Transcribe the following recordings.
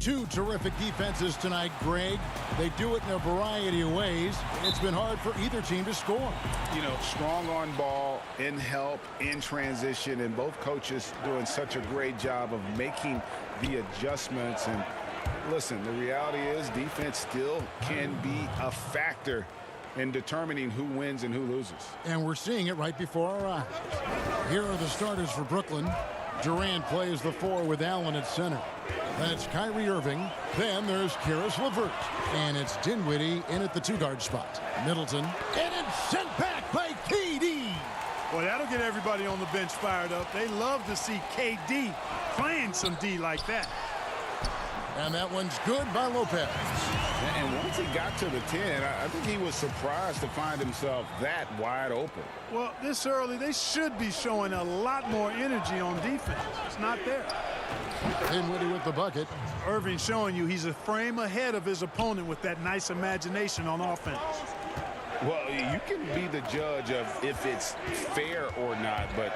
Two terrific defenses tonight, Greg. They do it in a variety of ways. It's been hard for either team to score. You know, strong on ball, in help, in transition, and both coaches doing such a great job of making the adjustments. And listen, the reality is defense still can be a factor in determining who wins and who loses. And we're seeing it right before our eyes. Here are the starters for Brooklyn. Durant plays the 4 with Allen at center. That's Kyrie Irving. Then there's Karis LeVert. And it's Dinwiddie in at the 2-guard spot. Middleton. And it's sent back by KD. Well, that'll get everybody on the bench fired up. They love to see KD playing some D like that. And that one's good by Lopez. And once he got to the 10, I think he was surprised to find himself that wide open. Well, this early, they should be showing a lot more energy on defense. It's not there. Dinwiddie with the bucket. Irving showing you he's a frame ahead of his opponent with that nice imagination on offense. Well, you can be the judge of if it's fair or not, but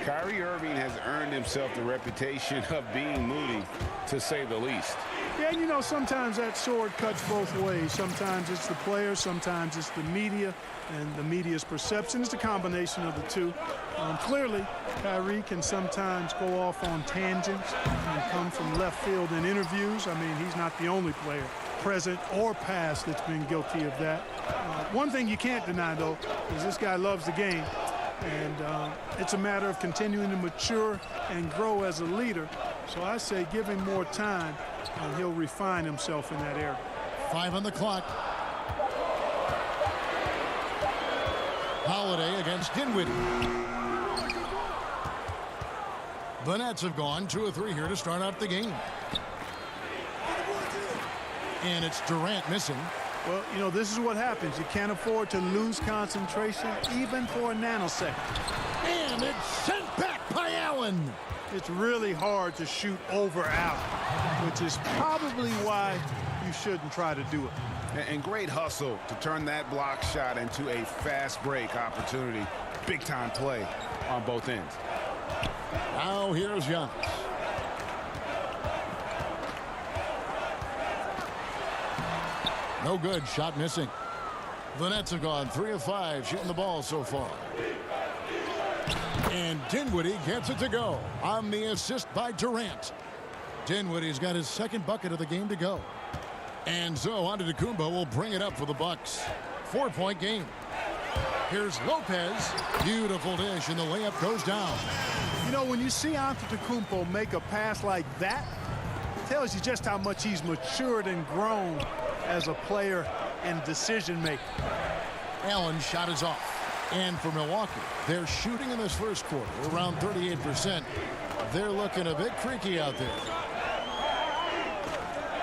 Kyrie Irving has earned himself the reputation of being moody, to say the least. Yeah, and you know, sometimes that sword cuts both ways. Sometimes it's the player, sometimes it's the media, and the media's perception. It's a combination of the two. Clearly, Kyrie can sometimes go off on tangents and come from left field in interviews. I mean, he's not the only player, present or past, that's been guilty of that. One thing you can't deny, though, is this guy loves the game. And it's a matter of continuing to mature and grow as a leader. So I say give him more time, and he'll refine himself in that area. 5 on the clock. Holiday against Dinwiddie. The Nets have gone 2 of 3 here to start out the game. And it's Durant missing. Well, you know, this is what happens. You can't afford to lose concentration even for a nanosecond. And it's sent back by Allen. It's really hard to shoot over Allen, which is probably why you shouldn't try to do it. And great hustle to turn that block shot into a fast break opportunity. Big time play on both ends. Now here's Giannis. No good. Shot missing. The Nets have gone 3 of 5 shooting the ball so far. And Dinwiddie gets it to go on the assist by Durant. Dinwiddie's got his second bucket of the game to go. And so Antetokounmpo will bring it up for the Bucks. 4-point game. Here's Lopez. Beautiful dish, and the layup goes down. You know, when you see Antetokounmpo make a pass like that, it tells you just how much he's matured and grown as a player and decision maker. Allen's shot is off. And for Milwaukee, they're shooting in this first quarter around 38%. They're looking a bit creaky out there.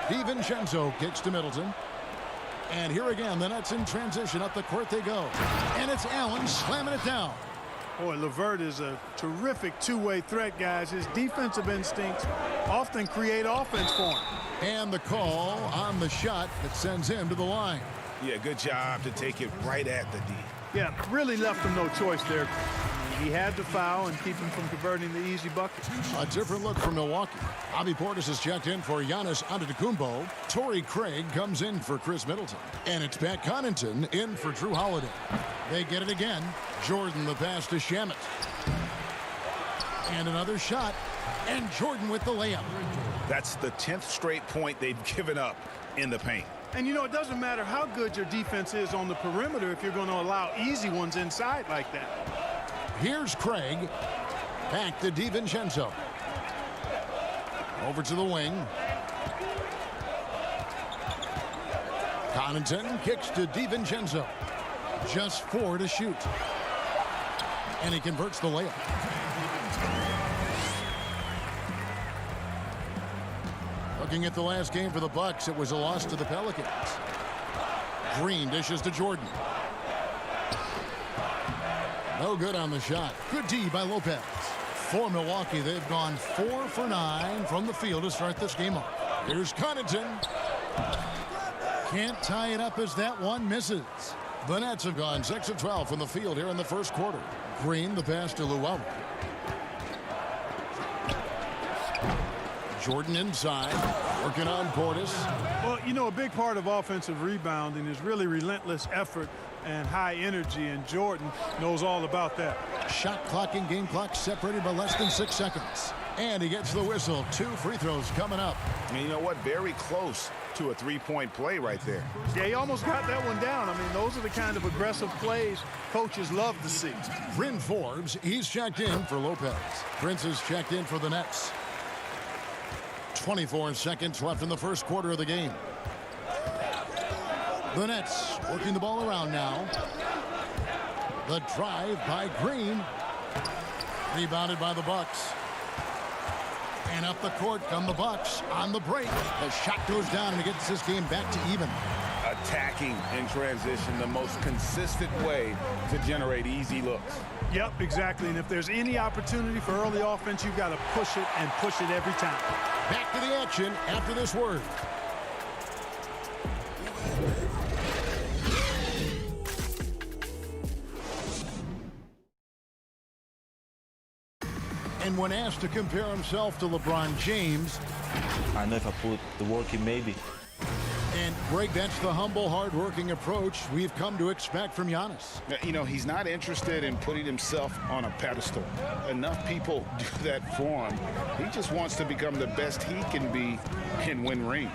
DiVincenzo kicks to Middleton. And here again, the Nets in transition. Up the court they go. And it's Allen slamming it down. Boy, LeVert is a terrific two-way threat, guys. His defensive instincts often create offense for him. And the call on the shot that sends him to the line. Yeah, good job to take it right at the D. Yeah, really left him no choice there. He had to foul and keep him from converting the easy bucket. A different look from Milwaukee. Bobby Portis has checked in for Giannis Antetokounmpo. Torrey Craig comes in for Chris Middleton. And it's Pat Connaughton in for Drew Holiday. They get it again. Jordan the pass to Shamet. And another shot. And Jordan with the layup. That's the 10th straight point they've given up in the paint. And, you know, it doesn't matter how good your defense is on the perimeter if you're going to allow easy ones inside like that. Here's Craig. Back to DiVincenzo. Over to the wing. Connaughton kicks to DiVincenzo. Just 4 to shoot. And he converts the layup. Looking at the last game for the Bucks, it was a loss to the Pelicans. Green dishes to Jordan. No good on the shot. Good D by Lopez. For Milwaukee, they've gone 4 for 9 from the field to start this game off. Here's Connaughton. Can't tie it up as that one misses. The Nets have gone 6 of 12 from the field here in the first quarter. Green, the pass to Llewellyn. Jordan inside. Working on Portis. Well, you know, a big part of offensive rebounding is really relentless effort and high energy, and Jordan knows all about that. Shot clock and game clock separated by less than 6 seconds. And he gets the whistle. 2 free throws coming up. And you know what? Very close to a three-point play right there. Yeah, he almost got that one down. I mean, those are the kind of aggressive plays coaches love to see. Bryn Forbes, he's checked in for Lopez. Prince is checked in for the Nets. 24 seconds left in the first quarter of the game. The Nets working the ball around now. The drive by Green. Rebounded by the Bucks. And up the court come the Bucks on the break. The shot goes down and it gets this game back to even. Attacking in transition, the most consistent way to generate easy looks. Yep, exactly. And if there's any opportunity for early offense, you've got to push it and push it every time. Back to the action after this word. And when asked to compare himself to LeBron James, I know if I put the work in, maybe. and Greg, that's the humble, hard-working approach we've come to expect from Giannis. You know, he's not interested in putting himself on a pedestal. Enough people do that for him. He just wants to become the best he can be and win rings.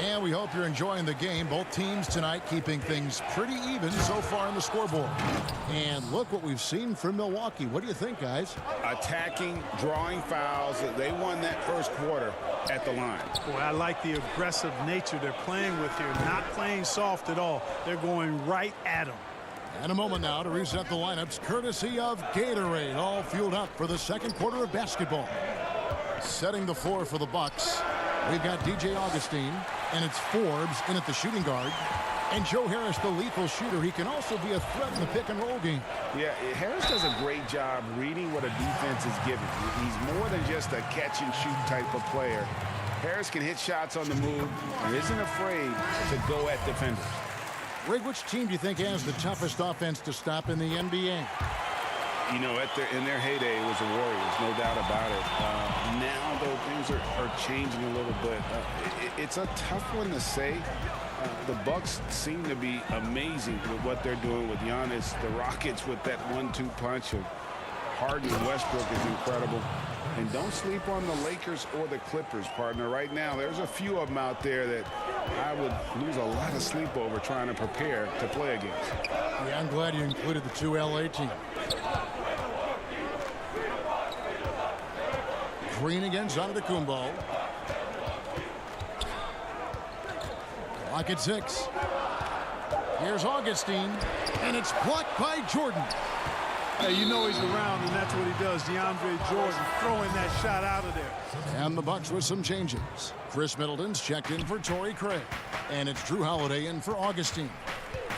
And we hope you're enjoying the game. Both teams tonight keeping things pretty even so far on the scoreboard. And look what we've seen from Milwaukee. What do you think, guys? Attacking, drawing fouls. They won that first quarter at the line. Boy, I like the aggressive nature they're playing with here. Not playing soft at all. They're going right at them. And a moment now to reset the lineups, courtesy of Gatorade, all fueled up for the second quarter of basketball. Setting the floor for the Bucks, we've got DJ Augustine, and it's Forbes in at the shooting guard. And Joe Harris, the lethal shooter. He can also be a threat in the pick-and-roll game. Yeah, Harris does a great job reading what a defense is giving. He's more than just a catch-and-shoot type of player. Harris can hit shots on the move and isn't afraid to go at defenders. Rig, which team do you think has the toughest offense to stop in the NBA? You know, in their heyday, it was the Warriors, no doubt about it. Now, though, things are changing a little bit. It's a tough one to say. The Bucks seem to be amazing with what they're doing with Giannis. The Rockets with that 1-2 punch of Harden and Westbrook is incredible. And don't sleep on the Lakers or the Clippers, partner. Right now, there's a few of them out there that I would lose a lot of sleep over trying to prepare to play against. Yeah, I'm glad you included the 2 LA teams. Green against Antetokounmpo. Clock at 6. Here's Augustine, and it's blocked by Jordan. Hey, you know he's around, and that's what he does. DeAndre Jordan throwing that shot out of there. And the Bucks with some changes. Chris Middleton's checked in for Torrey Craig, and it's Drew Holiday in for Augustine.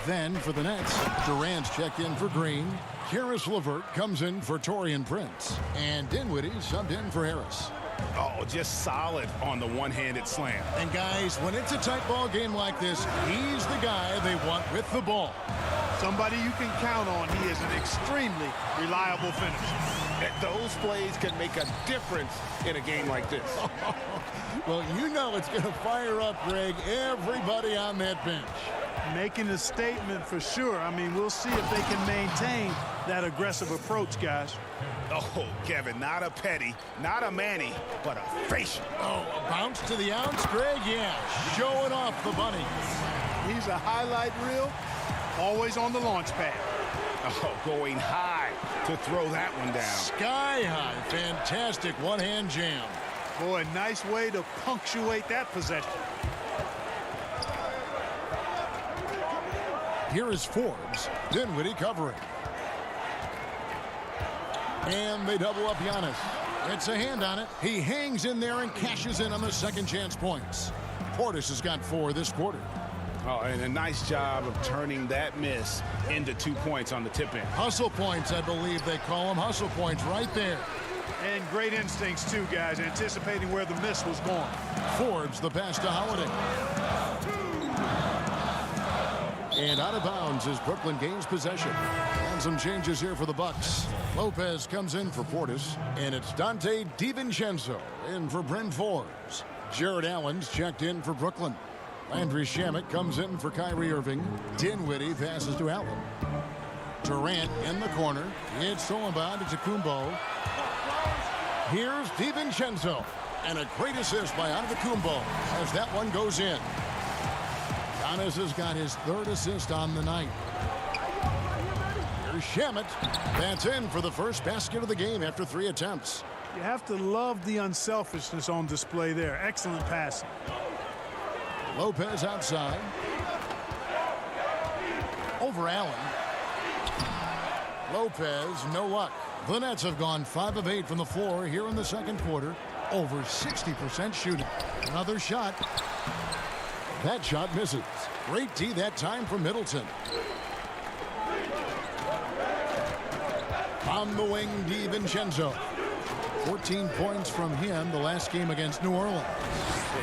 Then for the Nets, Durant's checked in for Green. Karis LeVert comes in for Taurean Prince, and Dinwiddie subbed in for Harris. Oh, just solid on the one-handed slam. And guys, when it's a tight ball game like this, he's the guy they want with the ball. Somebody you can count on. He is an extremely reliable finisher. Those plays can make a difference in a game like this. Well, you know it's going to fire up, Greg, everybody on that bench. Making a statement for sure. I mean, we'll see if they can maintain that aggressive approach, guys. Oh, Kevin, not a petty, not a Manny, but a facial. Oh, a bounce to the ounce, Greg? Yeah, showing off the bunny. He's a highlight reel, always on the launch pad. Oh, going high to throw that one down. Sky high, fantastic one-hand jam. Boy, nice way to punctuate that possession. Here is Forbes. Dinwiddie covering. And they double up Giannis. It's a hand on it. He hangs in there and cashes in on the second chance points. Portis has got 4 this quarter. Oh, and a nice job of turning that miss into 2 points on the tip in. Hustle points, I believe they call them. Hustle points right there. And great instincts, too, guys, anticipating where the miss was going. Forbes, the pass to Holiday. And out of bounds as Brooklyn gains possession. And some changes here for the Bucks. Lopez comes in for Portis, and it's Dante DiVincenzo in for Bryn Forbes. Jared Allen's checked in for Brooklyn. Landry Shamet comes in for Kyrie Irving. Dinwiddie passes to Allen. Durant in the corner. It's Solomon to Tacumbo. Here's DiVincenzo. And a great assist by Antetokounmpo as that one goes in. Giannis has got his third assist on the night. Here's Shamet. That's in for the first basket of the game after 3 attempts. You have to love the unselfishness on display there. Excellent passing. Lopez outside. Over Allen. Lopez, no luck. The Nets have gone 5 of 8 from the floor here in the second quarter. Over 60% shooting. Another shot. That shot misses. Great D that time from Middleton. On the wing, DiVincenzo. 14 points from him the last game against New Orleans.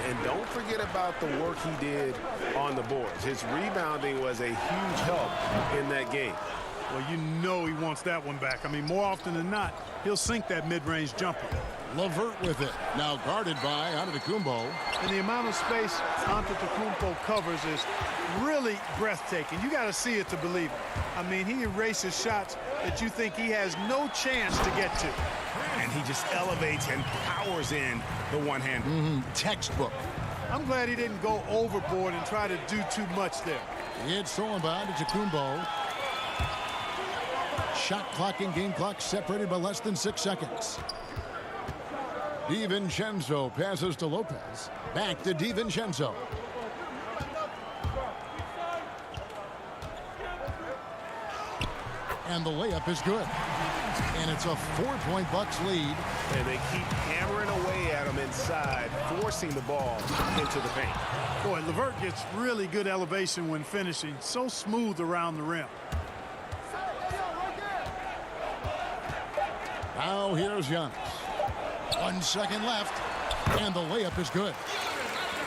And don't forget about the work he did on the boards. His rebounding was a huge help in that game. Well, you know he wants that one back. I mean, more often than not, he'll sink that mid-range jumper. LeVert with it. Now guarded by Antetokounmpo. And the amount of space Antetokounmpo covers is really breathtaking. You got to see it to believe it. I mean, he erases shots that you think he has no chance to get to. And he just elevates and powers in the one-hander. Textbook. I'm glad he didn't go overboard and try to do too much there. It's Solomon to Tacumbo. Shot clock and game clock separated by less than 6 seconds. DiVincenzo passes to Lopez. Back to DiVincenzo. And the layup is good. And it's a 4-point Bucks lead. And they keep hammering away at him inside, forcing the ball into the paint. Boy, LeVert gets really good elevation when finishing. So smooth around the rim. Now here's Giannis. 1 second left. And the layup is good.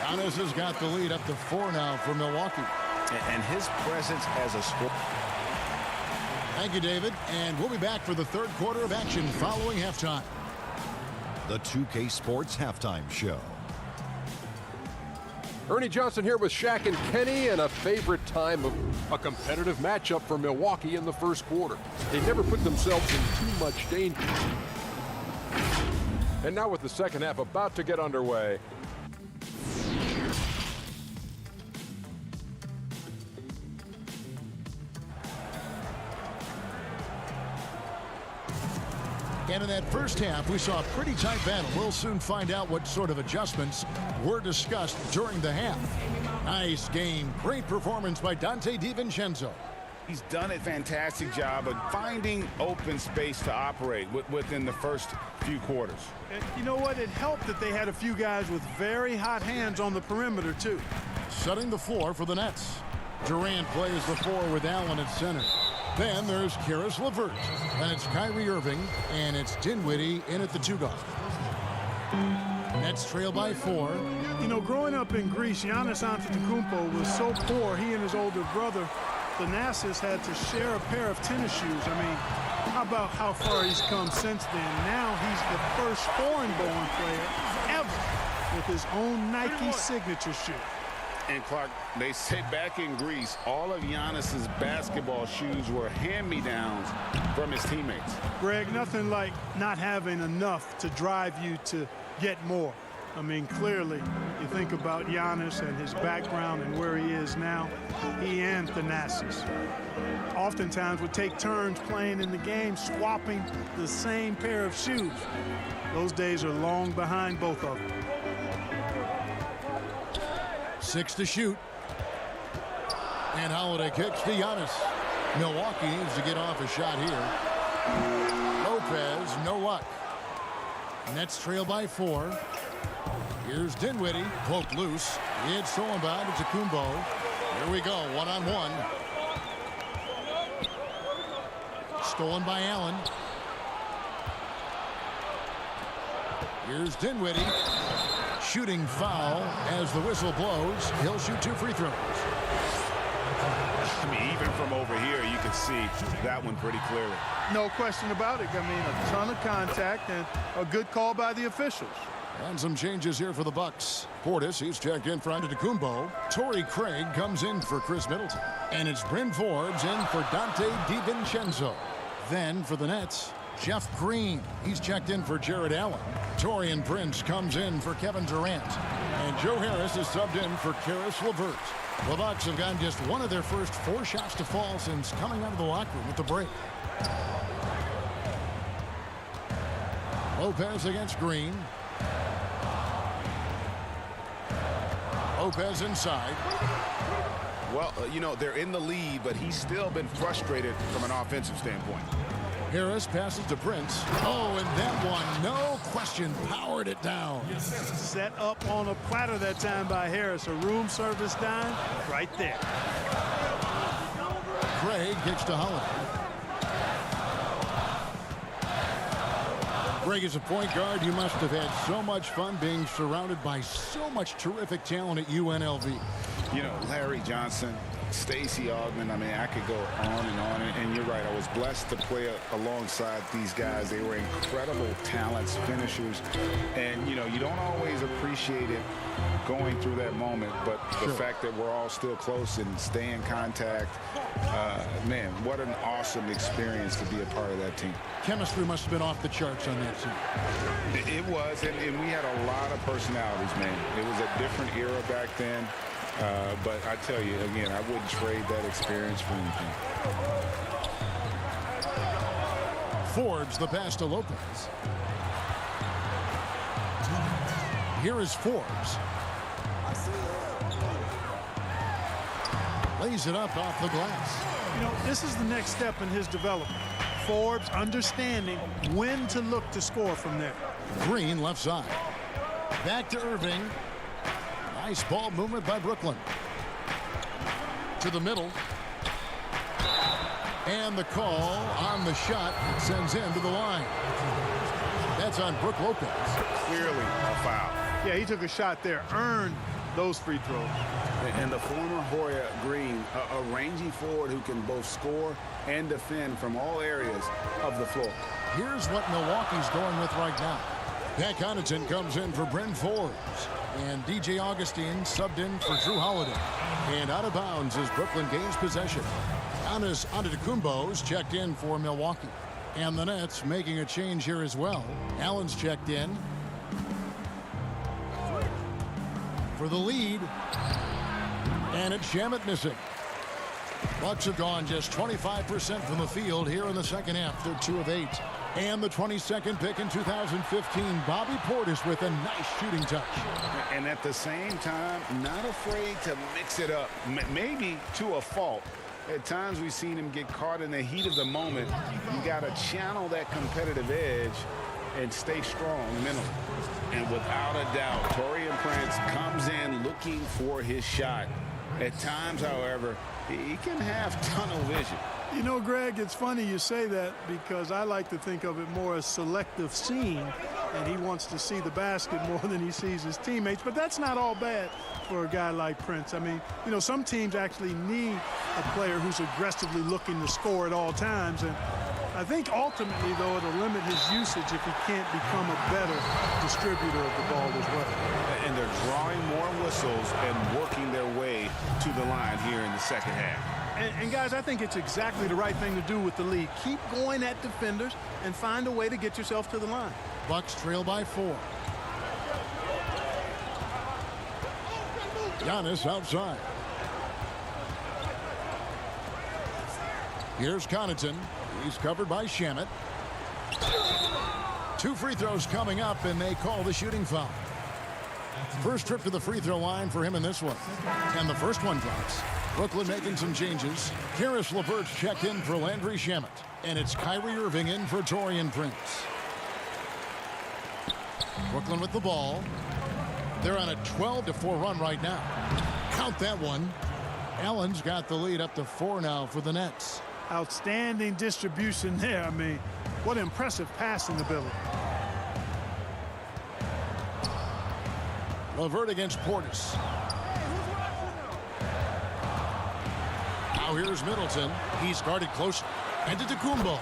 Giannis has got the lead up to 4 now for Milwaukee. And his presence as a scorer. Thank you, David. And we'll be back for the third quarter of action following halftime. The 2K Sports Halftime Show. Ernie Johnson here with Shaq and Kenny, and a favorite time of a competitive matchup for Milwaukee in the first quarter. They never put themselves in too much danger. And now with the second half about to get underway. And in that first half, we saw a pretty tight battle. We'll soon find out what sort of adjustments were discussed during the half. Nice game. Great performance by Dante DiVincenzo. He's done a fantastic job of finding open space to operate within the first few quarters. And you know what? It helped that they had a few guys with very hot hands on the perimeter, too. Setting the floor for the Nets. Durant plays the 4 with Allen at center. Then there's Caris LeVert. Then it's Kyrie Irving, and it's Dinwiddie in at the 2 guard. Nets trail by 4. You know, growing up in Greece, Giannis Antetokounmpo was so poor, he and his older brother, Thanasis, had to share a pair of tennis shoes. I mean, how about how far he's come since then? Now he's the first foreign-born player ever with his own Nike signature shoe. And Clark, they say back in Greece, all of Giannis's basketball shoes were hand-me-downs from his teammates. Greg, nothing like not having enough to drive you to get more. I mean, clearly, you think about Giannis and his background and where he is now, he and Thanasis oftentimes would take turns playing in the game, swapping the same pair of shoes. Those days are long behind both of them. 6 to shoot. And Holiday kicks to Giannis. Milwaukee needs to get off a shot here. Lopez, no luck. Nets trail by 4. Here's Dinwiddie, poked loose. It's Solomon to Tacumbo. Here we go, one-on-one. Stolen by Allen. Here's Dinwiddie. Shooting foul as the whistle blows. He'll shoot 2 free throws. I mean, even from over here, you can see that one pretty clearly. No question about it. I mean, a ton of contact and a good call by the officials. And some changes here for the Bucks. Portis, he's checked in for Antetokounmpo. Torrey Craig comes in for Chris Middleton. And it's Bryn Forbes in for Dante DiVincenzo. Then for the Nets, Jeff Green. He's checked in for Jared Allen. Taurean Prince comes in for Kevin Durant. And Joe Harris is subbed in for Karis LeVert. The Bucks have gotten just one of their first 4 shots to fall since coming out of the locker room with the break. Lopez against Green. Lopez inside. Well, you know, they're in the lead, but he's still been frustrated from an offensive standpoint. Harris passes to Prince. Oh, and that one, no question, powered it down. Set up on a platter that time by Harris. A room service dime right there. Craig kicks to Holiday. Craig is a point guard. You must have had so much fun being surrounded by so much terrific talent at UNLV. You know, Larry Johnson, Stacey Augmon, I mean, I could go on and on. And you're right, I was blessed to play alongside these guys. They were incredible talents, finishers. And, you know, you don't always appreciate it going through that moment. But the fact that we're all still close and stay in contact, man, what an awesome experience to be a part of that team. Chemistry must have been off the charts on that team. It was, and we had a lot of personalities, man. It was a different era back then. But I tell you, again, I wouldn't trade that experience for anything. Forbes, the pass to Lopez. Here is Forbes. Lays it up off the glass. You know, this is the next step in his development. Forbes understanding when to look to score from there. Green left side. Back to Irving. Nice ball movement by Brooklyn. To the middle. And the call on the shot sends him to the line. That's on Brook Lopez. Clearly a foul. Yeah, he took a shot there, earned those free throws. And the former Hoya Green, a rangy forward who can both score and defend from all areas of the floor. Here's what Milwaukee's going with right now. Pat Connaughton comes in for Bryn Forbes. And DJ Augustine subbed in for Drew Holiday. And out of bounds as Brooklyn gains possession. Giannis Antetokounmpo's checked in for Milwaukee. And the Nets making a change here as well. Allen's checked in for the lead. And it's Shamet missing. Bucks have gone just 25% from the field here in the second half. They're 2 of 8. And the 22nd pick in 2015, Bobby Portis with a nice shooting touch. And at the same time, not afraid to mix it up, maybe to a fault. At times we've seen him get caught in the heat of the moment. You got to channel that competitive edge and stay strong mentally. And without a doubt, Taurean Prince comes in looking for his shot. At times, however, he can have tunnel vision. You know, Greg, it's funny you say that because I like to think of it more as selective seeing, and he wants to see the basket more than he sees his teammates. But that's not all bad for a guy like Prince. I mean, you know, some teams actually need a player who's aggressively looking to score at all times. And I think ultimately, though, it'll limit his usage if he can't become a better distributor of the ball as well. And they're drawing more whistles and working their way to the line here in the second half. And guys, I think it's exactly the right thing to do with the lead. Keep going at defenders and find a way to get yourself to the line. Bucks trail by 4. Giannis outside. Here's Connaughton. He's covered by Shamet. 2 free throws coming up, and they call the shooting foul. First trip to the free throw line for him in this one. And the first one drops. Brooklyn making some changes. Karis LeVert checked in for Landry Shamet. And it's Kyrie Irving in for Taurean Prince. Brooklyn with the ball. They're on a 12-4 run right now. Count that one. Allen's got the lead up to 4 now for the Nets. Outstanding distribution there. I mean, what impressive passing ability. LeVert against Portis. Now here's Middleton. He's guarded close. And to Antetokounmpo.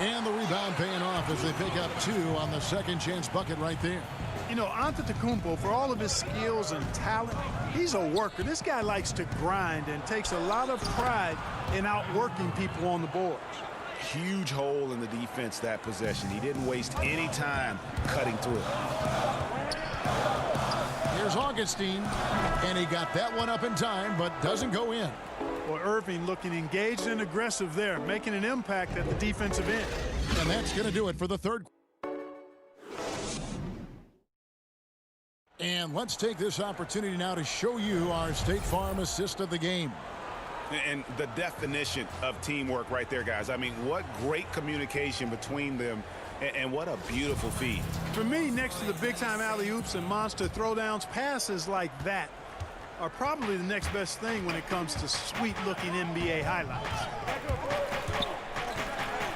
And the rebound paying off as they pick up 2 on the second chance bucket right there. You know, Antetokounmpo, for all of his skills and talent, he's a worker. This guy likes to grind and takes a lot of pride in outworking people on the boards. Huge hole in the defense that possession. He didn't waste any time cutting through it. Here's Augustine, and he got that one up in time, but doesn't go in. Well, Irving looking engaged and aggressive there, making an impact at the defensive end. And that's going to do it for the third. And let's take this opportunity now to show you our State Farm assist of the game. And the definition of teamwork right there, guys. I mean, what great communication between them, and what a beautiful feed. For me, next to the big-time alley-oops and monster throwdowns, passes like that are probably the next best thing when it comes to sweet-looking NBA highlights.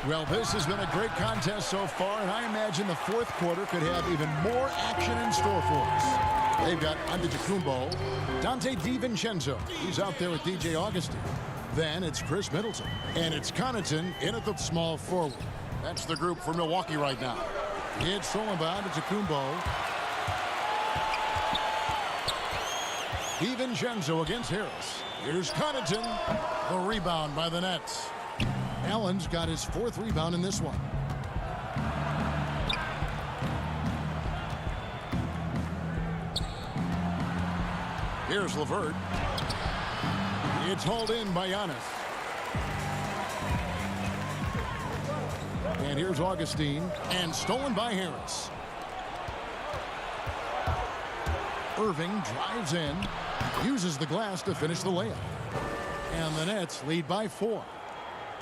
Well, this has been a great contest so far, and I imagine the fourth quarter could have even more action in store for us. They've got Antetokounmpo, Dante DiVincenzo. He's out there with DJ Augustine. Then it's Chris Middleton, and it's Connaughton in at the small forward. That's the group for Milwaukee right now. It's stolen by Antetokounmpo. DiVincenzo against Harris. Here's Connaughton. The rebound by the Nets. Allen's got his 4th rebound in this one. Here's LeVert. It's hauled in by Giannis. And here's Augustine. And stolen by Harris. Irving drives in. Uses the glass to finish the layup. And the Nets lead by 4.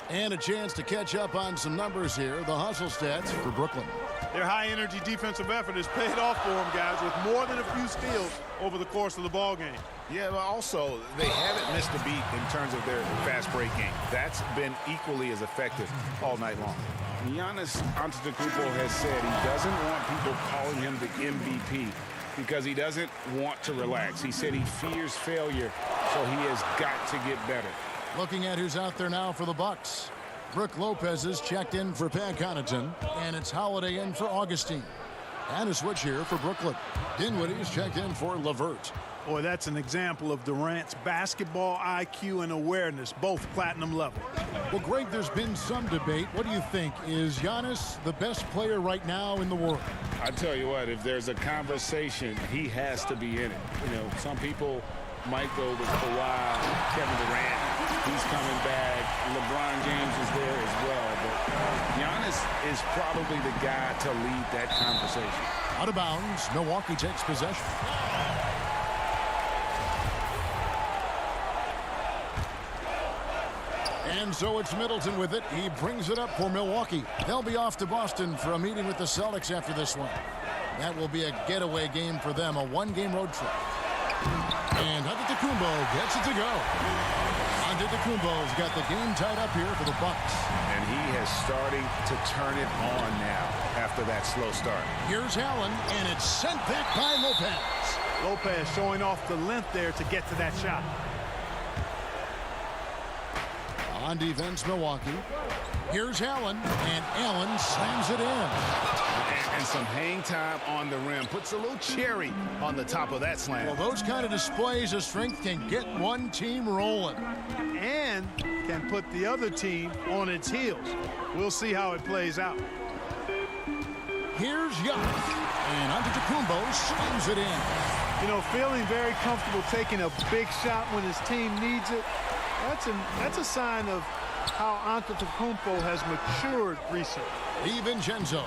And a chance to catch up on some numbers here. The hustle stats for Brooklyn. Their high-energy defensive effort has paid off for them, guys, with more than a few steals over the course of the ball game. Yeah, but also they haven't missed a beat in terms of their fast break game. That's been equally as effective all night long. Giannis Antetokounmpo has said he doesn't want people calling him the MVP because he doesn't want to relax. He said he fears failure, so he has got to get better. Looking at who's out there now for the Bucks. Brook Lopez is checked in for Pat Connaughton, and it's Holiday in for Augustine. And a switch here for Brooklyn. Dinwiddie is checked in for LeVert. Boy, that's an example of Durant's basketball IQ and awareness, both platinum level. Well, Greg, there's been some debate. What do you think? Is Giannis the best player right now in the world? I tell you what, if there's a conversation, he has to be in it. You know, some people might go with Kawhi, Kevin Durant. He's coming back. LeBron James is there as well. But Giannis is probably the guy to lead that conversation. Out of bounds. Milwaukee takes possession. And so it's Middleton with it. He brings it up for Milwaukee. They'll be off to Boston for a meeting with the Celtics after this one. That will be a getaway game for them, a one-game road trip. And Antetokounmpo gets it to go. Antetokounmpo's got the game tied up here for the Bucks. And he is starting to turn it on now after that slow start. Here's Allen, and it's sent back by Lopez. Lopez showing off the length there to get to that shot. On defense, Milwaukee. Here's Allen, and Allen slams it in. And some hang time on the rim. Puts a little cherry on the top of that slam. Well, those kind of displays of strength can get one team rolling. And can put the other team on its heels. We'll see how it plays out. Here's Giannis, and Antetokounmpo slams it in. You know, feeling very comfortable taking a big shot when his team needs it. That's a sign of how Antetokounmpo has matured recently. DiVincenzo.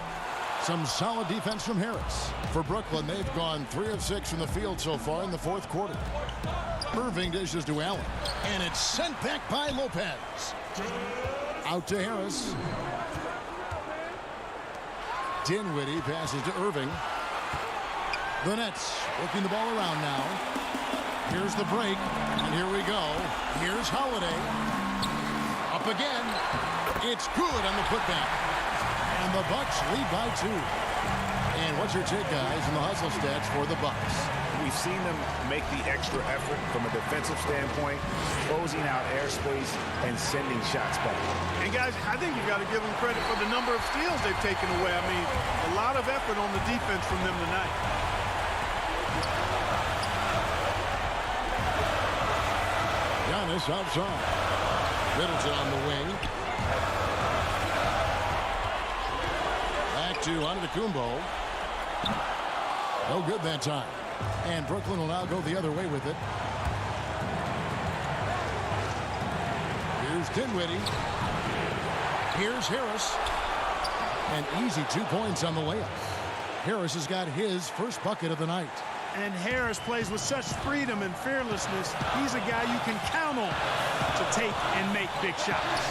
Some solid defense from Harris. For Brooklyn, they've gone 3 of 6 from the field so far in the fourth quarter. Irving dishes to Allen, and it's sent back by Lopez. Out to Harris. Dinwiddie passes to Irving. The Nets working the ball around now. Here's the break, and here we go. Here's Holiday. Up again. It's good on the putback. And the Bucks lead by 2. And what's your take, guys, in the hustle stats for the Bucks? We've seen them make the extra effort from a defensive standpoint, closing out airspace and sending shots back. And guys, I think you've got to give them credit for the number of steals they've taken away. I mean, a lot of effort on the defense from them tonight. Giannis outside. Middleton on the wing. Back to Antetokounmpo. No good that time. And Brooklyn will now go the other way with it. Here's Dinwiddie. Here's Harris. An easy 2 points on the layup. Harris has got his first bucket of the night. And Harris plays with such freedom and fearlessness. He's a guy you can count on to take and make big shots.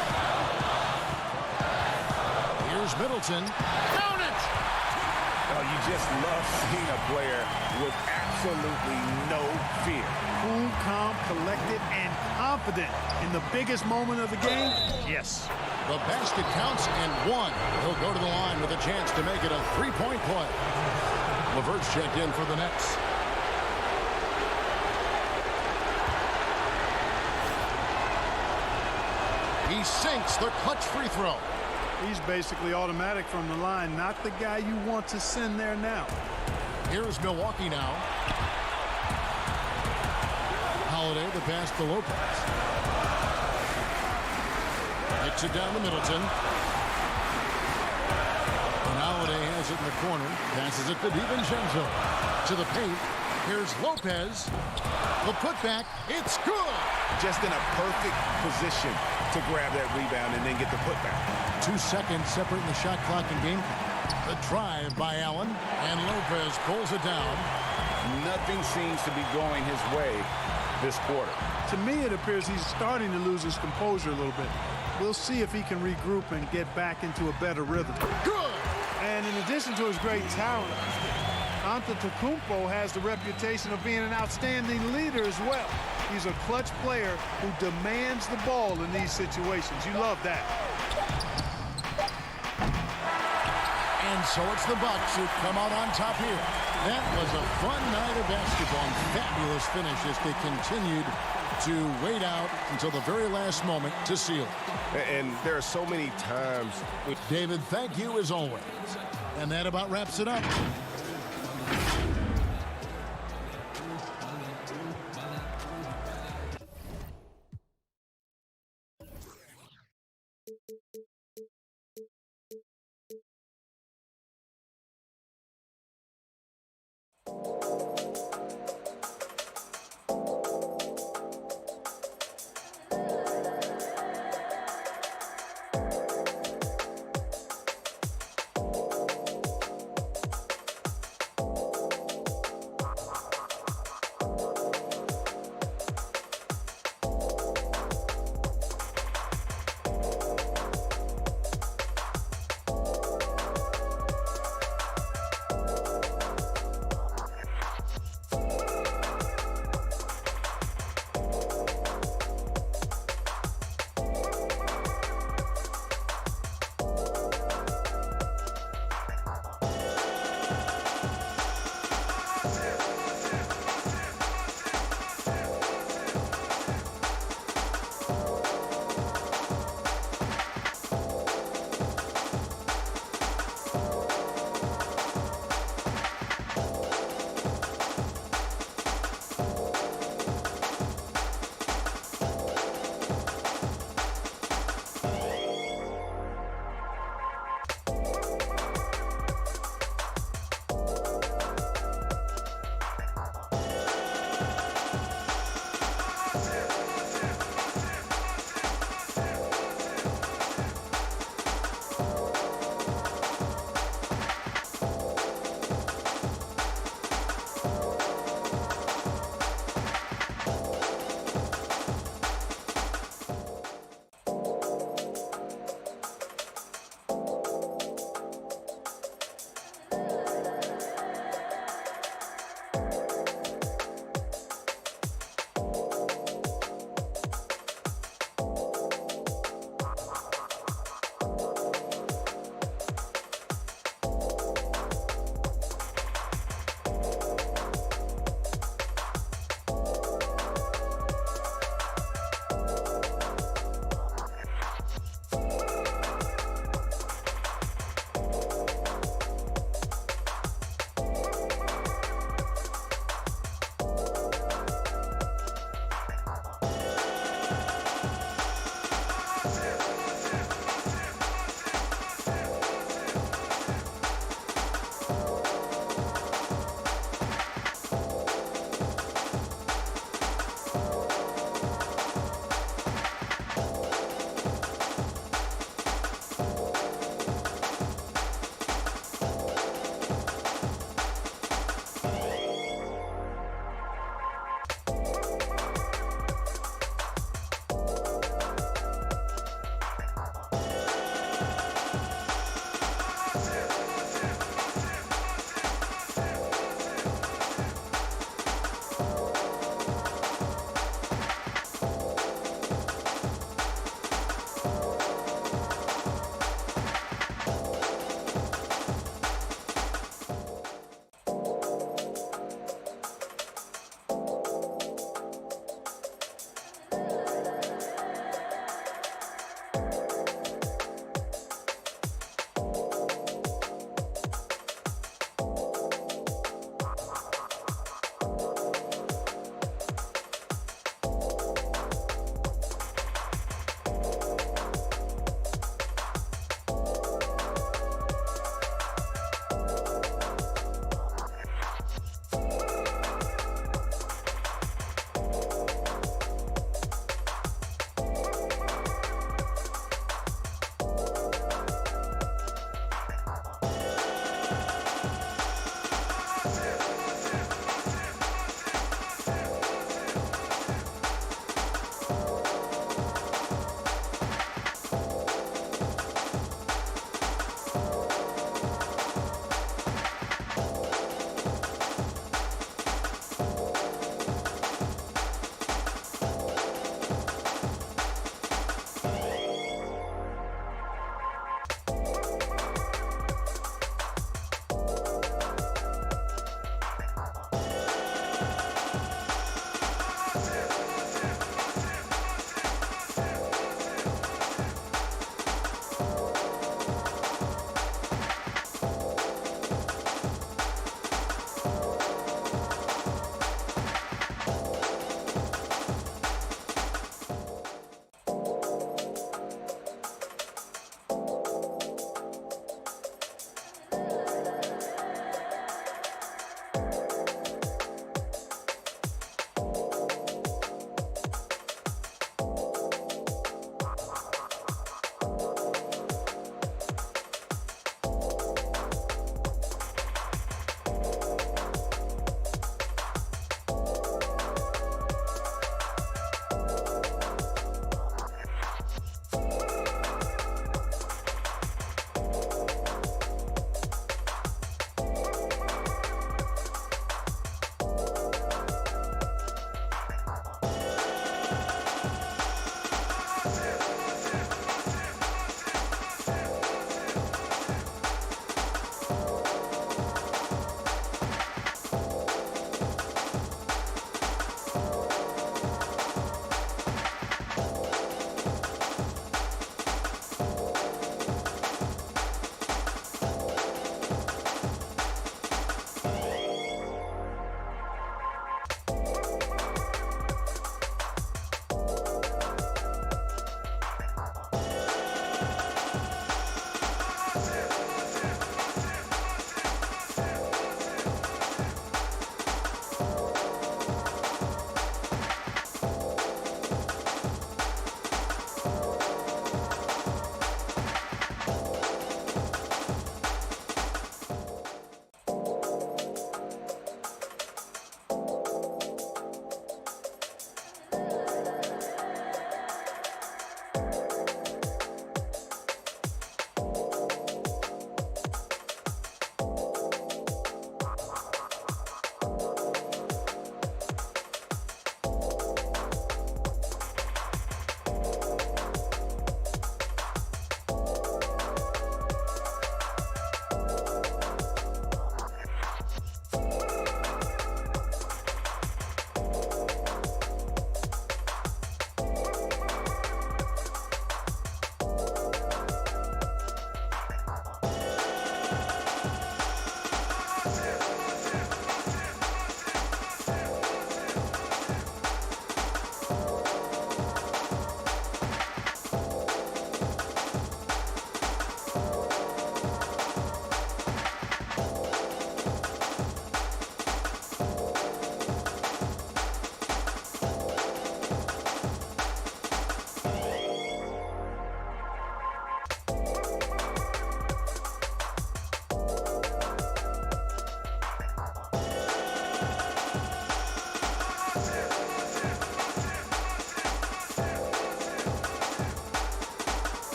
Here's Middleton. Count it! Oh, you just love seeing a player with absolutely no fear. Cool, calm, collected, and confident in the biggest moment of the game. Yes. The basket counts and one. He'll go to the line with a chance to make it a three-point play. LeVert's checked in for the Nets. He sinks the clutch free throw. He's basically automatic from the line, not the guy you want to send there now. Here's Milwaukee now. Holiday the pass to Lopez. Kicks it down to Middleton. And Holiday has it in the corner. Passes it to DiVincenzo. To the paint. Here's Lopez. The putback. It's good. Just in a perfect position to grab that rebound and then get the putback. 2 seconds separating the shot clock and game clock. The drive by Allen. And Lopez pulls it down. Nothing seems to be going his way this quarter. To me, it appears he's starting to lose his composure a little bit. We'll see if he can regroup and get back into a better rhythm. Good! And in addition to his great talent, Antetokounmpo has the reputation of being an outstanding leader as well. He's a clutch player who demands the ball in these situations. You love that. And so it's the Bucks who come out on top here. That was a fun night of basketball and fabulous finish as they continued to wait out until the very last moment to seal it. And there are so many times. David, thank you as always. And that about wraps it up.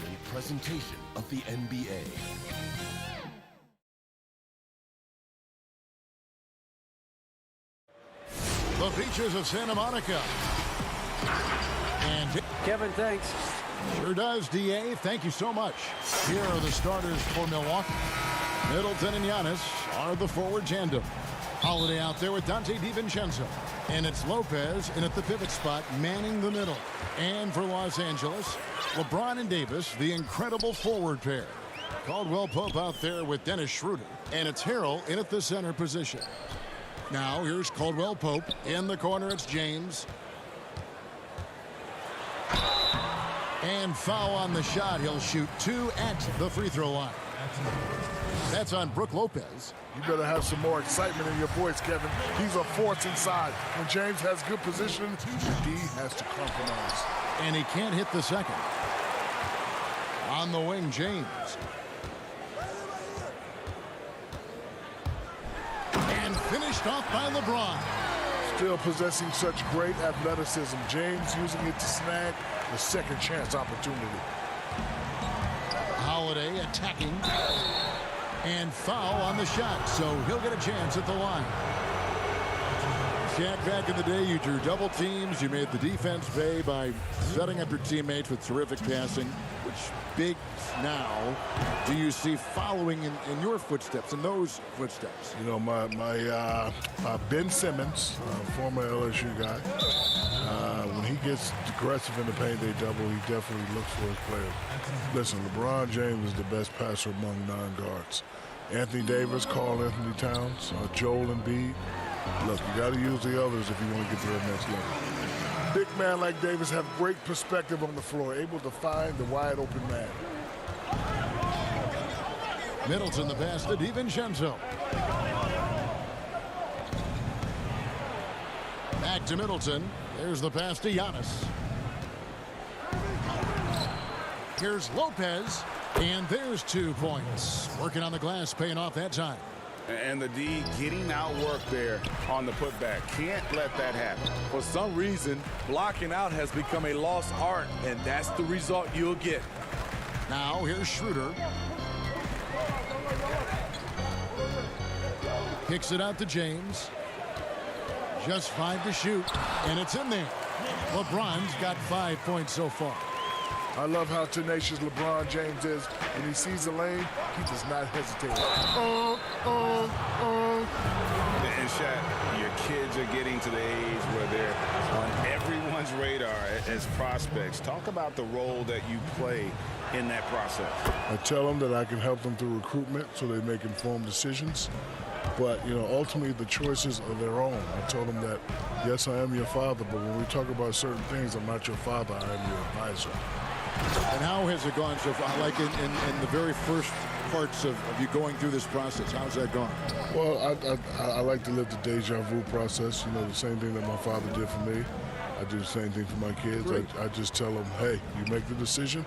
a presentation of the NBA. The beaches of Santa Monica. And Kevin, thanks. Sure does, D.A. Thank you so much. Here are the starters for Milwaukee. Middleton and Giannis are the forward tandem. Holiday out there with Dante DiVincenzo. And it's Lopez in at the pivot spot, manning the middle. And for Los Angeles, LeBron and Davis, the incredible forward pair. Caldwell Pope out there with Dennis Schroeder. And it's Harrell in at the center position. Now here's Caldwell Pope. In the corner, it's James. And foul on the shot. He'll shoot 2 at the free throw line. That's on Brook Lopez. You better have some more excitement in your voice, Kevin. He's a force inside. When James has good position, the D has to compromise. And he can't hit the second. On the wing, James. And finished off by LeBron. Still possessing such great athleticism. James using it to snag the second chance opportunity. Holiday attacking. And foul on the shot, so he'll get a chance at the line. Shaq, back in the day, you drew double teams. You made the defense pay by setting up your teammates with terrific passing. Which big now do you see following in your footsteps, in those footsteps? You know, my Ben Simmons, former LSU guy, when he gets aggressive in the paint, they double. He definitely looks for his players. Listen, LeBron James is the best passer among non-guards. Anthony Davis, Karl Anthony Towns, Joel Embiid. Look, you got to use the others if you want to get to the next level. Big man like Davis have great perspective on the floor, able to find the wide open man. Middleton the pass to DiVincenzo. Back to Middleton. There's the pass to Giannis. Here's Lopez. And there's 2 points. Working on the glass, paying off that time. And the D getting out work there on the putback. Can't let that happen. For some reason, blocking out has become a lost art, and that's the result you'll get. Now here's Schroeder. Kicks it out to James. Just 5 to shoot, and it's in there. LeBron's got 5 points so far. I love how tenacious LeBron James is. When he sees the lane, he does not hesitate. And Shaq, your kids are getting to the age where they're on everyone's radar as prospects. Talk about the role that you play in that process. I tell them that I can help them through recruitment so they make informed decisions. But, you know, ultimately the choices are their own. I told them that, yes, I am your father, but when we talk about certain things, I'm not your father, I am your advisor. And how has it gone so far? Like in the very first parts of you going through this process, how's that gone? Well, I like to live the deja vu process. You know, the same thing that my father did for me. I do the same thing for my kids. I just tell them, hey, you make the decision,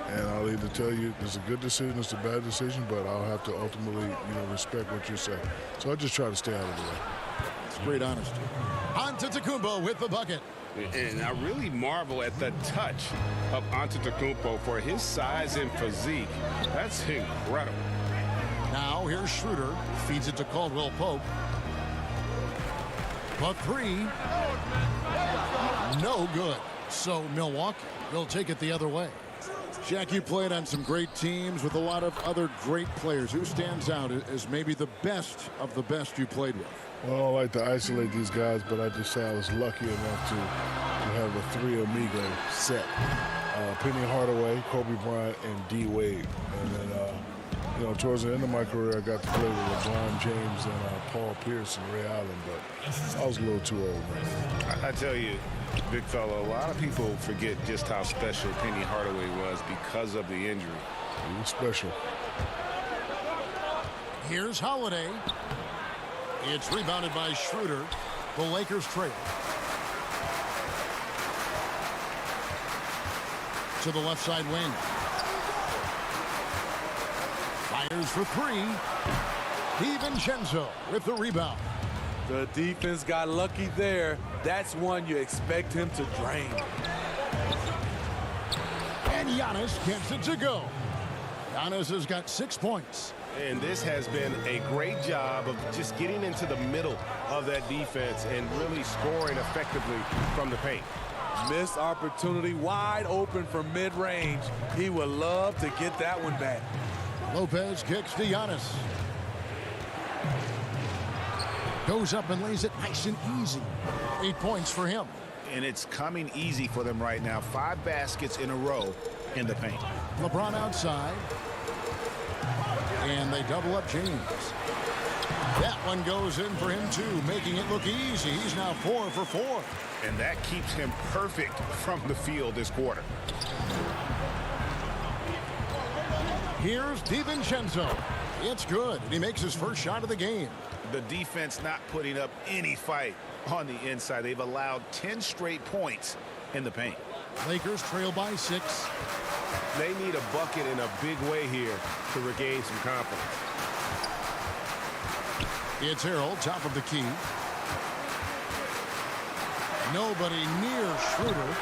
and I'll either tell you it's a good decision, it's a bad decision, but I'll have to ultimately, respect what you say. So I just try to stay out of the way. It's great honesty. Antetokounmpo with the bucket. And I really marvel at the touch of Antetokounmpo for his size and physique. That's incredible. Now here's Schroeder. Feeds it to Caldwell Pope. But 3. No good. So Milwaukee will take it the other way. Shaq, you played on some great teams with a lot of other great players. Who stands out as maybe the best of the best you played with? Well, I don't like to isolate these guys, but I just say I was lucky enough to have a 3 amigo set. Penny Hardaway, Kobe Bryant, and D. Wade. And then, towards the end of my career, I got to play with LeBron James and Paul Pierce and Ray Allen, but I was a little too old, man. I tell you, big fella, a lot of people forget just how special Penny Hardaway was because of the injury. He was special. Here's Holiday. It's rebounded by Schroeder. The Lakers trail. To the left side wing. Fires for 3. DiVincenzo with the rebound. The defense got lucky there. That's one you expect him to drain. And And Giannis gets it to go. Giannis has got 6 points. And this has been a great job of just getting into the middle of that defense and really scoring effectively from the paint. Missed opportunity, wide open from mid-range. He would love to get that one back. Lopez kicks to Giannis. Goes up and lays it nice and easy. 8 points for him. And it's coming easy for them right now. 5 baskets in a row in the paint. LeBron outside. And they double up James. That one goes in for him too, making it look easy. He's now 4 for 4. And that keeps him perfect from the field this quarter. Here's DiVincenzo. It's good. And he makes his first shot of the game. The defense not putting up any fight on the inside. They've allowed 10 straight points in the paint. Lakers trail by 6. They need a bucket in a big way here to regain some confidence. It's Harrell, top of the key. Nobody near Schroeder.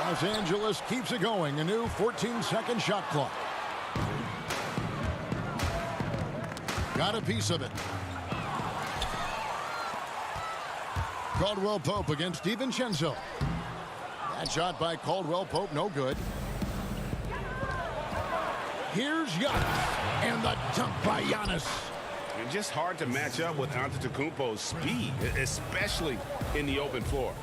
Los Angeles keeps it going. A new 14-second shot clock. Got a piece of it. Caldwell Pope against DiVincenzo. That shot by Caldwell Pope, no good. Here's Giannis, and the dunk by Giannis. And just hard to match up with Antetokounmpo's speed, especially in the open floor.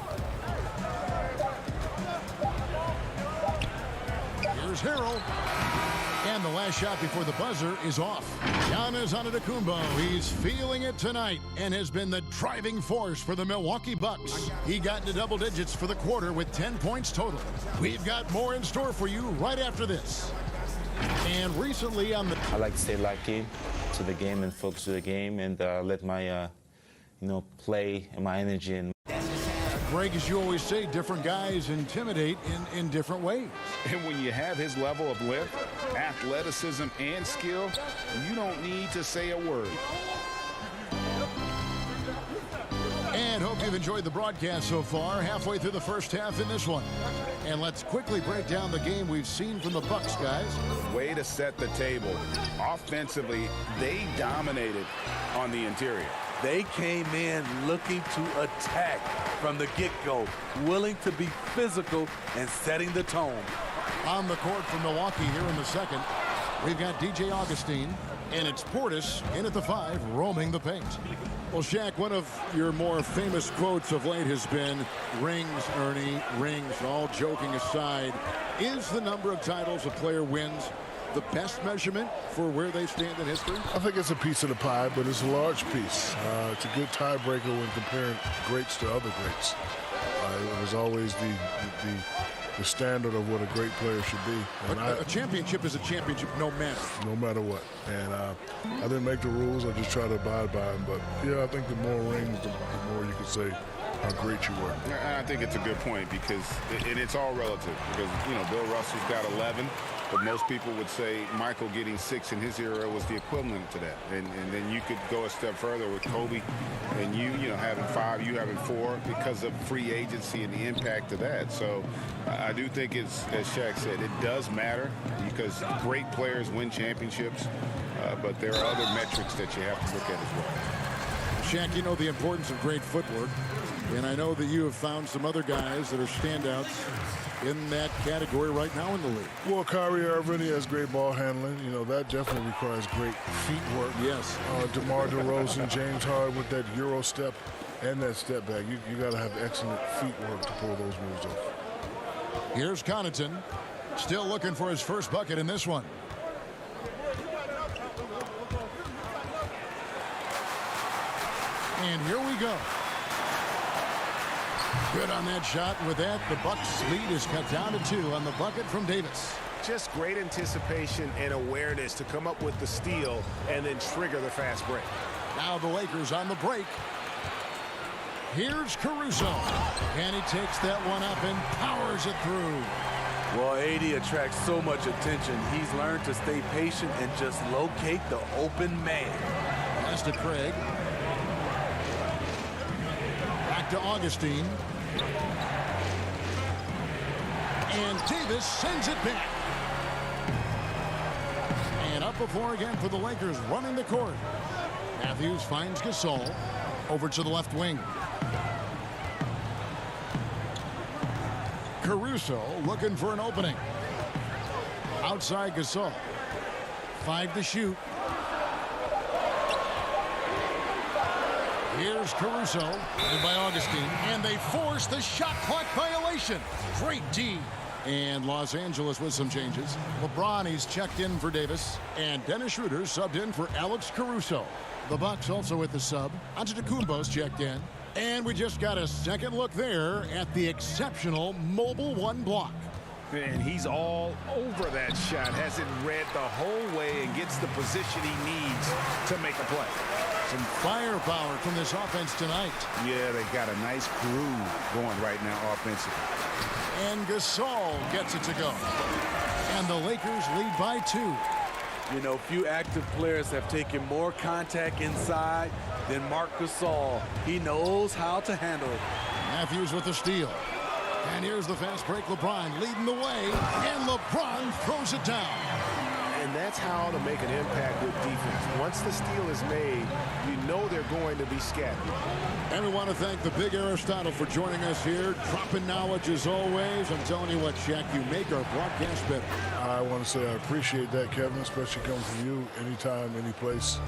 Here's Harrell. And the last shot before the buzzer is off. Giannis Antetokounmpo, he's feeling it tonight and has been the driving force for the Milwaukee Bucks. He got into double digits for the quarter with 10 points total. We've got more in store for you right after this. And recently on the... I like to stay locked in to the game and focus to the game and let my, play and my energy and Greg, as you always say, different guys intimidate in different ways. And when you have his level of lift, athleticism, and skill, you don't need to say a word. And hope you've enjoyed the broadcast so far. Halfway through the first half in this one. And let's quickly break down the game we've seen from the Bucks, guys. Way to set the table. Offensively, they dominated on the interior. They came in looking to attack from the get-go, willing to be physical and setting the tone. On the court for Milwaukee here in the second, we've got DJ Augustine, and it's Portis in at the 5, roaming the paint. Well, Shaq, one of your more famous quotes of late has been, rings, Ernie, rings. All joking aside, is the number of titles a player wins the best measurement for where they stand in history? I think it's a piece of the pie, but it's a large piece. It's a good tiebreaker when comparing greats to other greats. It was always the standard of what a great player should be. And a championship is a championship no matter. No matter what. And I didn't make the rules. I just try to abide by them. But, yeah, I think the more rings, the more you can say how great you were. I think it's a good point because it's all relative. Because, Bill Russell's got 11. But most people would say Michael getting 6 in his era was the equivalent to that. And then you could go a step further with Kobe and you having 5, you having 4 because of free agency and the impact of that. So I do think it's, as Shaq said, it does matter because great players win championships. But there are other metrics that you have to look at as well. Shaq, you know the importance of great footwork. And I know that you have found some other guys that are standouts in that category right now in the league. Well, Kyrie Irving, he has great ball handling. That definitely requires great feet work. Yes. DeMar DeRozan, James Harden with that Euro step and that step back. You got to have excellent feet work to pull those moves off. Here's Connaughton, still looking for his first bucket in this one. And here we go. Good on that shot. With that, the Bucks lead is cut down to 2 on the bucket from Davis. Just great anticipation and awareness to come up with the steal and then trigger the fast break. Now the Lakers on the break. Here's Caruso. And he takes that one up and powers it through. Well, AD attracts so much attention. He's learned to stay patient and just locate the open man. Pass to Craig. Back to Augustine. And Davis sends it back. up the floor again for the Lakers, running the court. Matthews finds Gasol over to the left wing. Caruso looking for an opening. Outside Gasol. 5 to shoot. Here's Caruso, headed by Augustine, and they force the shot clock violation. Great D. And Los Angeles with some changes. LeBron, he's checked in for Davis, and Dennis Schroeder subbed in for Alex Caruso. The Bucks also with the sub. Antetokounmpo's checked in. And we just got a second look there at the exceptional mobile one block. And he's all over that shot, has it read the whole way and gets the position he needs to make a play. Some firepower from this offense tonight. Yeah, they got a nice groove going right now offensively. And Gasol gets it to go. And the Lakers lead by 2. You know, few active players have taken more contact inside than Marc Gasol. He knows how to handle it. Matthews with the steal. And here's the fast break. LeBron leading the way. And LeBron throws it down. And that's how to make an impact with defense. Once the steal is made, you know they're going to be scattered. And we want to thank the big Aristotle for joining us here. Dropping knowledge as always. I'm telling you what, Shaq, you make our broadcast better. I want to say I appreciate that, Kevin, especially coming from you anytime, any place.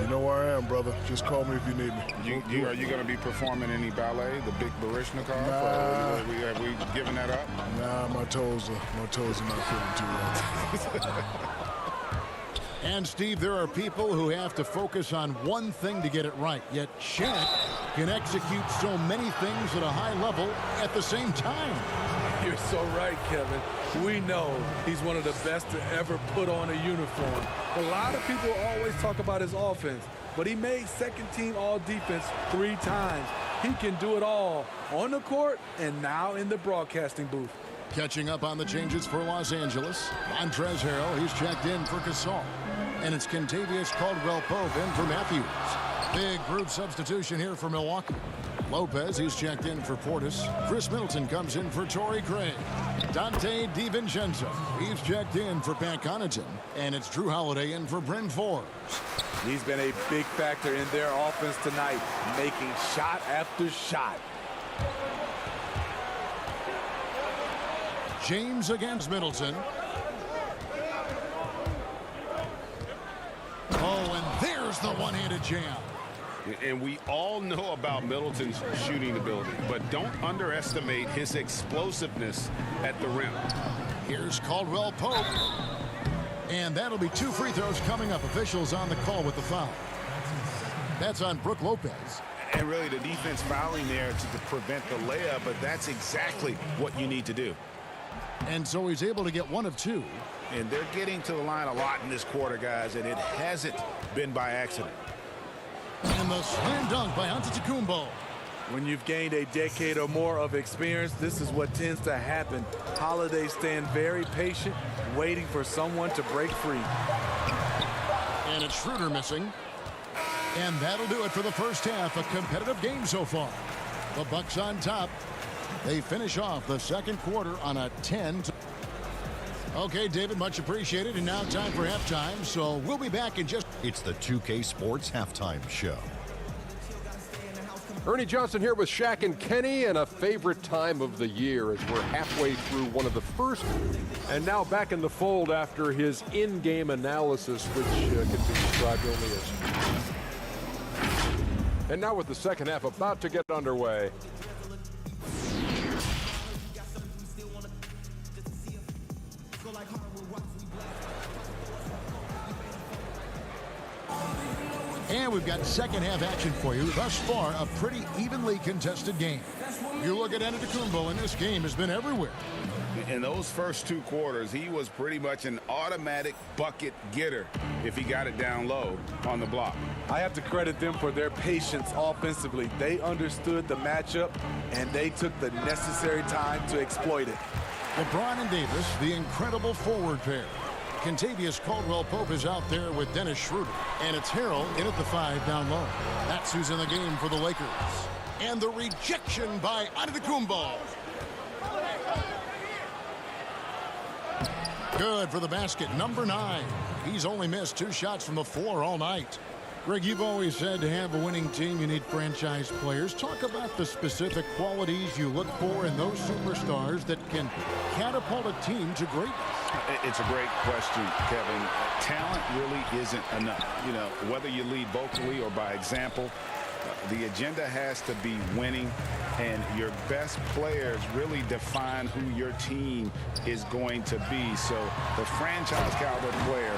You know where I am, brother. Just call me if you need me. Are you going to be performing any ballet, the big Barishnikov? Nah. Have we given that up? Nah, my toes are not feeling too well. And, Steve, there are people who have to focus on one thing to get it right. Yet Shaq can execute so many things at a high level at the same time. You're so right, Kevin. We know he's one of the best to ever put on a uniform. A lot of people always talk about his offense, but he made second-team all-defense 3 times. He can do it all on the court and now in the broadcasting booth. Catching up on the changes for Los Angeles. Montrezl Harrell, he's checked in for Gasol. And it's Kentavious Caldwell-Pope in for Matthews. Big group substitution here for Milwaukee. Lopez, he's checked in for Portis. Chris Middleton comes in for Torrey Craig. Dante DiVincenzo, he's checked in for Pat Connaughton. And it's Drew Holiday in for Bryn Forbes. He's been a big factor in their offense tonight, making shot after shot. James against Middleton. Oh, and there's the one-handed jam. And we all know about Middleton's shooting ability, but don't underestimate his explosiveness at the rim. Here's Caldwell-Pope. And that'll be 2 free throws coming up. Officials on the call with the foul. That's on Brook Lopez. And really the defense fouling there to prevent the layup, but that's exactly what you need to do. And so he's able to get 1 of 2. And they're getting to the line a lot in this quarter, guys, and it hasn't been by accident. And the slam dunk by Antetokounmpo. When you've gained a decade or more of experience, this is what tends to happen. Holiday staying very patient, waiting for someone to break free. And it's Schroeder missing. And that'll do it for the first half. A competitive game so far. The Bucks on top. They finish off the second quarter on a 10. Okay, David, much appreciated. And now time for halftime. So we'll be back in just... It's the 2K Sports Halftime Show. Ernie Johnson here with Shaq and Kenny, and a favorite time of the year as we're halfway through one of the first, and now back in the fold after his in-game analysis, which can be described only as. And now with the second half about to get underway. And we've got second half action for you. Thus far, a pretty evenly contested game. You look at Antetokounmpo, and this game has been everywhere. In those first 2 quarters, he was pretty much an automatic bucket getter if he got it down low on the block. I have to credit them for their patience offensively. They understood the matchup, and they took the necessary time to exploit it. LeBron and Davis, the incredible forward pair. Kentavious Caldwell-Pope is out there with Dennis Schroeder. And it's Harrell in at the 5 down low. That's who's in the game for the Lakers. And the rejection by Antetokounmpo. Good for the basket. Number 9. He's only missed 2 shots from the floor all night. Greg, you've always said to have a winning team, you need franchise players. Talk about the specific qualities you look for in those superstars that can catapult a team to greatness. It's a great question, Kevin. Talent really isn't enough. You know, whether you lead vocally or by example, the agenda has to be winning, and your best players really define who your team is going to be. So the franchise caliber player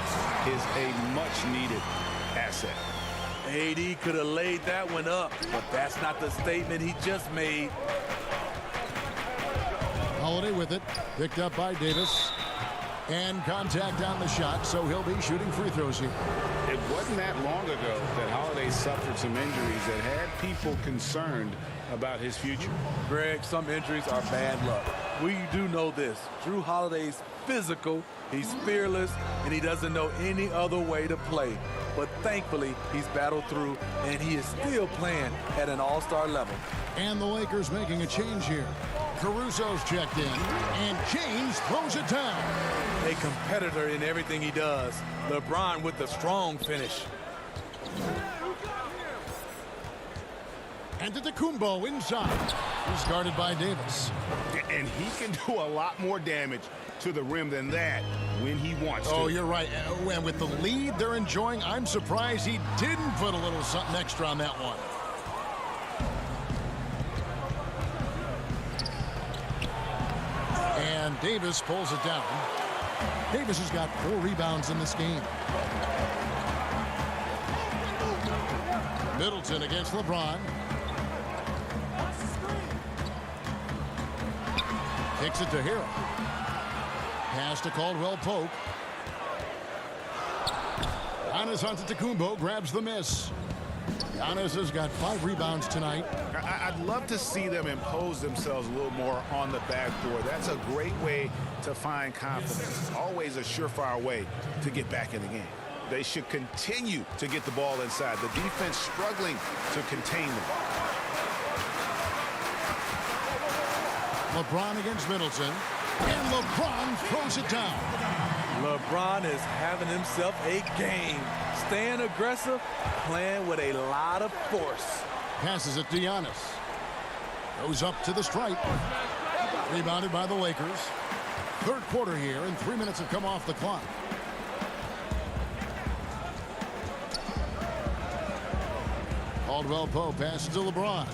is a much-needed asset. AD could have laid that one up, but that's not the statement he just made. Holiday with it, picked up by Davis, and contact on the shot, so he'll be shooting free throws here. It wasn't that long ago that Holiday suffered some injuries that had people concerned about his future. Greg, some injuries are bad luck. We do know this. Drew Holiday's physical, he's fearless, and he doesn't know any other way to play. But thankfully, he's battled through, and he is still playing at an all-star level. And the Lakers making a change here. Caruso's checked in, and James throws it down. A competitor in everything he does. LeBron with the strong finish. And Antetokounmpo inside. He's guarded by Davis. And he can do a lot more damage to the rim than that when he wants to. Oh, you're right. And with the lead they're enjoying, I'm surprised he didn't put a little something extra on that one. And Davis pulls it down. Davis has got 4 rebounds in this game. Middleton against LeBron. Kicks it to Hero. Pass to Caldwell Pope. Giannis Antetokounmpo grabs the miss. Giannis has got 5 rebounds tonight. I'd love to see them impose themselves a little more on the backboard. That's a great way to find confidence. It's always a surefire way to get back in the game. They should continue to get the ball inside. The defense struggling to contain them. LeBron against Middleton. And LeBron throws it down. LeBron is having himself a game. Staying aggressive, playing with a lot of force. Passes it to Giannis. Goes up to the stripe. Rebounded by the Lakers. Third quarter here, and 3 minutes have come off the clock. Caldwell Pope passes to LeBron.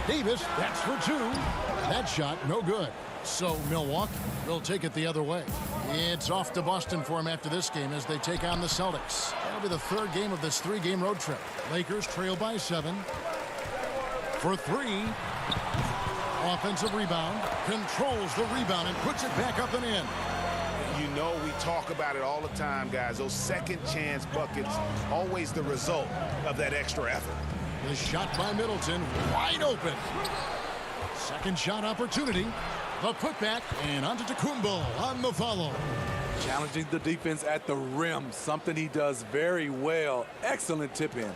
Davis, that's for 2. That shot, no good. So Milwaukee will take it the other way. It's off to Boston for him after this game as they take on the Celtics. That'll be the 3rd game of this 3-game road trip. Lakers trail by 7. For 3. Offensive rebound. Controls the rebound and puts it back up and in. You know we talk about it all the time, guys. Those second chance buckets, always the result of that extra effort. The shot by Middleton, wide open. Second shot opportunity. The putback, and Antetokounmpo on the follow. Challenging the defense at the rim, something he does very well. Excellent tip in.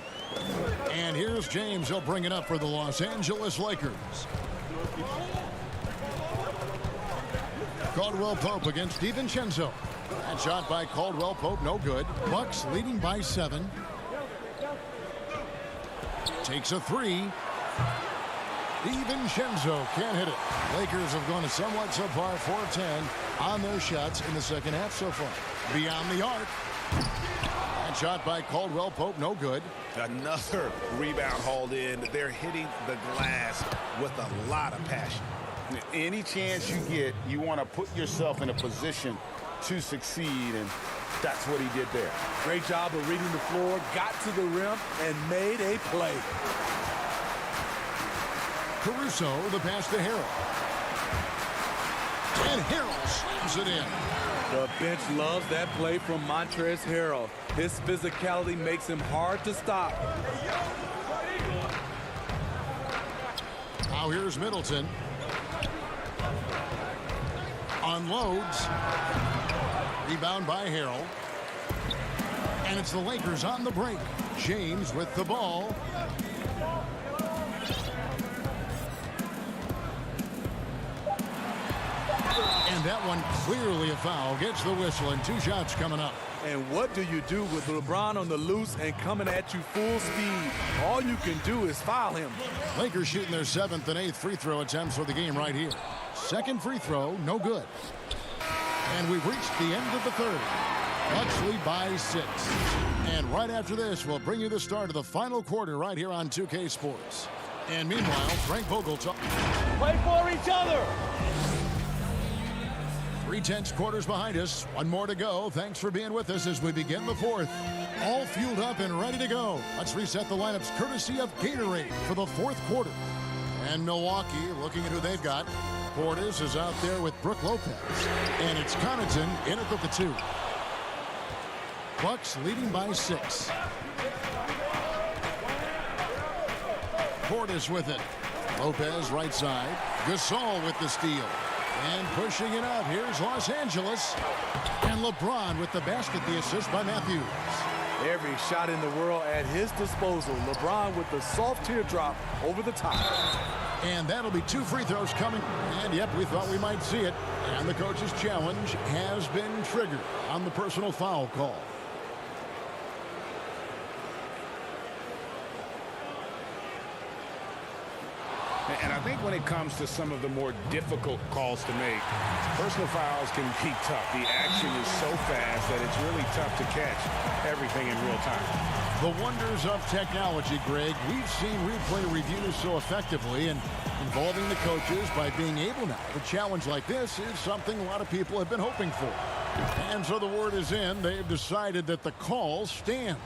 And here's James. He'll bring it up for the Los Angeles Lakers. Caldwell Pope against DiVincenzo. That shot by Caldwell Pope, no good. Bucks leading by 7. Takes a 3. DiVincenzo can't hit it. Lakers have gone a somewhat subpar 4-10 on their shots in the second half so far. Beyond the arc. That shot by Caldwell Pope, no good. Another rebound hauled in. They're hitting the glass with a lot of passion. Any chance you get, you want to put yourself in a position to succeed, and that's what he did there. Great job of reading the floor, got to the rim, and made a play. Caruso, the pass to Harrell. And Harrell slams it in. The bench loves that play from Montrezl Harrell. His physicality makes him hard to stop. Now here's Middleton. Unloads. Rebound by Harrell. And it's the Lakers on the break. James with the ball. And And that one clearly a foul. Gets the whistle, and 2 shots coming up. And what do you do with LeBron on the loose and coming at you full speed? All you can do is foul him. Lakers shooting their 7th and 8th free throw attempts for the game right here. Second free throw, no good. And we've reached the end of the third. Bucks lead by 6. And right after this, we'll bring you the start of the final quarter right here on 2K Sports. And meanwhile, Frank Vogel talks. Play for each other. 3 tense quarters behind us. 1 more to go. Thanks for being with us as we begin the 4th. All fueled up and ready to go. Let's reset the lineups courtesy of Gatorade for the 4th quarter. And Milwaukee looking at who they've got. Portis is out there with Brook Lopez. And it's Connaughton in at the 2. Bucks leading by 6. Portis with it. Lopez right side. Gasol with the steal. And pushing it up. Here's Los Angeles. And LeBron with the basket, the assist by Matthews. Every shot in the world at his disposal. LeBron with the soft teardrop over the top. And that'll be 2 free throws coming. And yep, we thought we might see it. And the coach's challenge has been triggered on the personal foul call. And I think when it comes to some of the more difficult calls to make, personal fouls can be tough. The action is so fast that it's really tough to catch everything in real time. The wonders of technology, Greg. We've seen replay reviews so effectively, and involving the coaches by being able now to challenge like this is something a lot of people have been hoping for. And so the word is in. They've decided that the call stands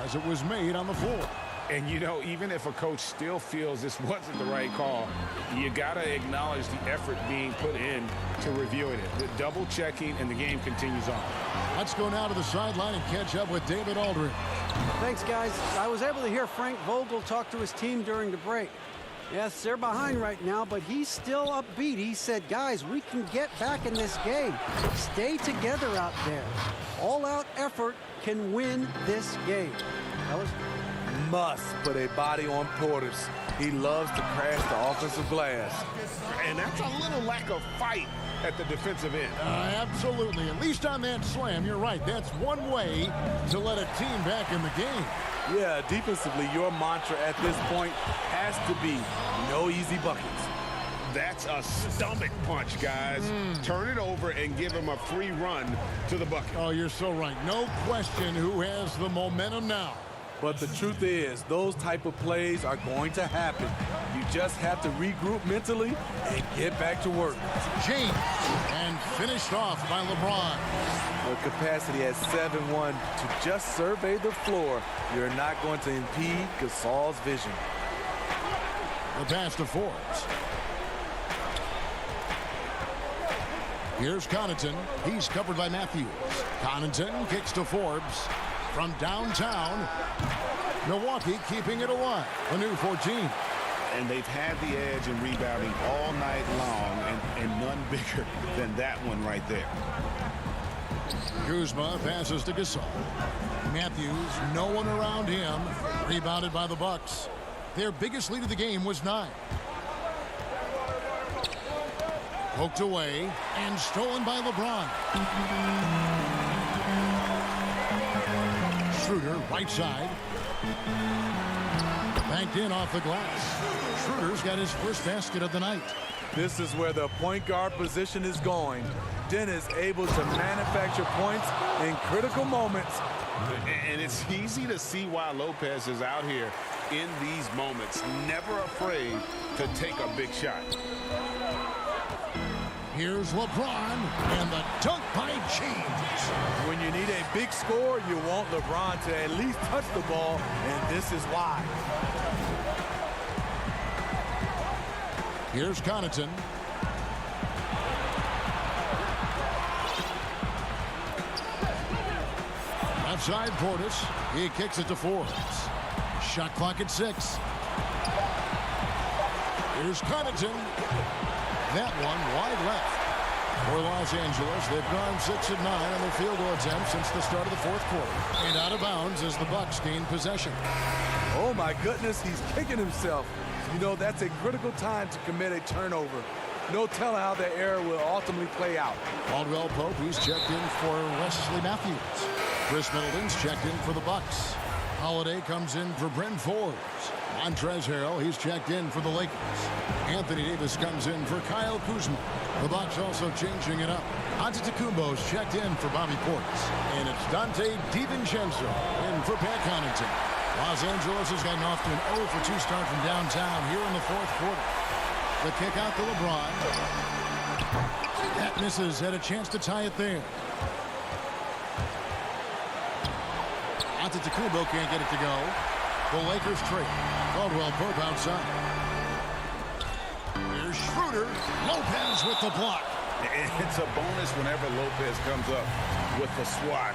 as it was made on the floor. And, you know, even if a coach still feels this wasn't the right call, you got to acknowledge the effort being put in to reviewing it. The double checking, and the game continues on. Let's go now to the sideline and catch up with David Aldridge. Thanks, guys. I was able to hear Frank Vogel talk to his team during the break. Yes, they're behind right now, but he's still upbeat. He said, guys, we can get back in this game. Stay together out there. All-out effort can win this game. Must put a body on Portis. He loves to crash the offensive glass. And that's a little lack of fight at the defensive end. Absolutely. At least on that slam, you're right. That's one way to let a team back in the game. Yeah, defensively, your mantra at this point has to be no easy buckets. That's a stomach punch, guys. Turn it over and give him a free run to the bucket. Oh, you're so right. No question who has the momentum now. But the truth is, those type of plays are going to happen. You just have to regroup mentally and get back to work. James, and finished off by LeBron. The capacity at 7-1 to just survey the floor. You're not going to impede Gasol's vision. The pass to Forbes. Here's Connaughton. He's covered by Matthews. Connaughton kicks to Forbes. From downtown, Milwaukee keeping it alive. A new 14. And they've had the edge in rebounding all night long, and none bigger than that one right there. Kuzma passes to Gasol. Matthews, no one around him. Rebounded by the Bucks. Their biggest lead of the game was 9. Poked away and stolen by LeBron. Schroeder, right side. Banked in off the glass. Schroeder's got his first basket of the night. This is where the point guard position is going. Dennis able to manufacture points in critical moments. And it's easy to see why Lopez is out here in these moments, never afraid to take a big shot. Here's LeBron, and the dunk by James. When you need a big score, you want LeBron to at least touch the ball, and this is why. Here's Connaughton. Left side, Portis. He kicks it to Forbes. Shot clock at 6. Here's Connaughton. That one wide left. For Los Angeles, they've gone 6 of 9 on their field goal attempts since the start of the 4th quarter. And out of bounds as the Bucks gain possession. Oh my goodness, he's kicking himself. You know, that's a critical time to commit a turnover. No telling how that error will ultimately play out. Caldwell Pope, he's checked in for Wesley Matthews. Chris Middleton's checked in for the Bucks. Holiday comes in for Bryn Forbes. Montrezl Harrell, he's checked in for the Lakers. Anthony Davis comes in for Kyle Kuzma. The Bucks also changing it up. Antetokounmpo's checked in for Bobby Portis. And it's Dante DiVincenzo in for Pat Connaughton. Los Angeles has gotten off to an 0-for-2 start from downtown here in the fourth quarter. The kick out to LeBron. That misses. Had a chance to tie it there. Antetokounmpo can't get it to go. The Lakers trade. Caldwell Pope outside. Here's Schroeder. Lopez with the block. It's a bonus whenever Lopez comes up with the swat.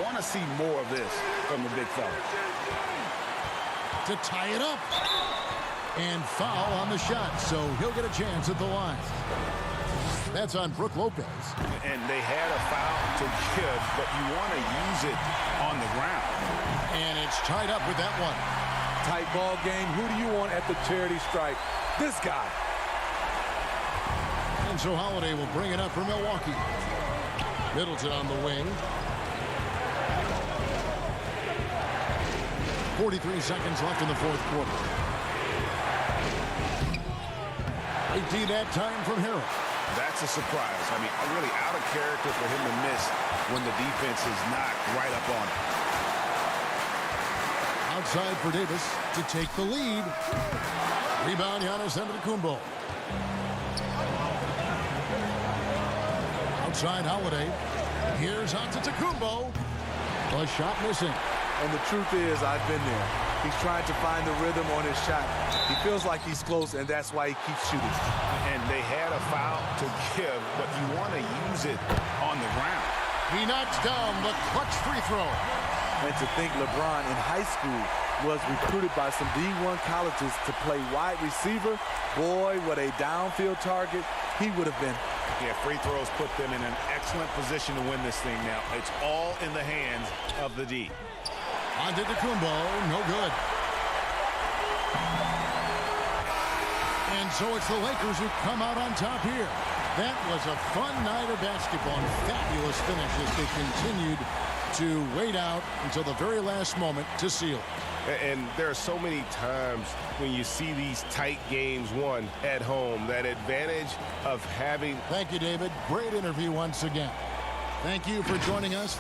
Want to see more of this from the big fella. To tie it up. And foul on the shot, so he'll get a chance at the line. That's on Brook Lopez. And they had a foul to give, but you want to use it on the ground. And it's tied up with that one. Tight ball game. Who do you want at the charity stripe? This guy. And so Holiday will bring it up for Milwaukee. Middleton on the wing. 43 seconds left in the fourth quarter. 18 that time from Harrell. That's a surprise. I mean, really out of character for him to miss when the defense is not right up on it. Outside for Davis to take the lead. Rebound, Giannis Antetokounmpo. Outside Holiday. Here's Antetokounmpo. A shot missing. And the truth is, I've been there. He's trying to find the rhythm on his shot. He feels like he's close, and that's why he keeps shooting. And they had a foul to give, but you want to use it on the ground. He knocks down the clutch free throw. And to think LeBron in high school was recruited by some D1 colleges to play wide receiver, boy, what a downfield target he would have been. Yeah, free throws put them in an excellent position to win this thing now. It's all in the hands of the D. Antetokounmpo, no good. And so it's the Lakers who come out on top here. That was a fun night of basketball and fabulous finish as they continued to wait out until the very last moment to seal it. And there are so many times when you see these tight games won at home, that advantage of having... Thank you, David. Great interview once again. Thank you for joining us.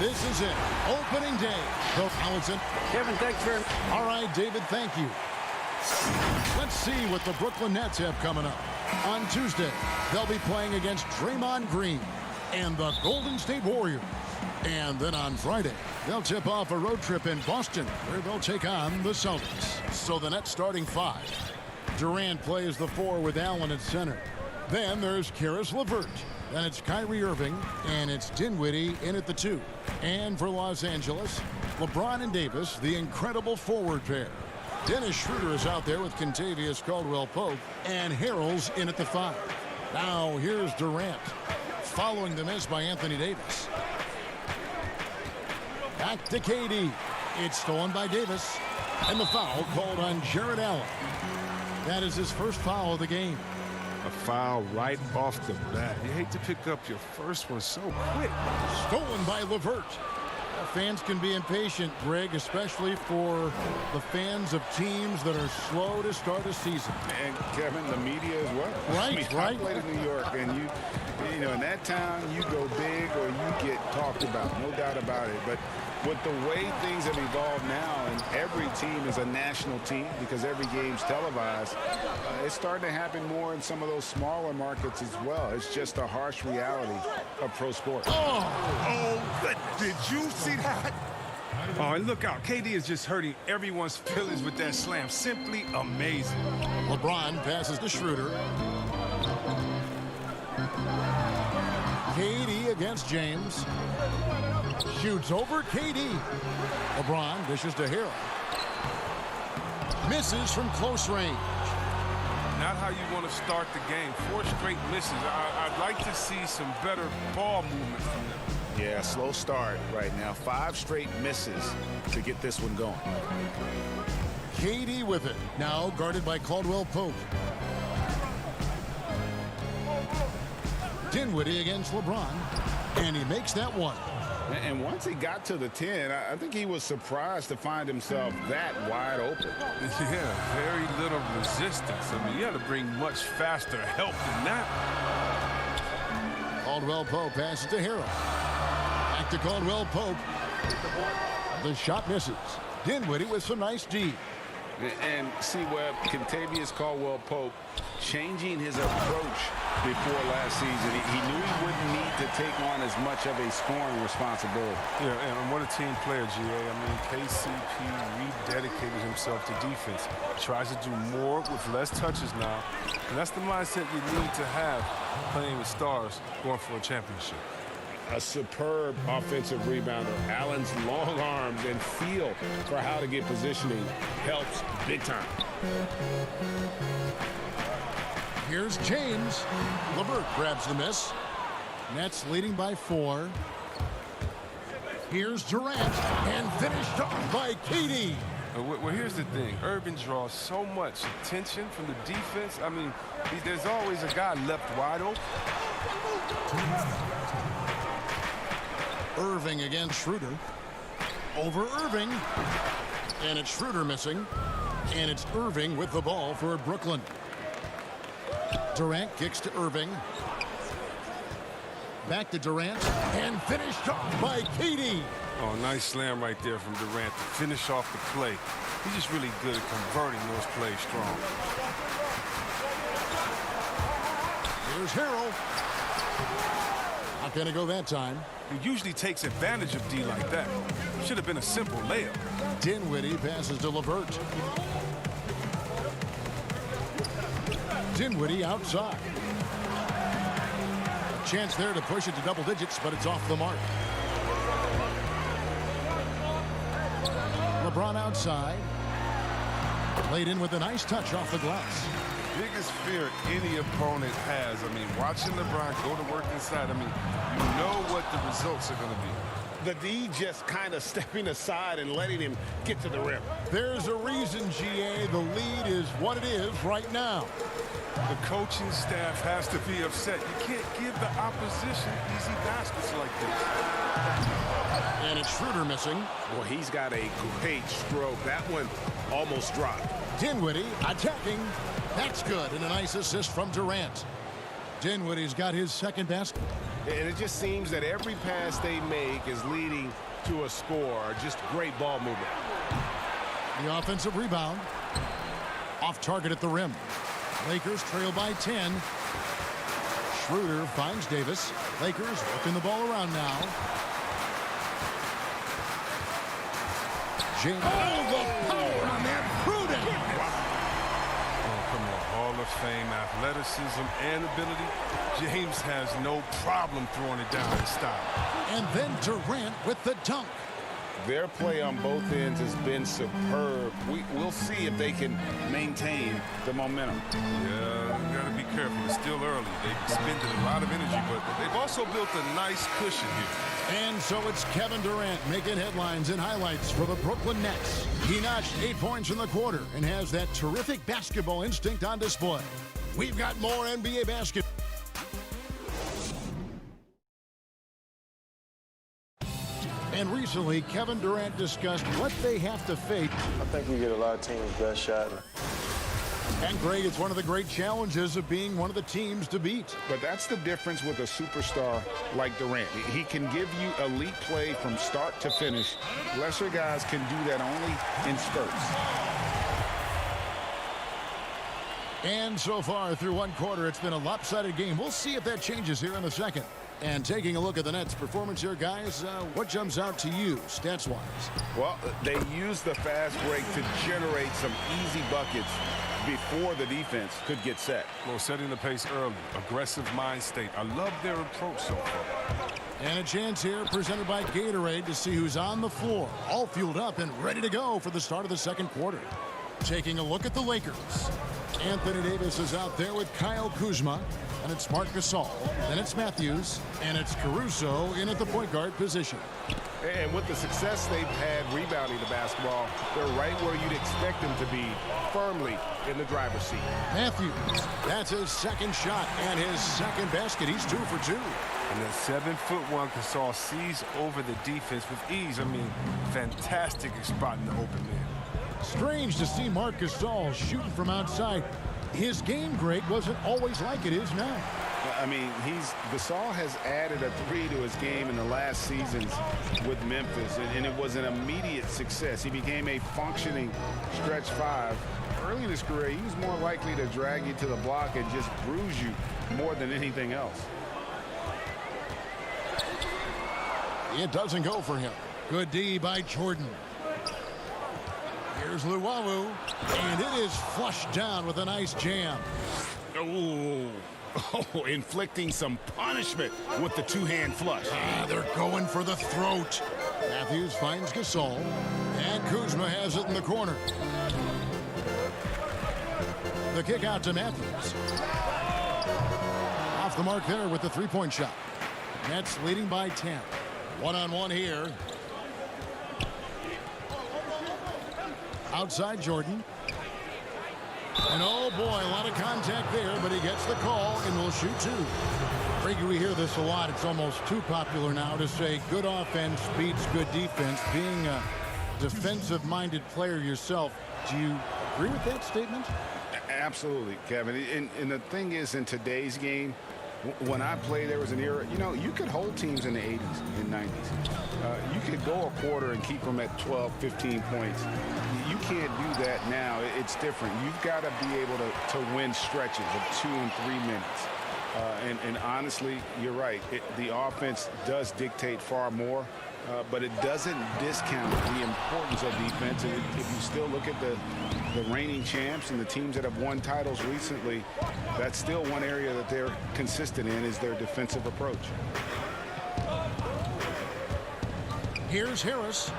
This is it. Opening day. Bill Allison. Kevin, thanks very much. All right, David, thank you. Let's see what the Brooklyn Nets have coming up. On Tuesday, they'll be playing against Draymond Green and the Golden State Warriors. And then on Friday, they'll tip off a road trip in Boston where they'll take on the Celtics. So the Nets starting 5. Durant plays the 4 with Allen at center. Then there's Caris LeVert. Then it's Kyrie Irving, and it's Dinwiddie in at the 2. And for Los Angeles, LeBron and Davis, the incredible forward pair. Dennis Schroeder is out there with Kentavious Caldwell-Pope, and Harrell's in at the 5. Now here's Durant, following the miss by Anthony Davis. Back to KD. It's stolen by Davis, and the foul called on Jarrett Allen. That is his first foul of the game. A foul right off the bat. You hate to pick up your first one so quick. Stolen by LeVert. Fans can be impatient, Greg, especially for the fans of teams that are slow to start a season. And Kevin, the media as well. Right, I played in New York, and you know, in that town, you go big or you get talked about, no doubt about it. But with the way things have evolved now, and every team is a national team because every game's televised, it's starting to happen more in some of those smaller markets as well. It's just a harsh reality of pro sports. Oh, goodness. Did you see that? Oh, and look out. KD is just hurting everyone's feelings with that slam. Simply amazing. LeBron passes to Schroeder. KD against James. Shoots over KD. LeBron dishes to Harrell. Misses from close range. Not how you want to start the game. 4 straight misses. I'd like to see some better ball movement from them. Yeah, slow start right now. 5 straight misses to get this one going. KD with it. Now guarded by Caldwell-Pope. Dinwiddie against LeBron. And he makes that one. And once he got to the 10, I think he was surprised to find himself that wide open. Yeah, very little resistance. I mean, you got to bring much faster help than that. Caldwell-Pope passes to Harrell. Back to Caldwell-Pope. The shot misses. Dinwiddie with some nice D. And see Webb, Kentavious Caldwell-Pope changing his approach before last season. He knew he wouldn't need to take on as much of a scoring responsibility. Yeah, and what a team player, GA. I mean, KCP rededicated himself to defense. He tries to do more with less touches now. And that's the mindset you need to have playing with stars going for a championship. A superb offensive rebounder. Allen's long arms and feel for how to get positioning helps big time. Here's James. LeVert grabs the miss. Nets leading by 4. Here's Durant, and finished off by KD. Well, here's the thing. Irving draws so much attention from the defense. I mean, there's always a guy left wide open. Irving against Schroeder. Over Irving. And it's Schroeder missing. And it's Irving with the ball for Brooklyn. Durant kicks to Irving. Back to Durant. And finished off by KD. Oh, nice slam right there from Durant to finish off the play. He's just really good at converting those plays strong. Here's Harrell. Not going to go that time. He usually takes advantage of D like that. Should have been a simple layup. Dinwiddie passes to LeVert. Dinwiddie outside. A chance there to push it to double digits, but it's off the mark. LeBron outside. Laid in with a nice touch off the glass. Biggest fear any opponent has. I mean, watching LeBron go to work inside, I mean, you know what the results are going to be. The D just kind of stepping aside and letting him get to the rim. There's a reason, GA, the lead is what it is right now. The coaching staff has to be upset. You can't give the opposition easy baskets like this. And it's Schroeder missing. Well, he's got a great stroke. That one almost dropped. Dinwiddie attacking. That's good, and a nice assist from Durant. Dinwiddie's got his second basket. And it just seems that every pass they make is leading to a score. Just great ball movement. The offensive rebound. Off target at the rim. Lakers trail by 10. Schroeder finds Davis. Lakers working the ball around now. James. Oh, the power on that. Prudent. Oh, come on. Hall of Fame athleticism and ability. James has no problem throwing it down in style. And then Durant with the dunk. Their play on both ends has been superb. We'll see if they can maintain the momentum. Yeah, you got to be careful. It's still early. They've expended a lot of energy, but they've also built a nice cushion here. And so it's Kevin Durant making headlines and highlights for the Brooklyn Nets. He notched 8 points in the quarter and has that terrific basketball instinct on display. We've got more NBA basketball. And recently, Kevin Durant discussed what they have to face. I think we get a lot of teams' best shot. And Greg, it's one of the great challenges of being one of the teams to beat. But that's the difference with a superstar like Durant. He can give you elite play from start to finish. Lesser guys can do that only in spurts. And so far through one quarter, it's been a lopsided game. We'll see if that changes here in the second. And taking a look at the Nets' performance here, guys, what jumps out to you, stats-wise? Well, they used the fast break to generate some easy buckets before the defense could get set. Well, setting the pace early, aggressive mind state. I love their approach so far. And a chance here presented by Gatorade to see who's on the floor, all fueled up and ready to go for the start of the second quarter. Taking a look at the Lakers. Anthony Davis is out there with Kyle Kuzma. And it's Marc Gasol. Then it's Matthews. And it's Caruso in at the point guard position. And with the success they've had rebounding the basketball, they're right where you'd expect them to be, firmly in the driver's seat. Matthews, that's his second shot and his second basket. He's 2 for 2. And that 7'1" Gasol sees over the defense with ease. I mean, fantastic spot in the open man. Strange to see Marc Gasol shooting from outside. His game, Greg, wasn't always like it is now. I mean, Gasol has added a 3 to his game in the last seasons with Memphis, and it was an immediate success. He became a functioning stretch 5. Early in his career, he was more likely to drag you to the block and just bruise you more than anything else. It doesn't go for him. Good D by Jordan. Here's Luwawu, and it is flushed down with a nice jam. Oh, inflicting some punishment with the two-hand flush. They're going for the throat. Matthews finds Gasol, and Kuzma has it in the corner. The kick out to Matthews. Off the mark there with the three-point shot. Nets leading by 10. One-on-one here. Outside Jordan. And oh boy, a lot of contact there, but he gets the call and will shoot 2. Greg, we hear this a lot. It's almost too popular now to say good offense beats good defense. Being a defensive-minded player yourself, do you agree with that statement? Absolutely, Kevin. And the thing is, in today's game, when I played, there was an era, you could hold teams in the 80s and 90s. You could go a quarter and keep them at 12, 15 points. You can't do that now. It's different. You've got to be able to win stretches of 2 and 3 minutes. And honestly, you're right. The offense does dictate far more, but it doesn't discount the importance of defense. And if you still look at the reigning champs and the teams that have won titles recently, that's still one area that they're consistent in, is their defensive approach. Here's Harris.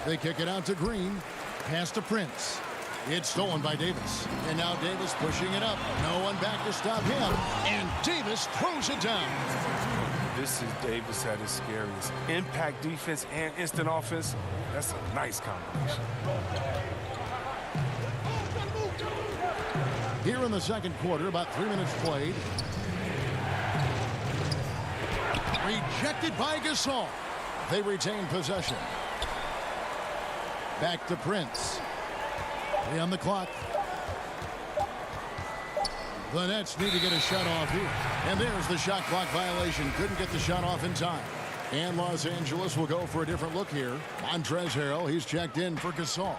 They kick it out to Green. Pass to Prince. It's stolen by Davis. And now Davis pushing it up. No one back to stop him. And Davis throws it down. This is Davis at his scariest. Impact defense and instant offense. That's a nice combination. Here in the second quarter, about 3 minutes played. Rejected by Gasol. They retain possession. Back to Prince. 3 on the clock. The Nets need to get a shot off here. And there's the shot clock violation. Couldn't get the shot off in time. And Los Angeles will go for a different look here. Montrezl Harrell, he's checked in for Gasol.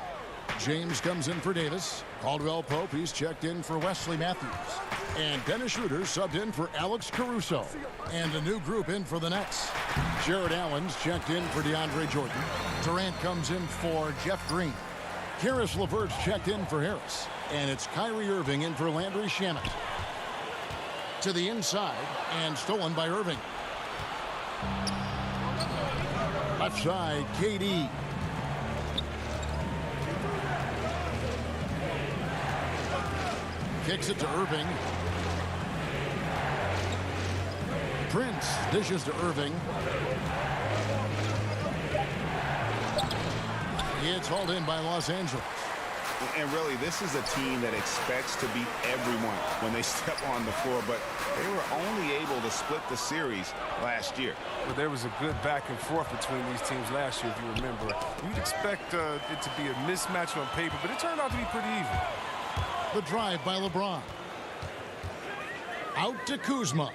James comes in for Davis. Caldwell Pope, he's checked in for Wesley Matthews. And Dennis Schroeder subbed in for Alex Caruso. And a new group in for the Nets. Jared Allen's checked in for DeAndre Jordan. Durant comes in for Jeff Green. Karis LeVert's checked in for Harris. And it's Kyrie Irving in for Landry Shamet. To the inside and stolen by Irving. Left side, KD. Kicks it to Irving. Prince dishes to Irving. It's hauled in by Los Angeles. And really, this is a team that expects to beat everyone when they step on the floor, but they were only able to split the series last year. But there was a good back and forth between these teams last year, if you remember. You'd expect it to be a mismatch on paper, but it turned out to be pretty even. The drive by LeBron. Out to Kuzma.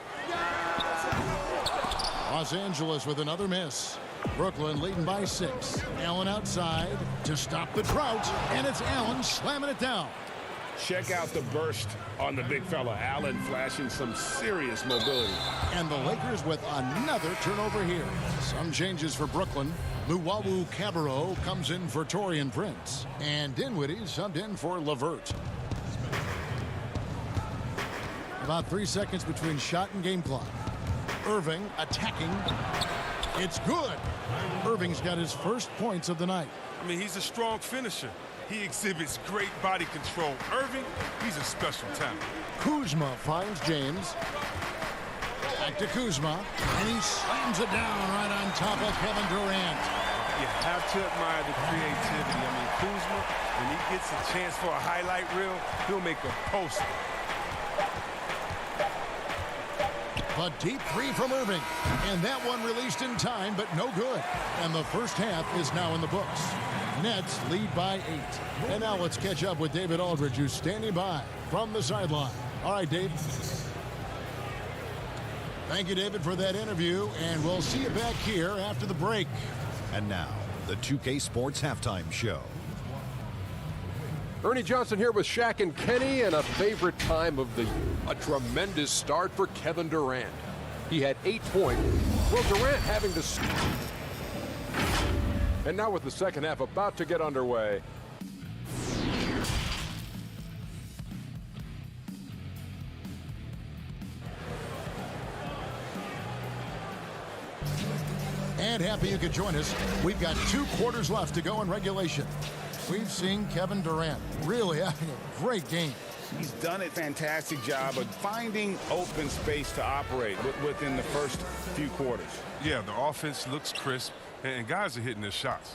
Los Angeles with another miss. Brooklyn leading by 6. Allen outside to stop the drought, and it's Allen slamming it down. Check out the burst on the big fella. Allen flashing some serious mobility. And the Lakers with another turnover here. Some changes for Brooklyn. Luwawu Cabarro comes in for Taurean Prince. And Dinwiddie subbed in for LeVert. About 3 seconds between shot and game clock. Irving attacking. It's good. Irving's got his first points of the night. I mean, he's a strong finisher. He exhibits great body control. Irving, he's a special talent. Kuzma finds James. Back to Kuzma. And he slams it down right on top of Kevin Durant. You have to admire the creativity. I mean, Kuzma, when he gets a chance for a highlight reel, he'll make a poster. A deep three from Irving. And that one released in time, but no good. And the first half is now in the books. Nets lead by 8. And now let's catch up with David Aldridge, who's standing by from the sideline. All right, Dave. Thank you, David, for that interview. And we'll see you back here after the break. And now, the 2K Sports Halftime Show. Ernie Johnson here with Shaq and Kenny, and a favorite time of the year. A tremendous start for Kevin Durant. He had 8 points. Well, Durant having to... And now with the second half about to get underway. And happy you could join us. We've got 2 quarters left to go in regulation. We've seen Kevin Durant really having a great game. He's done a fantastic job of finding open space to operate within the first few quarters. Yeah, the offense looks crisp, and guys are hitting their shots.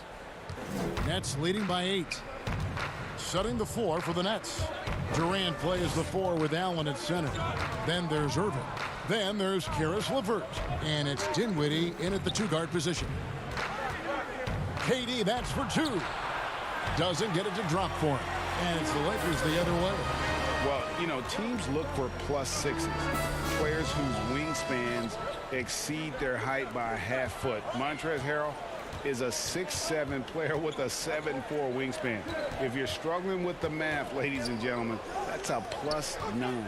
Nets leading by 8. Setting the floor for the Nets. Durant plays the 4 with Allen at center. Then there's Irving. Then there's Karis LeVert. And it's Dinwiddie in at the 2-guard position. KD, that's for 2. Doesn't get it to drop for him. And it's the Lakers the other way. Well, you know, teams look for +6s. Players whose wingspans exceed their height by a half foot. Montrezl Harrell is a 6'7" player with a 7'4" wingspan. If you're struggling with the math, ladies and gentlemen, that's a +9.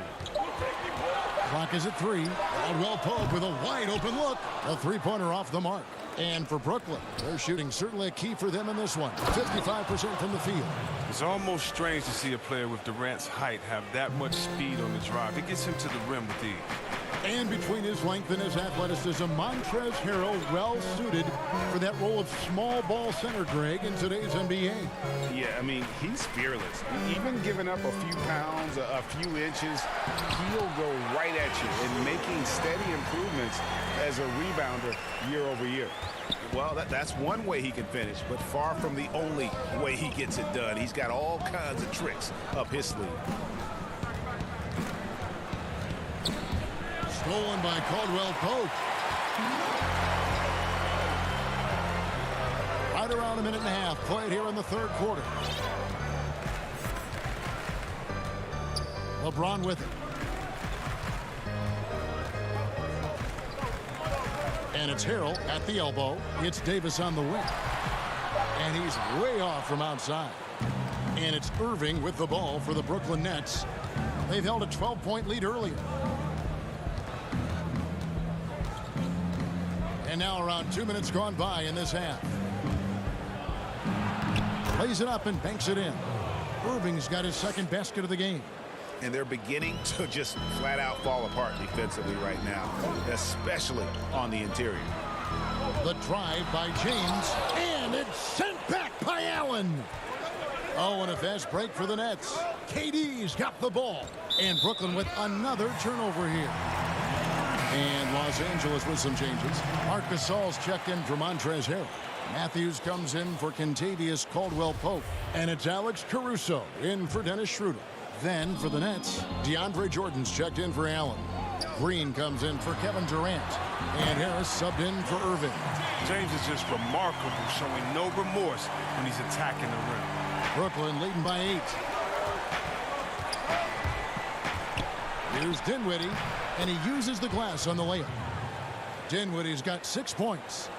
Clock is at 3. Caldwell Pope with a wide open look. A 3-pointer off the mark. And for Brooklyn, they're shooting certainly a key for them in this one. 55% from the field. It's almost strange to see a player with Durant's height have that much speed on the drive. It gets him to the rim with ease. And between his length and his athleticism, Montrezl Harrell well suited for that role of small ball center, Greg, in today's NBA. Yeah, I mean, he's fearless. Even giving up a few pounds, a few inches, he'll go right at you and making steady improvements as a rebounder year over year. Well, that's one way he can finish, but far from the only way he gets it done. He's got all kinds of tricks up his sleeve. Stolen by Caldwell Pope. Right around a minute and a half played here in the third quarter. LeBron with it. And it's Harrell at the elbow. It's Davis on the wing. And he's way off from outside. And it's Irving with the ball for the Brooklyn Nets. They've held a 12-point lead earlier. And now around 2 minutes gone by in this half. Plays it up and banks it in. Irving's got his second basket of the game. And they're beginning to just flat out fall apart defensively right now, especially on the interior. The drive by James, and it's sent back by Allen. Oh, and a fast break for the Nets. KD's got the ball, and Brooklyn with another turnover here. And Los Angeles with some changes. Marc Gasol's checked in for Montrezl Harrell. Matthews comes in for Kentavious Caldwell-Pope, and it's Alex Caruso in for Dennis Schroeder. Then for the Nets, DeAndre Jordan's checked in for Allen. Green comes in for Kevin Durant. And Harris subbed in for Irving. James is just remarkable, showing no remorse when he's attacking the rim. Brooklyn leading by 8. Here's Dinwiddie, and he uses the glass on the layup. Dinwiddie's got 6 points.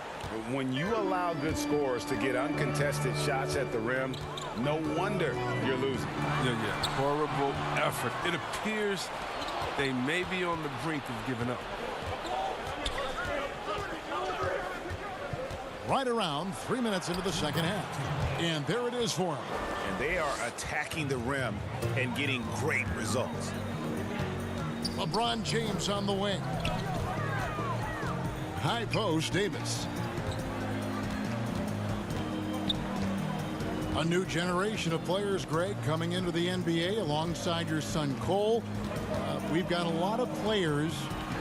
When you allow good scorers to get uncontested shots at the rim, no wonder you're losing. Yeah. Horrible effort. It appears they may be on the brink of giving up. Right around 3 minutes into the second half. And there it is for them. And they are attacking the rim and getting great results. LeBron James on the wing. High post, Davis. A new generation of players, Greg, coming into the NBA alongside your son Cole. We've got a lot of players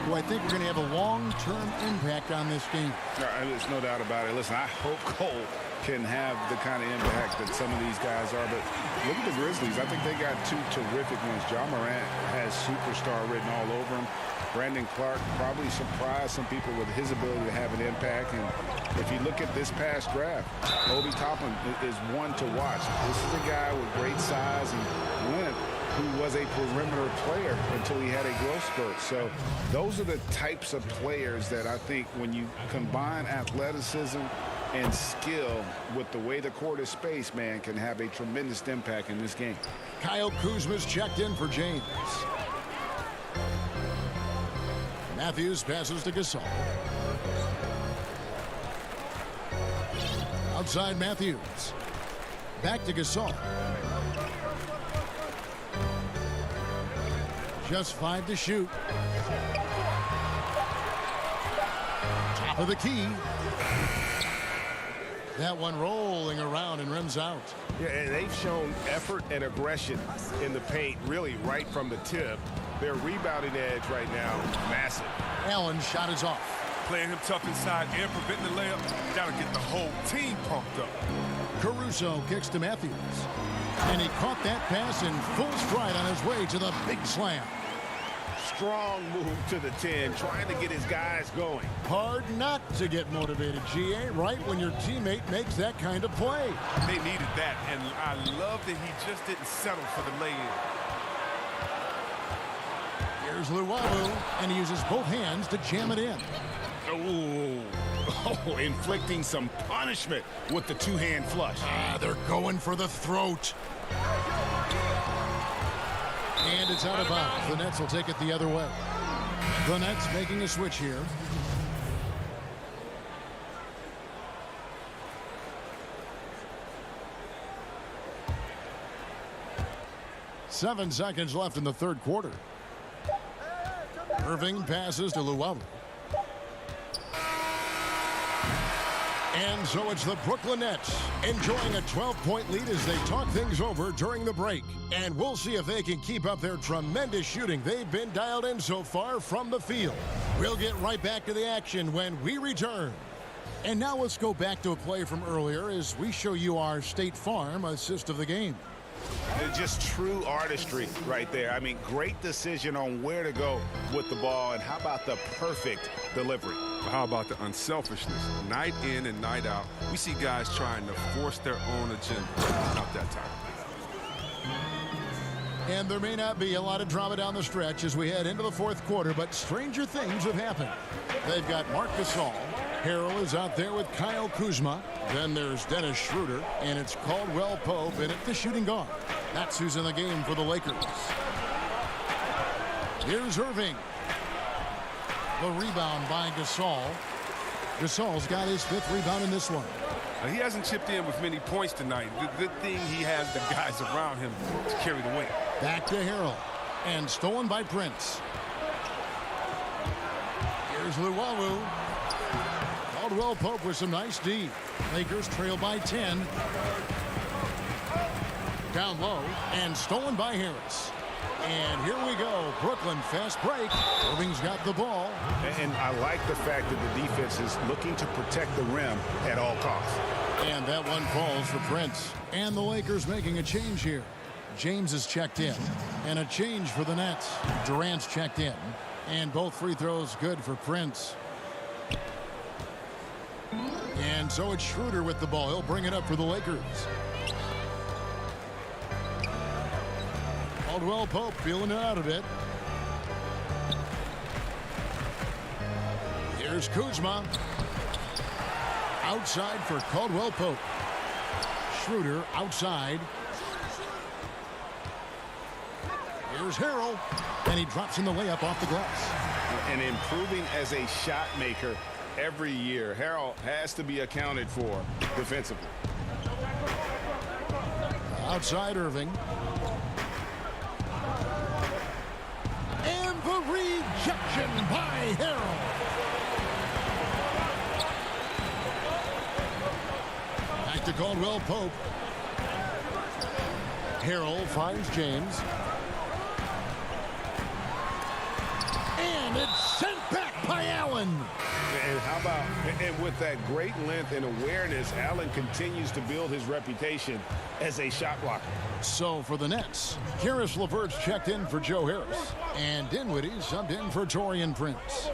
who I think are going to have a long-term impact on this game. There's no doubt about it. Listen, I hope Cole can have the kind of impact that some of these guys are. But look at the Grizzlies. I think they got 2 terrific ones. Ja Morant has superstar written all over him. Brandon Clark probably surprised some people with his ability to have an impact. And if you look at this past draft, Obi Toppin is one to watch. This is a guy with great size and length who was a perimeter player until he had a growth spurt. So those are the types of players that I think when you combine athleticism and skill with the way the court is spaced, man, can have a tremendous impact in this game. Kyle Kuzma's checked in for James. Matthews passes to Gasol. Outside Matthews. Back to Gasol. Just 5 to shoot. Top of the key. That one rolling around and rims out. Yeah, and they've shown effort and aggression in the paint, really right from the tip. Their rebounding edge right now, massive. Allen's shot is off. Playing him tough inside and preventing the layup. Got to get the whole team pumped up. Caruso kicks to Matthews. And he caught that pass in full stride on his way to the big slam. Strong move to the 10, trying to get his guys going. Hard not to get motivated, GA, right when your teammate makes that kind of play. They needed that, and I love that he just didn't settle for the lay-in. Here's Luwawu, and he uses both hands to jam it in. Oh, inflicting some punishment with the 2-hand flush. They're going for the throat. And it's out of bounds. The Nets will take it the other way. The Nets making a switch here. Seven seconds left in the third quarter. Irving passes to Luwawu. And so it's the Brooklyn Nets enjoying a 12-point lead as they talk things over during the break. And we'll see if they can keep up their tremendous shooting they've been dialed in so far from the field. We'll get right back to the action when we return. And now let's go back to a play from earlier as we show you our State Farm assist of the game. Just true artistry right there. I mean, great decision on where to go with the ball, and how about the perfect delivery? How about the unselfishness? Night in and night out, we see guys trying to force their own agenda. Not that time. And there may not be a lot of drama down the stretch as we head into the fourth quarter, but stranger things have happened. They've got Marc Gasol Harrell is out there with Kyle Kuzma. Then there's Dennis Schroeder, and it's Caldwell Pope in at the shooting guard. That's who's in the game for the Lakers. Here's Irving. The rebound by Gasol. Gasol's got his 5th rebound in this one. He hasn't chipped in with many points tonight. Good thing he has the guys around him to carry the weight. Back to Harrell. And stolen by Prince. Here's Luwawu. Caldwell Pope with some nice D. Lakers trail by 10. Down low. And stolen by Harris. And here we go. Brooklyn fast break. Irving's got the ball. And I like the fact that the defense is looking to protect the rim at all costs. And that one falls for Prince. And the Lakers making a change here. James is checked in. And a change for the Nets. Durant's checked in. And both free throws good for Prince. And so it's Schroeder with the ball. He'll bring it up for the Lakers. Caldwell Pope feeling it out a bit. Here's Kuzma. Outside for Caldwell Pope. Schroeder outside. Here's Harrell. And he drops in the layup off the glass. And improving as a shot maker every year. Harrell has to be accounted for defensively. Outside Irving. And the rejection by Harrell. Back to Caldwell Pope. Harrell finds James. And it's sent back by Allen. And how about, and with that great length and awareness, Allen continues to build his reputation as a shot blocker. So for the Nets, Karis LeVert's checked in for Joe Harris. And Dinwiddie subbed in for Taurean Prince.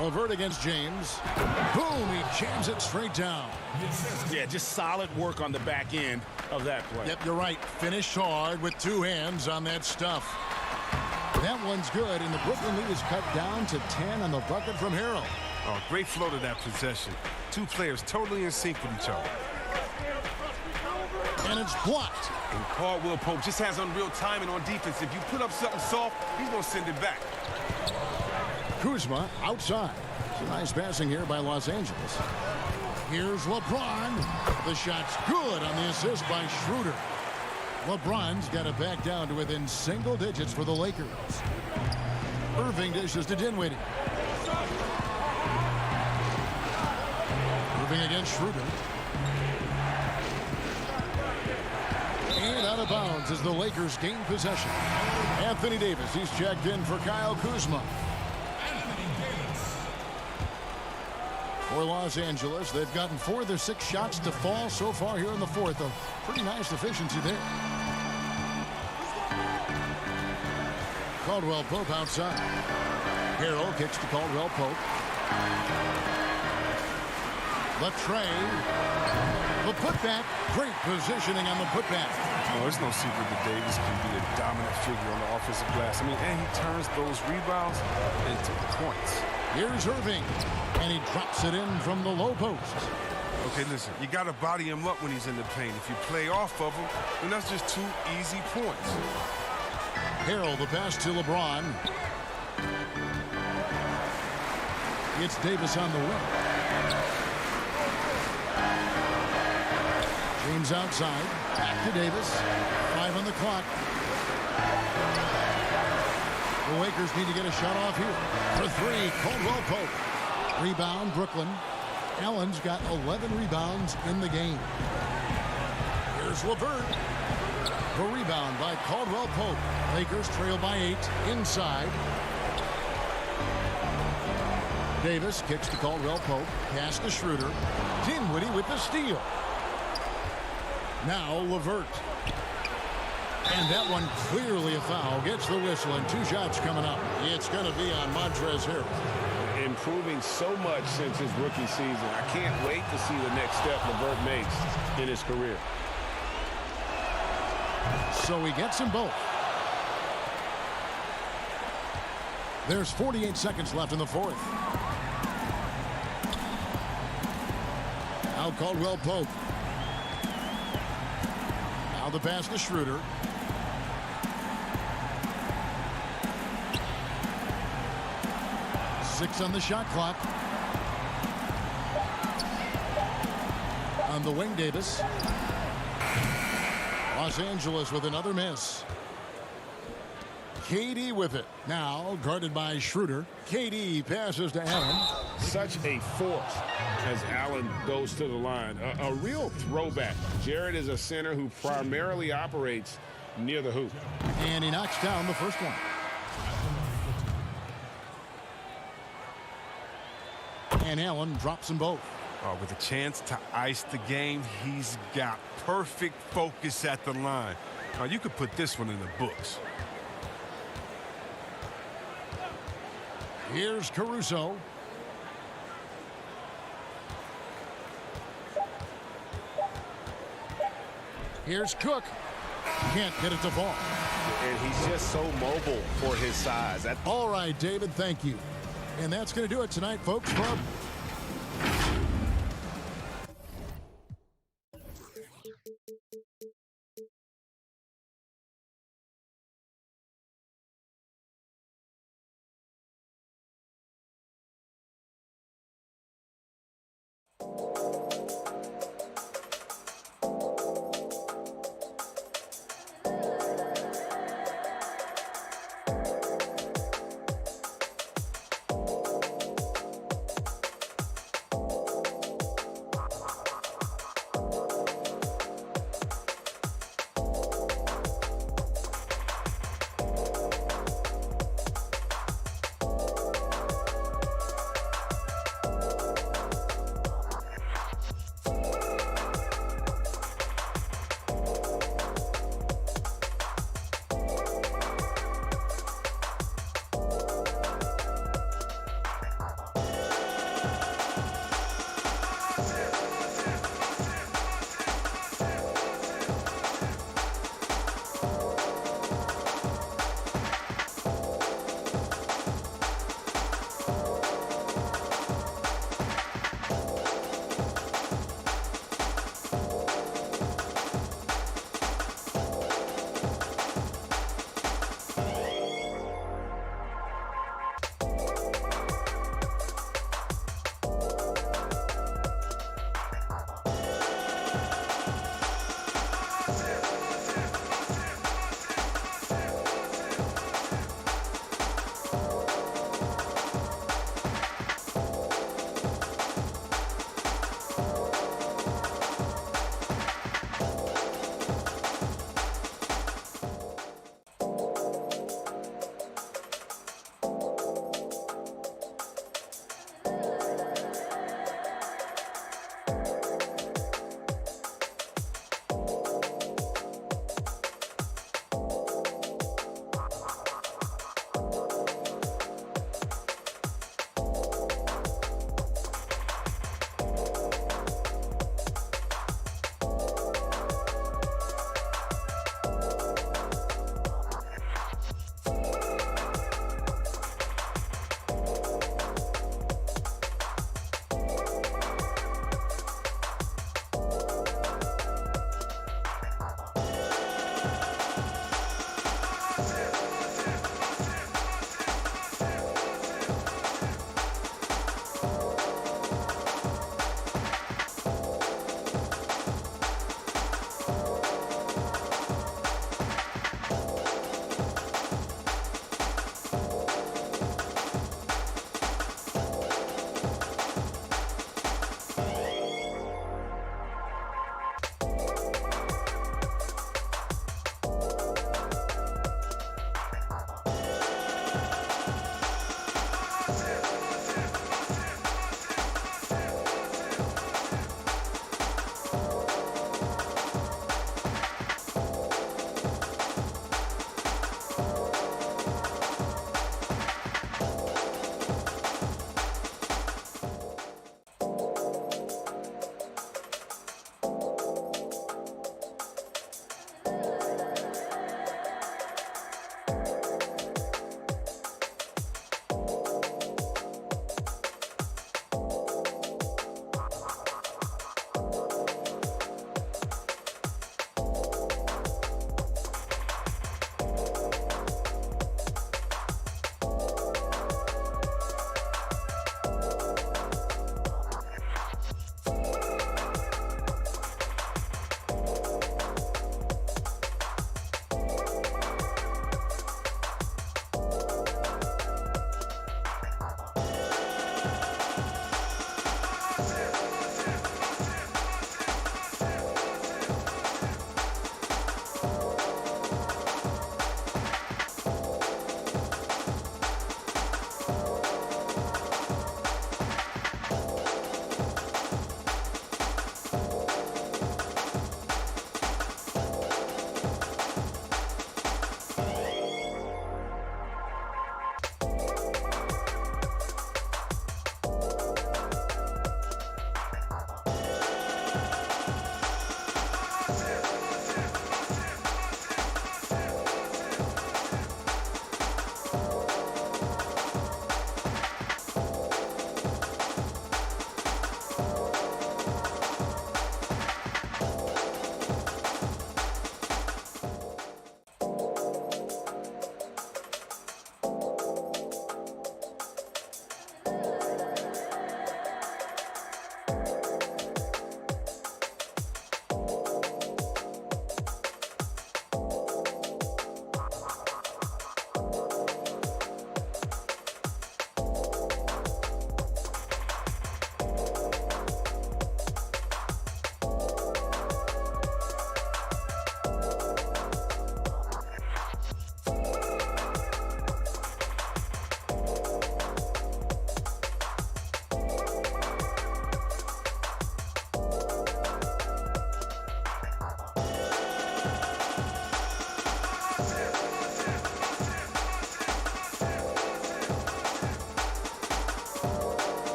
LeVert against James. Boom, he jams it straight down. Yeah, just solid work on the back end of that play. Yep, you're right. Finished hard with 2 hands on that stuff. That one's good, and the Brooklyn lead is cut down to 10 on the bucket from Harrell. Oh, great flow to that possession. 2 players totally in sync with each other. And it's blocked. And Caldwell Pope just has unreal timing on defense. If you put up something soft, he's going to send it back. Kuzma outside. Some nice passing here by Los Angeles. Here's LeBron. The shot's good on the assist by Schroeder. LeBron's got it back down to within single digits for the Lakers. Irving dishes to Dinwiddie. Irving against Schroeder. And out of bounds as the Lakers gain possession. Anthony Davis, he's checked in for Kyle Kuzma. For Los Angeles, they've gotten 4 of their 6 shots to fall so far here in the 4th. A pretty nice efficiency there. Caldwell Pope outside. Harrell kicks to Caldwell Pope. The tray. The putback. Great positioning on the putback. Oh, there's no secret that Davis can be a dominant figure on the offensive glass. I mean, and he turns those rebounds into points. Here's Irving. And he drops it in from the low post. Okay, listen, you got to body him up when he's in the paint. If you play off of him, then that's just 2 easy points. Harrell, the pass to LeBron. It's Davis on the wing. James outside. Back to Davis. 5 on the clock. The Lakers need to get a shot off here. For 3, Caldwell Pope. Rebound, Brooklyn. Allen's got 11 rebounds in the game. Here's LeVert. The rebound by Caldwell Pope. Lakers trail by 8 inside. Davis kicks to Caldwell Pope. Pass to Schroeder. Dinwiddie with the steal. Now LeVert. And that one clearly a foul. Gets the whistle and 2 shots coming up. It's going to be on Montrezl Harrell. Improving so much since his rookie season. I can't wait to see the next step LeVert makes in his career. So he gets them both. There's 48 seconds left in the fourth. Now Caldwell Pope. Now the pass to Schroeder. Six on the shot clock. On the wing, Davis. Los Angeles with another miss. KD with it. Now guarded by Schroeder. KD passes to Allen. Such a force as Allen goes to the line. A real throwback. Jared is a center who primarily operates near the hoop. And he knocks down the first one. And Allen drops them both. With a chance to ice the game, he's got perfect focus at the line. Now, you could put this one in the books. Here's Caruso. Here's Cook. Can't get it to fall. And he's just so mobile for his size. All right, David, thank you. And that's going to do it tonight, folks.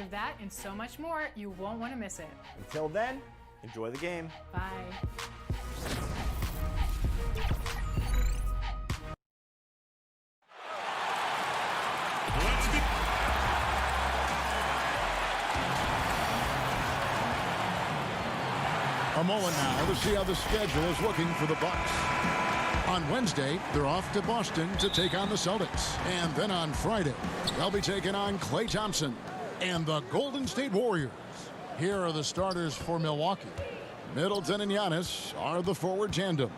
believe that and so much more. You won't want to miss it. Until then, enjoy the game. Bye. A moment now to see how the schedule is looking for the Bucks. On Wednesday, they're off to Boston to take on the Celtics. And then on Friday, they'll be taking on Klay Thompson and the Golden State Warriors. Here are the starters for Milwaukee. Middleton and Giannis are the forward tandem.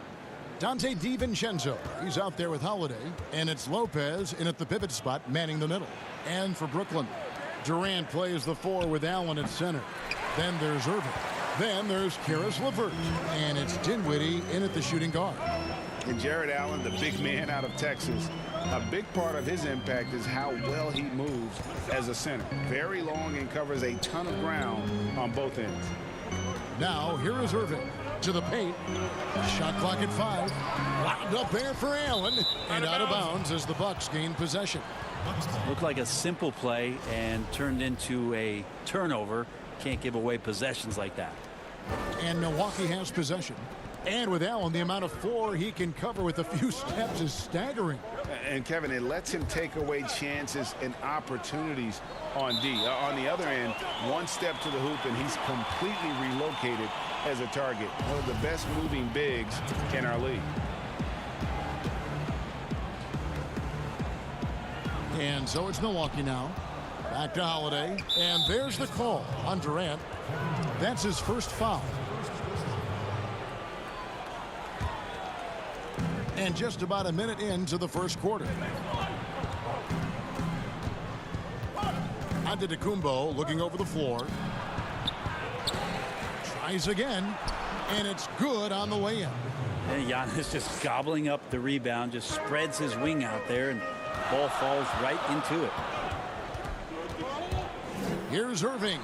Dante DiVincenzo, he's out there with Holiday. And it's Lopez in at the pivot spot, manning the middle. And for Brooklyn, Durant plays the 4 with Allen at center. Then there's Irving. Then there's Caris LeVert, and it's Dinwiddie in at the shooting guard. And Jared Allen, the big man out of Texas, a big part of his impact is how well he moves as a center. Very long and covers a ton of ground on both ends. Now here is Irving to the paint. Shot clock at 5. Wound up there for Allen, and out of bounds as the Bucks gain possession. Looked like a simple play and turned into a turnover. Can't give away possessions like that. And Milwaukee has possession. And with Allen, the amount of floor he can cover with a few steps is staggering. And Kevin, it lets him take away chances and opportunities on D. On the other end, one step to the hoop and he's completely relocated as a target. One of the best moving bigs in our league. And so it's Milwaukee now. Back to Holiday, and there's the call on Durant. That's his first foul. And just about a minute into the first quarter. Antetokounmpo looking over the floor. Tries again, and it's good on the way in. And Giannis just gobbling up the rebound, just spreads his wing out there, and ball falls right into it. Here's Irving.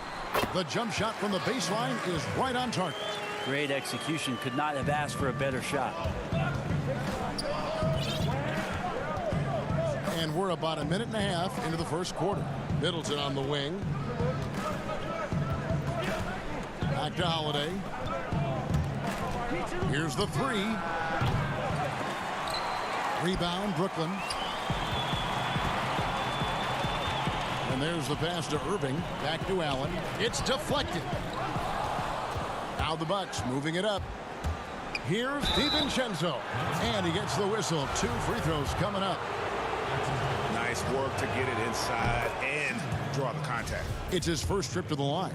The jump shot from the baseline is right on target. Great execution. Could not have asked for a better shot. And we're about a minute and a half into the first quarter. Middleton on the wing. Back to Holiday. Here's the 3. Rebound, Brooklyn. And there's the pass to Irving. Back to Allen. It's deflected. Now the Bucks moving it up. Here's DiVincenzo. And he gets the whistle. 2 free throws coming up. Nice work to get it inside and draw the contact. It's his first trip to the line.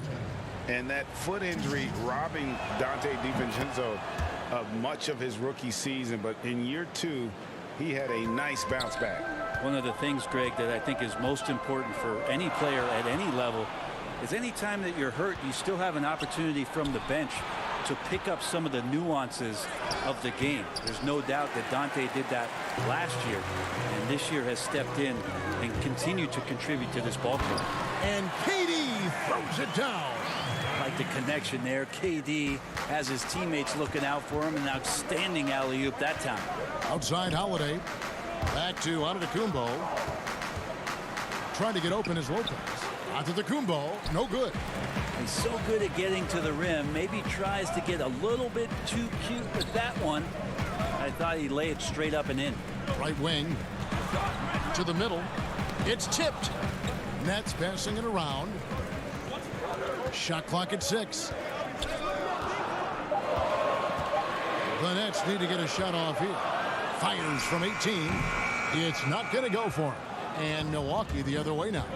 And that foot injury robbing Dante DiVincenzo of much of his rookie season. But in year 2, he had a nice bounce back. One of the things, Greg, that I think is most important for any player at any level is any time that you're hurt, you still have an opportunity from the bench to pick up some of the nuances of the game. There's no doubt that Dante did that last year, and this year has stepped in and continued to contribute to this ball club. And KD throws it down. Like the connection there. KD has his teammates looking out for him. An outstanding alley-oop that time. Outside Holiday. Back to Antetokounmpo. Trying to get open is Lopez. Antetokounmpo, no good. He's so good at getting to the rim. Maybe tries to get a little bit too cute with that one. I thought he'd lay it straight up and in. Right wing. To the middle. It's tipped. Nets passing it around. Shot clock at 6. The Nets need to get a shot off here. Fires from 18. It's not going to go for him. And Milwaukee the other way now.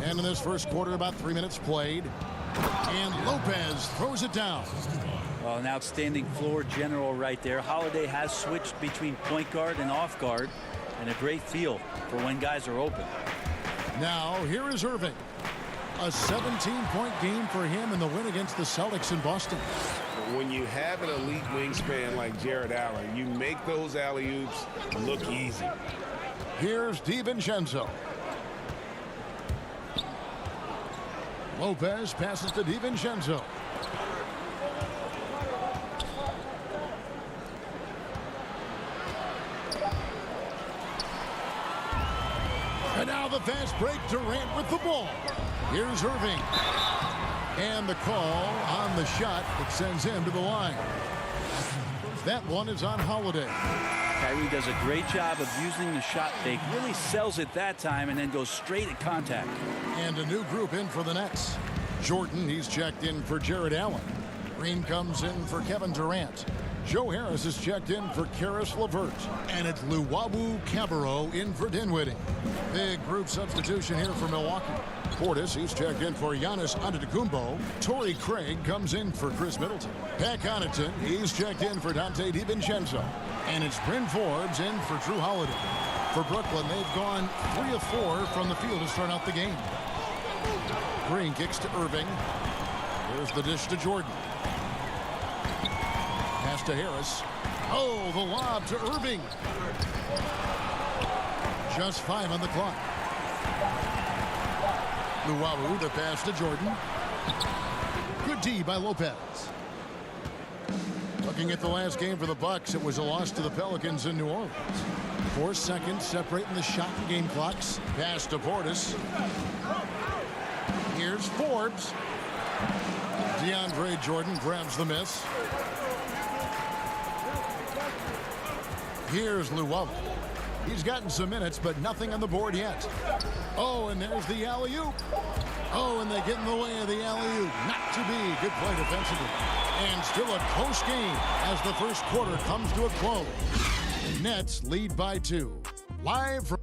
And in this first quarter, about 3 minutes played. And Lopez throws it down. Well, an outstanding floor general right there. Holiday has switched between point guard and off guard. And a great feel for when guys are open. Now, here is Irving. A 17-point game for him in the win against the Celtics in Boston. When you have an elite wingspan like Jared Allen, you make those alley-oops look easy. Here's DiVincenzo. Lopez passes to DiVincenzo. fast break. Durant with the ball. Here's Irving. And the call on the shot that sends him to the line. That one is on Holiday. Kyrie does a great job of using the shot fake. Really sells it that time and then goes straight at contact. And a new group in for the Nets. Jordan, he's checked in for Jared Allen. Green comes in for Kevin Durant. Joe Harris is checked in for Karis LeVert. And it's Luwawu Cabarrot in for Dinwiddie. Big group substitution here for Milwaukee. Portis, he's checked in for Giannis Antetokounmpo. Torrey Craig comes in for Chris Middleton. Pat Connaughton, he's checked in for Dante DiVincenzo. And it's Bryn Forbes in for Drew Holiday. For Brooklyn, they've gone 3 of 4 from the field to start out the game. Green kicks to Irving. Here's the dish to Jordan. Pass to Harris. Oh, the lob to Irving. Just 5 on the clock. Luwawu, the pass to Jordan. Good D by Lopez. Looking at the last game for the Bucks, it was a loss to the Pelicans in New Orleans. 4 seconds separating the shot and game clocks. Pass to Portis. Here's Forbes. DeAndre Jordan grabs the miss. Here's Luwawu. He's gotten some minutes, but nothing on the board yet. Oh, and there's the alley-oop. Oh, and they get in the way of the alley-oop. Not to be. Good play defensively. And still a close game as the first quarter comes to a close. Nets lead by 2. Live from...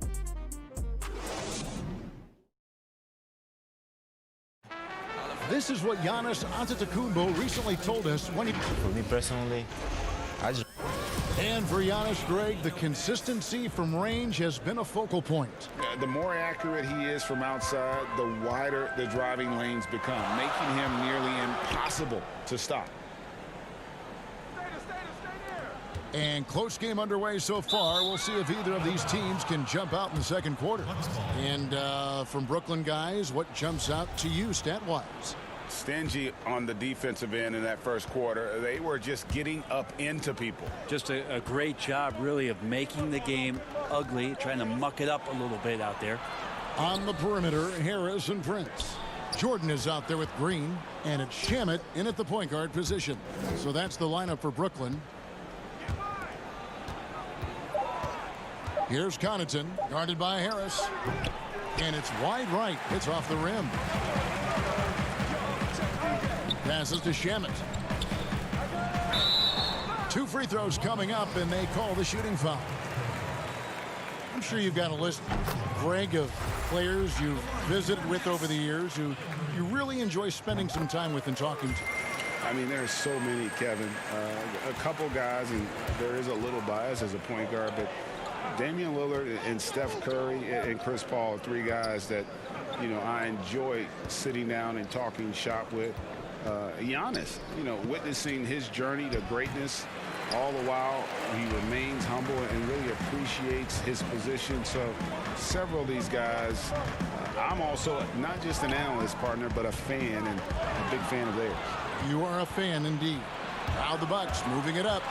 This is what Giannis Antetokounmpo recently told us when he... For me personally, I just... And for Giannis, Greg, the consistency from range has been a focal point. The more accurate he is from outside, the wider the driving lanes become, making him nearly impossible to stop. And close game underway so far. We'll see if either of these teams can jump out in the second quarter. And from Brooklyn guys, what jumps out to you stat-wise? Stingy on the defensive end in that first quarter. They were just getting up into people. Just a great job, really, of making the game ugly, trying to muck it up a little bit out there. On the perimeter, Harris and Prince. Jordan is out there with Green, and it's Shamet in at the point guard position. So that's the lineup for Brooklyn. Here's Connaughton, guarded by Harris. And it's wide right. It's off the rim. Passes to Shamet. 2 free throws coming up, and they call the shooting foul. I'm sure you've got a list, Greg, of players you've visited with over the years who you really enjoy spending some time with and talking to. I mean, there's so many, Kevin. A couple guys, and there is a little bias as a point guard, but Damian Lillard and Steph Curry and Chris Paul are 3 guys that, you know, I enjoy sitting down and talking shop with. Giannis, you know, witnessing his journey to greatness, all the while he remains humble and really appreciates his position. So several of these guys, I'm also not just an analyst partner, but a fan and a big fan of theirs. You are a fan indeed. Now the Bucks moving it up.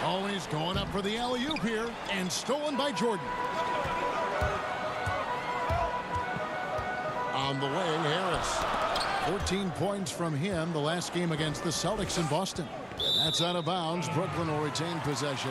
Always going up for the alley-oop here, and stolen by Jordan. On the way, Harris. 14 points from him the last game against the Celtics in Boston. That's out of bounds. Brooklyn will retain possession.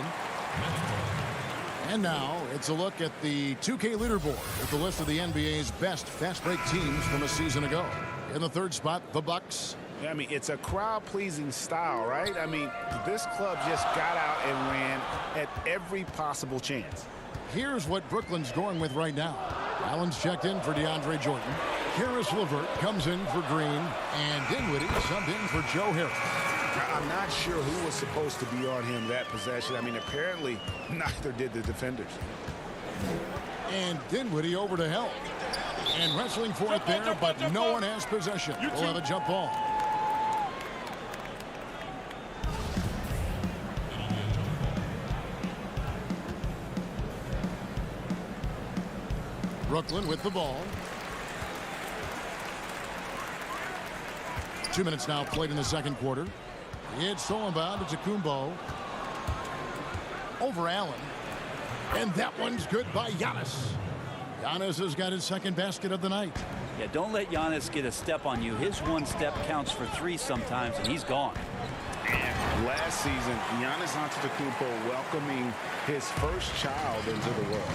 And now it's a look at the 2K leaderboard with the list of the NBA's best fast break teams from a season ago. In the 3rd spot, the Bucks. I mean, it's a crowd-pleasing style, right? I mean, this club just got out and ran at every possible chance. Here's what Brooklyn's going with right now. Allen's checked in for DeAndre Jordan. Karis LeVert comes in for Green, and Dinwiddie subbed in for Joe Harris. I'm not sure who was supposed to be on him that possession. I mean, apparently neither did the defenders. And Dinwiddie over to help. And wrestling for it there, but no one has possession. We'll have a jump ball. Brooklyn with the ball. 2 minutes now played in the second quarter. It's stolen by Antetokounmpo. Over Allen. And that one's good by Giannis. Giannis has got his second basket of the night. Yeah, don't let Giannis get a step on you. His one step counts for 3 sometimes, and he's gone. And last season, Giannis Antetokounmpo welcoming his first child into the world.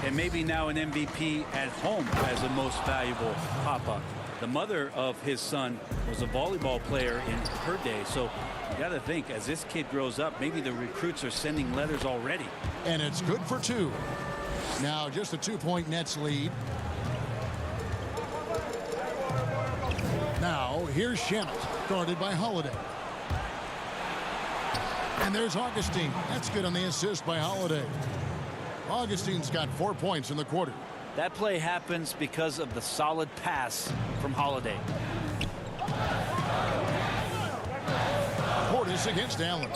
And maybe now an MVP at home as a most valuable papa. The mother of his son was a volleyball player in her day. So you got to think, as this kid grows up, maybe the recruits are sending letters already. And it's good for 2. Now just a 2-point Nets lead. Now here's Shannon, guarded by Holiday. And there's Augustine. That's good on the assist by Holiday. Augustine's got 4 points in the quarter. That play happens because of the solid pass from Holiday. Portis against Allen.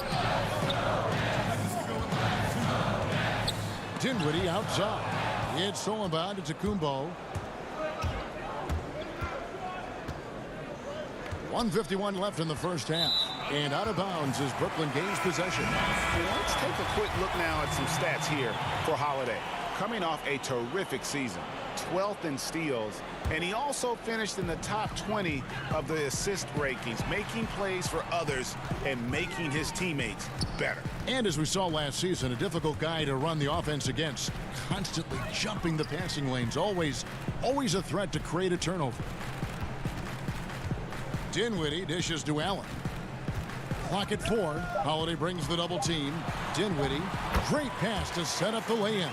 Dinwiddie outside. It's stolen by Antetokounmpo. 1:51 left in the first half. And out of bounds as Brooklyn gains possession. Let's take a quick look now at some stats here for Holiday. Coming off a terrific season, 12th in steals, and he also finished in the top 20 of the assist rankings, making plays for others and making his teammates better. And as we saw last season, a difficult guy to run the offense against, constantly jumping the passing lanes, always a threat to create a turnover. Dinwiddie dishes to Allen. Clock at 4. Holiday brings the double team. Dinwiddie, great pass to set up the lay-in.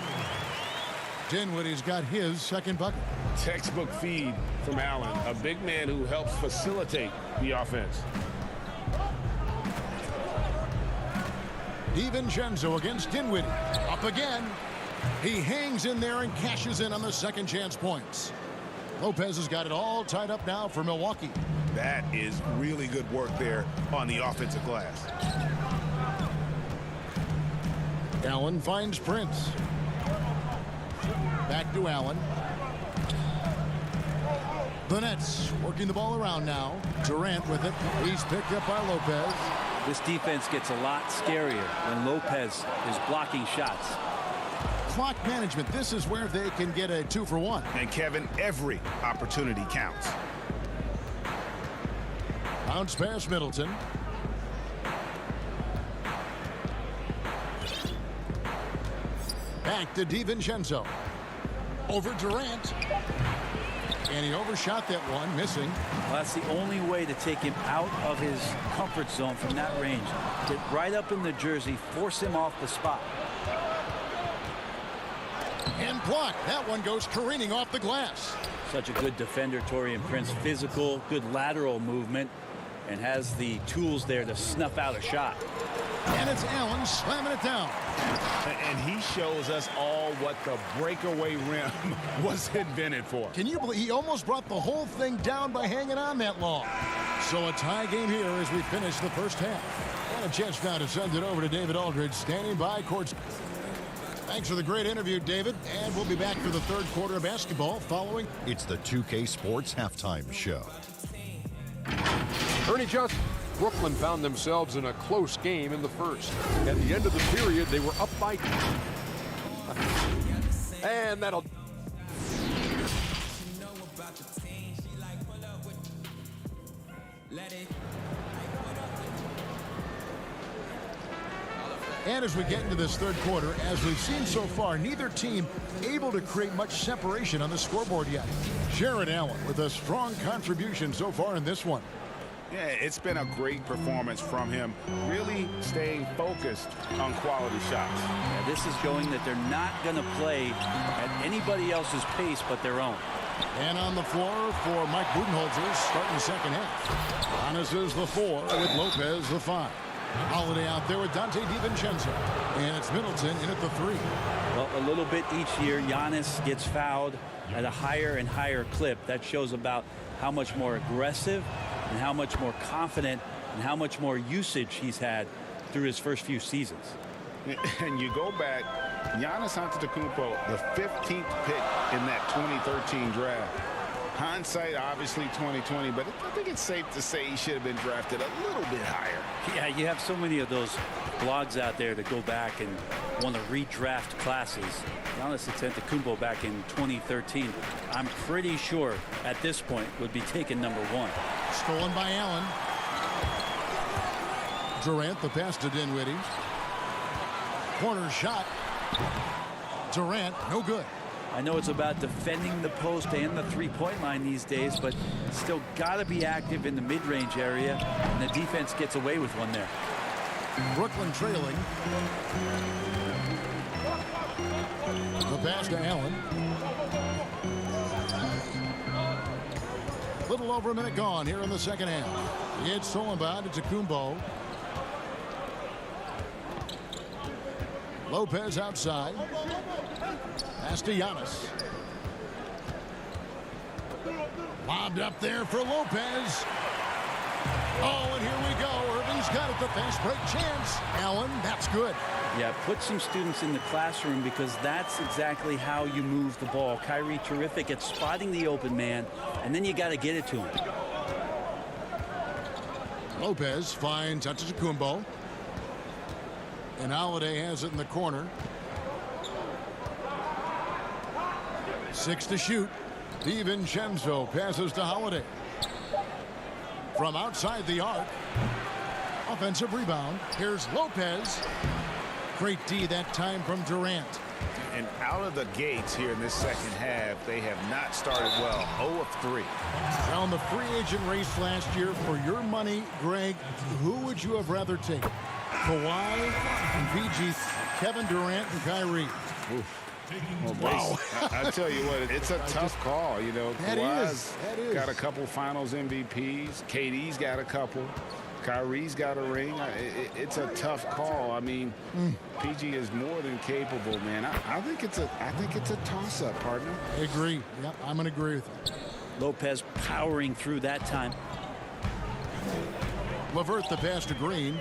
Dinwiddie's got his second bucket. Textbook feed from Allen, a big man who helps facilitate the offense. DiVincenzo against Dinwiddie. Up again. He hangs in there and cashes in on the second chance points. Lopez has got it all tied up now for Milwaukee. That is really good work there on the offensive glass. Allen finds Prince. Back to Allen. The Nets working the ball around now. Durant with it. He's picked up by Lopez. This defense gets a lot scarier when Lopez is blocking shots. Clock management. This is where they can get a 2-for-1. And Kevin, every opportunity counts. Bounce pass Middleton. Back to DiVincenzo. Over Durant. And he overshot that one, missing. Well, that's the only way to take him out of his comfort zone from that range. Get right up in the jersey, force him off the spot. And blocked. That one goes careening off the glass. Such a good defender, Taurean Prince. Physical, good lateral movement, and has the tools there to snuff out a shot. And it's Allen slamming it down. And he shows us all what the breakaway rim was invented for. Can you believe he almost brought the whole thing down by hanging on that long? So a tie game here as we finish the first half. And a chance now to send it over to David Aldridge, standing by court. Thanks for the great interview, David. And we'll be back for the third quarter of basketball following. It's the 2K Sports Halftime Show. Ernie Johnson. Brooklyn found themselves in a close game in the first. At the end of the period, they were up by... And that'll... And as we get into this third quarter, as we've seen so far, neither team able to create much separation on the scoreboard yet. Jared Allen with a strong contribution so far in this one. Yeah, it's been a great performance from him, really staying focused on quality shots. Yeah, this is showing that they're not going to play at anybody else's pace but their own. And on the floor for Mike Budenholzer starting the second half. Giannis is the 4 with Lopez the 5. Holiday out there with Dante DiVincenzo. And it's Middleton in at the 3. Well, a little bit each year, Giannis gets fouled at a higher and higher clip. That shows about how much more aggressive and how much more confident and how much more usage he's had through his first few seasons. And you go back, Giannis Antetokounmpo, the 15th pick in that 2013 draft. Hindsight, obviously 2020, but I think it's safe to say he should have been drafted a little bit higher. Yeah, you have so many of those blogs out there to go back and want to redraft classes. Giannis Antetokounmpo back in 2013, I'm pretty sure at this point would be taken #1. Stolen by Allen. Durant, the pass to Dinwiddie. Corner shot. Durant, no good. I know it's about defending the post and the three-point line these days, but still got to be active in the mid-range area, and the defense gets away with one there. Brooklyn trailing. The pass to Allen. Little over a minute gone here in the second half. It's stolen by Antetokounmpo. Lopez outside. Pass to Giannis. Lobbed up there for Lopez. Oh, and here we go. Irving's got it. The fast break chance. Allen, that's good. Yeah, put some students in the classroom because that's exactly how you move the ball. Kyrie terrific at spotting the open man, and then you got to get it to him. Lopez finds Antetokounmpo. And Holiday has it in the corner. 6 to shoot. DiVincenzo passes to Holiday. From outside the arc. Offensive rebound. Here's Lopez. Great D that time from Durant. And out of the gates here in this second half, they have not started well. 0 of 3. Now in the free agent race last year, for your money, Greg, who would you have rather taken? Kawhi and PG, Kevin Durant and Kyrie. Oof. Well, wow. I tell you what, it's a tough call. You know, Kawhi's got a couple finals MVPs. KD's got a couple. Kyrie's got a ring. It's a tough call. I mean, PG is more than capable, man. I think it's a toss-up, partner. I agree. Yep, I'm going to agree with you. Lopez powering through that time. LeVert the pass to Green.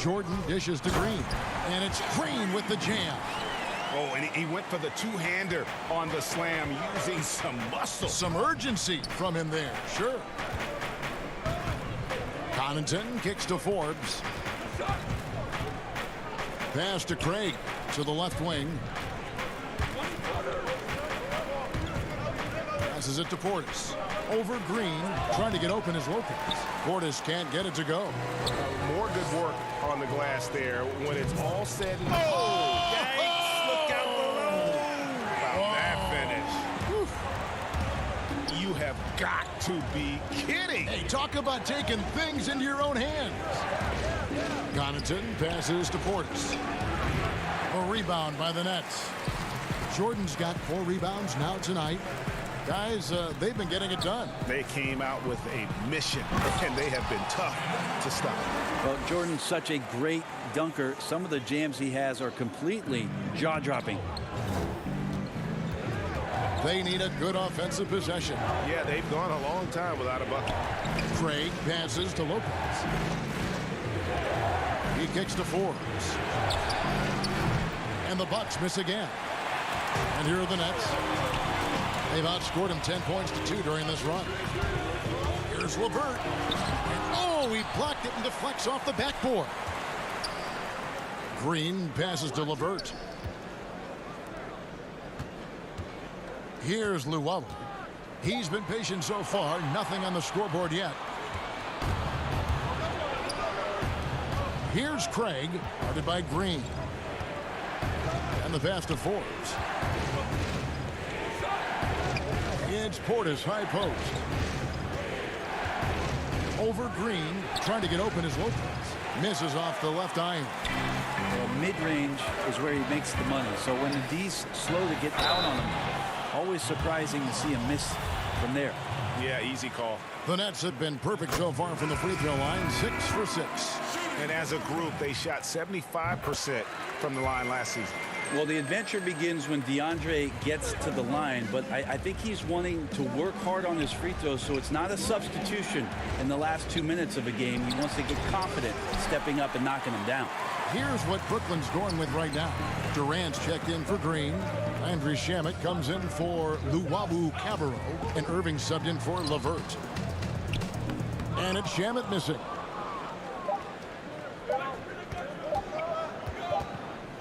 Jordan dishes to Green. And it's Green with the jam. Oh, and he went for the two-hander on the slam using some muscle. Some urgency from him there, sure. Connaughton kicks to Forbes. Pass to Craig to the left wing. Passes it to Portis. Over Green, trying to get open is Lopez. Portis can't get it to go. More good work on the glass there when it's all said and done. Oh, yikes, look out below. Wow, that finish. You have got to be kidding. Hey, talk about taking things into your own hands. Connaughton passes to Portis. A rebound by the Nets. Jordan's got 4 rebounds now tonight. Guys, they've been getting it done. They came out with a mission, and they have been tough to stop. Well, Jordan's such a great dunker. Some of the jams he has are completely jaw-dropping. They need a good offensive possession. Yeah, they've gone a long time without a bucket. Craig passes to Lopez. He kicks to Forbes. And the Bucks miss again. And here are the Nets. They've outscored him 10 points to 2 during this run. Here's LeVert. And oh, he blocked it and deflects off the backboard. Green passes to LeVert. Here's Luwawu. He's been patient so far. Nothing on the scoreboard yet. Here's Craig, guarded by Green. And the pass to Forbes. It's Portis, high post. Over Green, trying to get open is Lopez. Misses off the left iron. Well, mid-range is where he makes the money. So when the D's slow to get out on him, always surprising to see him miss from there. Yeah, easy call. The Nets have been perfect so far from the free throw line, 6 for 6. And as a group, they shot 75% from the line last season. Well, the adventure begins when DeAndre gets to the line, but I think he's wanting to work hard on his free throws, so it's not a substitution in the last 2 minutes of a game. He wants to get confident, stepping up and knocking them down. Here's what Brooklyn's going with right now. Durant's checked in for Green. Landry Shamet comes in for Luwawu Cabarro, and Irving subbed in for Levert. And it's Shamet missing.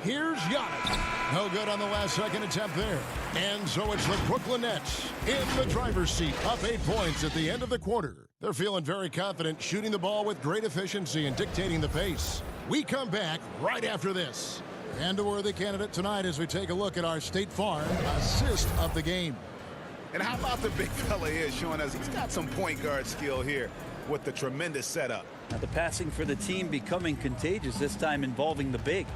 Here's Giannis. No good on the last second attempt there. And so it's the Brooklyn Nets in the driver's seat, up 8 points at the end of the quarter. They're feeling very confident, shooting the ball with great efficiency and dictating the pace. We come back right after this. And a worthy candidate tonight as we take a look at our State Farm assist of the game. And how about the big fella here showing us he's got some point guard skill here with the tremendous setup. Now the passing for the team becoming contagious, this time involving the big.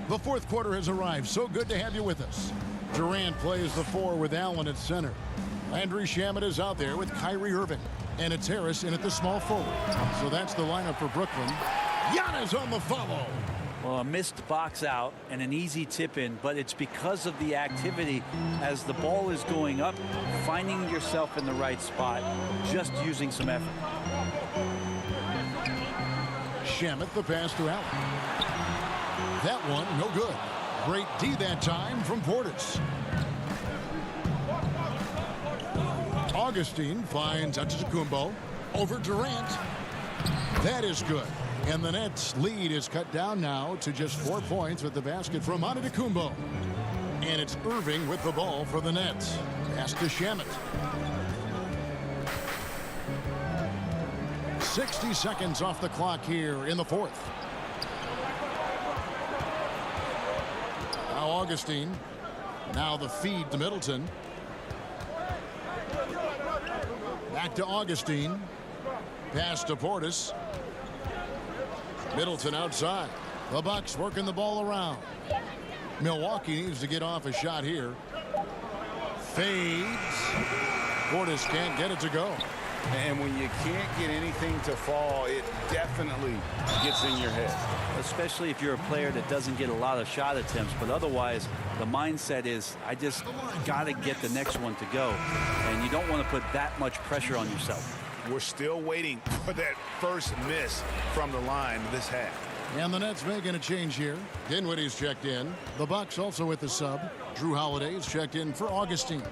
The fourth quarter has arrived. So good to have you with us. Durant plays the 4 with Allen at center. Landry Shamet is out there with Kyrie Irving. And it's Harris in at the small forward. So that's the lineup for Brooklyn. Giannis on the follow. Well, a missed box out and an easy tip in, but it's because of the activity as the ball is going up, finding yourself in the right spot, just using some effort. Shamet the pass to Allen. That one no good. Great D that time from Portis. Augustine finds Antetokounmpo over Durant. That is good. And the Nets lead is cut down now to just 4 points with the basket from Antetokounmpo. And it's Irving with the ball for the Nets. Pass to Shamet. 60 seconds off the clock here in the fourth. Now Augustine. Now the feed to Middleton. Back to Augustine. Pass to Portis. Middleton outside. The Bucks working the ball around. Milwaukee needs to get off a shot here. Fades. Portis can't get it to go. And when you can't get anything to fall, it definitely gets in your head. Especially if you're a player that doesn't get a lot of shot attempts, but otherwise the mindset is I just got to get the next one to go. And you don't want to put that much pressure on yourself. We're still waiting for that first miss from the line this half. And the Nets making a change here. Dinwiddie's checked in. The Bucks also with the sub. Drew Holiday's checked in for Augustine.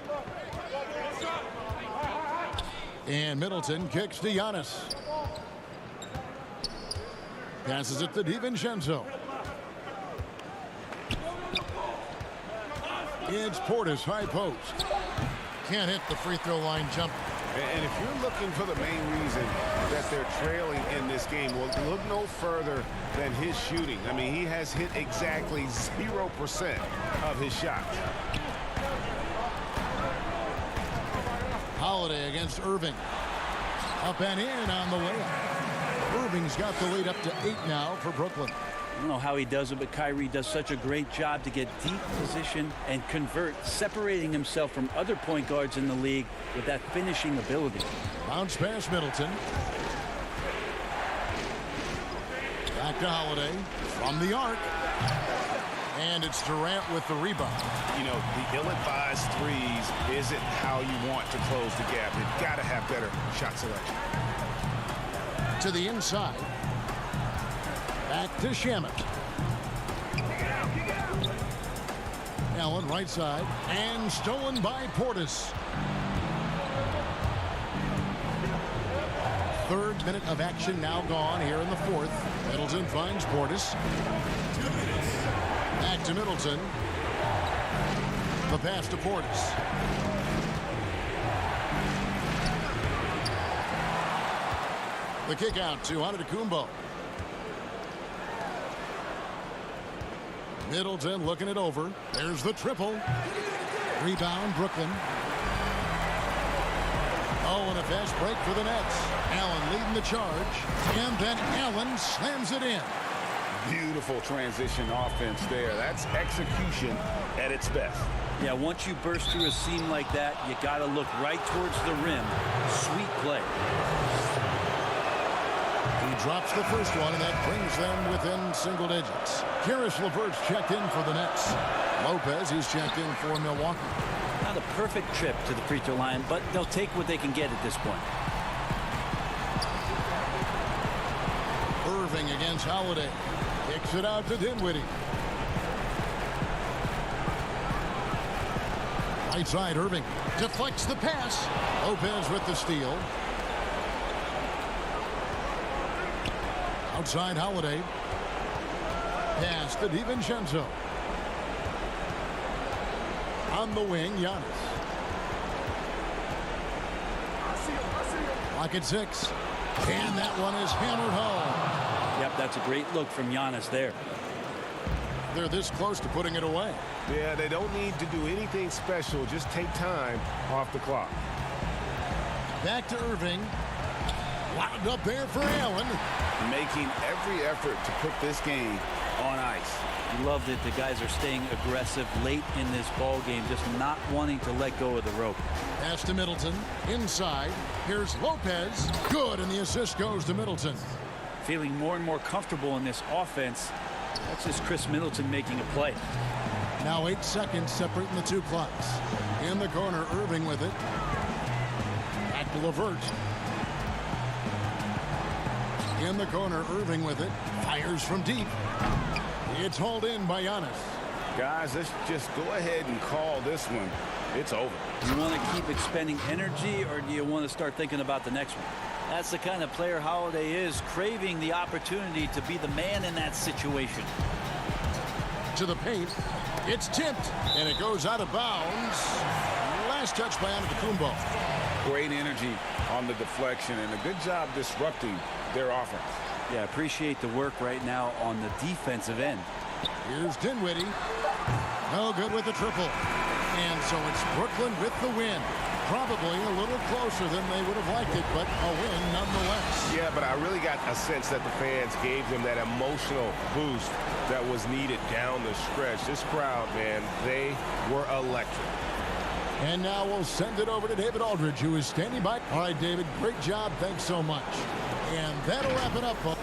And Middleton kicks to Giannis. Passes it to DiVincenzo. It's Portis, high post. Can't hit the free throw line jumper. And if you're looking for the main reason that they're trailing in this game, well, look no further than his shooting. I mean, he has hit exactly 0% of his shots. Holiday against Irving. Up and in on the layup. Irving's got the lead up to 8 now for Brooklyn. I don't know how he does it, but Kyrie does such a great job to get deep position and convert, separating himself from other point guards in the league with that finishing ability. Bounce pass Middleton. Back to Holiday from the arc. And it's Durant with the rebound. You know, the ill-advised threes isn't how you want to close the gap. You've got to have better shot selection. To the inside. Back to Shamet. Allen right side. And stolen by Portis. Third minute of action now gone here in the fourth. Middleton finds Portis. Back to Middleton. The pass to Portis. The kick out to Antetokounmpo. Middleton looking it over. There's the triple. Rebound Brooklyn. Oh, and a fast break for the Nets. Allen leading the charge. And then Allen slams it in. Beautiful transition offense there. That's execution at its best. Yeah, once you burst through a seam like that, you got to look right towards the rim. Sweet play. He drops the first one, and that brings them within single digits. Karis LeVert's checked in for the Nets. Lopez, he's checked in for Milwaukee. Not a perfect trip to the free throw line, but they'll take what they can get at this point. Irving against Holiday. Kicks it out to Dinwiddie. Right side, Irving deflects the pass. Lopez with the steal. Outside, Holiday. Pass to DiVincenzo. On the wing, Giannis. Lock at 6. And that one is hammered home. Yep, that's a great look from Giannis there. They're this close to putting it away. Yeah, they don't need to do anything special. Just take time off the clock. Back to Irving. Wound up there for Allen. Making every effort to put this game on ice. Loved it. The guys are staying aggressive late in this ball game, just not wanting to let go of the rope. Pass to Middleton. Inside. Here's Lopez. Good, and the assist goes to Middleton. Feeling more and more comfortable in this offense. That's just Chris Middleton making a play. Now 8 seconds separating the two clocks. In the corner, Irving with it. Back to LeVert. In the corner, Irving with it. Fires from deep. It's hauled in by Giannis. Guys, let's just go ahead and call this one. It's over. You want to keep expending energy, or do you want to start thinking about the next one? That's the kind of player Holiday is, craving the opportunity to be the man in that situation. To the paint. It's tipped, and it goes out of bounds. Last touch by Antetokounmpo. Great energy on the deflection, and a good job disrupting their offense. Yeah, appreciate the work right now on the defensive end. Here's Dinwiddie. No good with the triple. And so it's Brooklyn with the win. Probably a little closer than they would have liked it, but a win nonetheless. Yeah, but I really got a sense that the fans gave them that emotional boost that was needed down the stretch. This crowd, man, they were electric. And now we'll send it over to David Aldridge, who is standing by. All right, David, great job. Thanks so much. And that'll wrap it up, folks.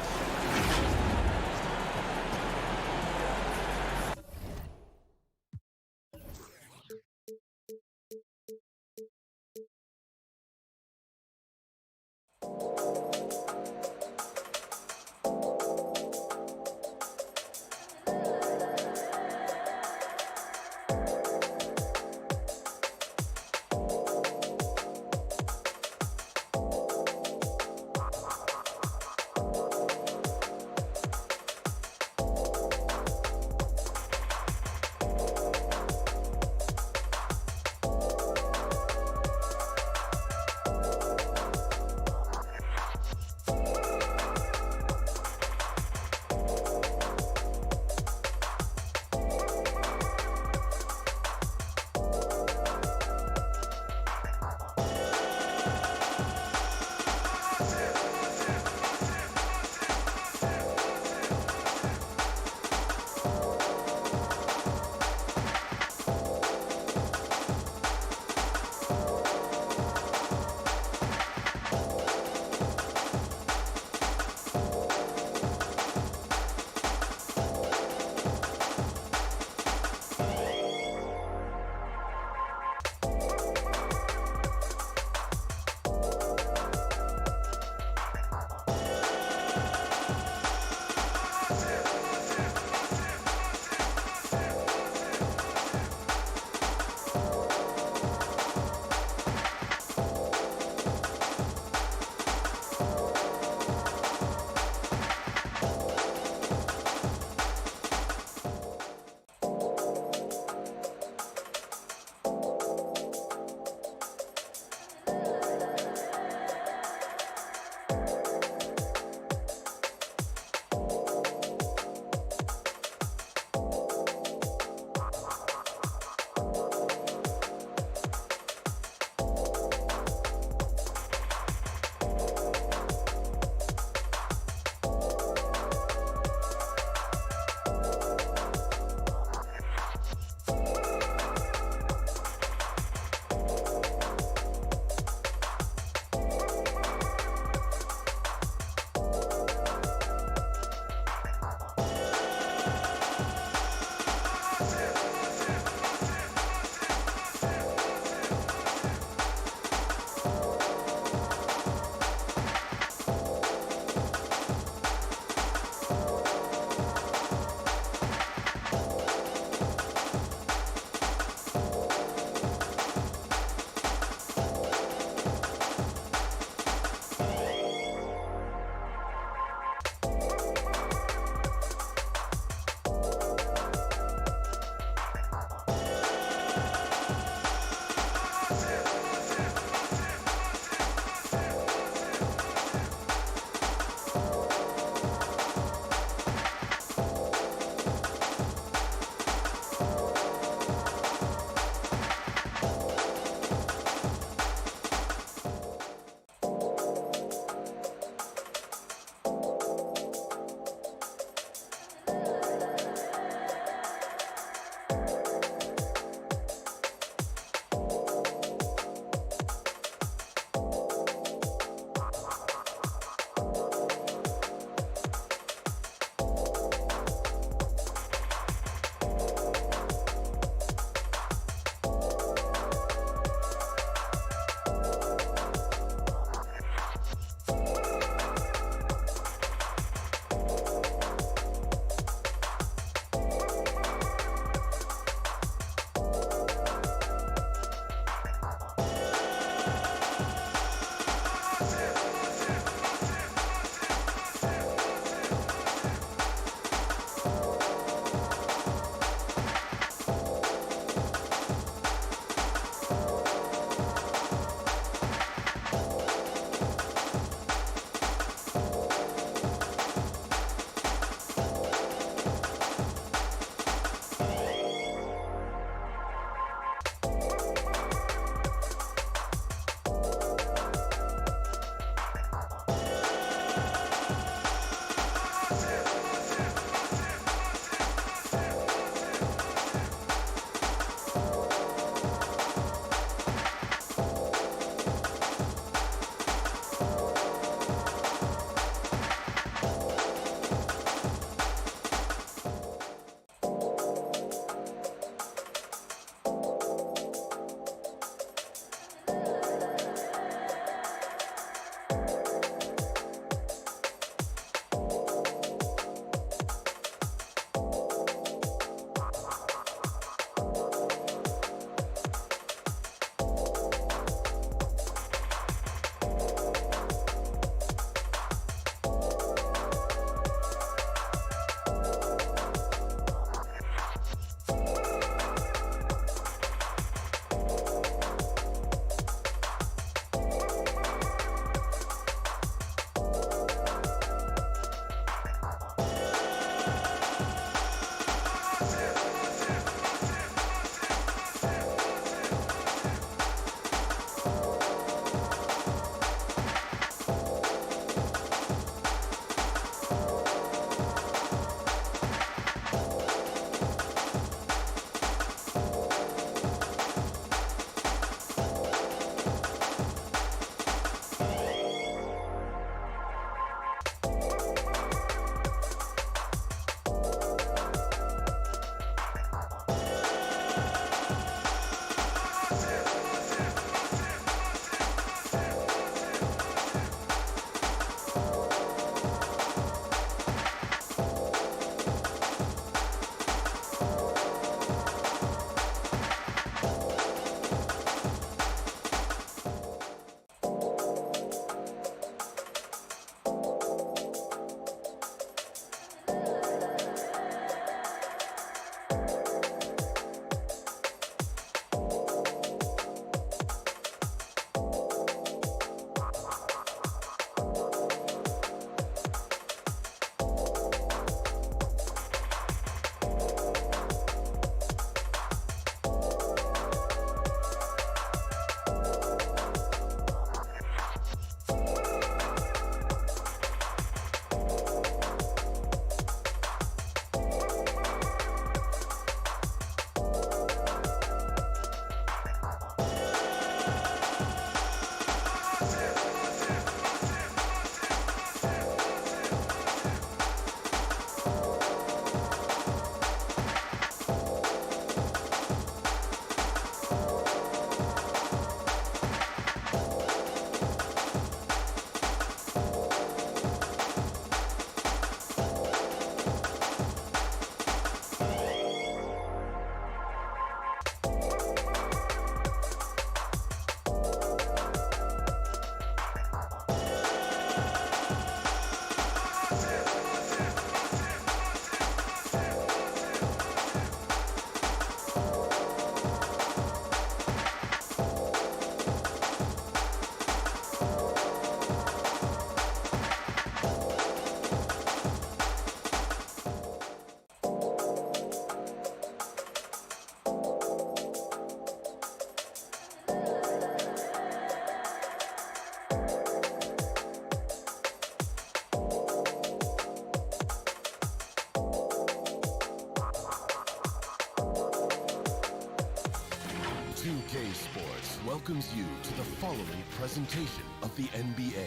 welcomes you to the following presentation of the NBA.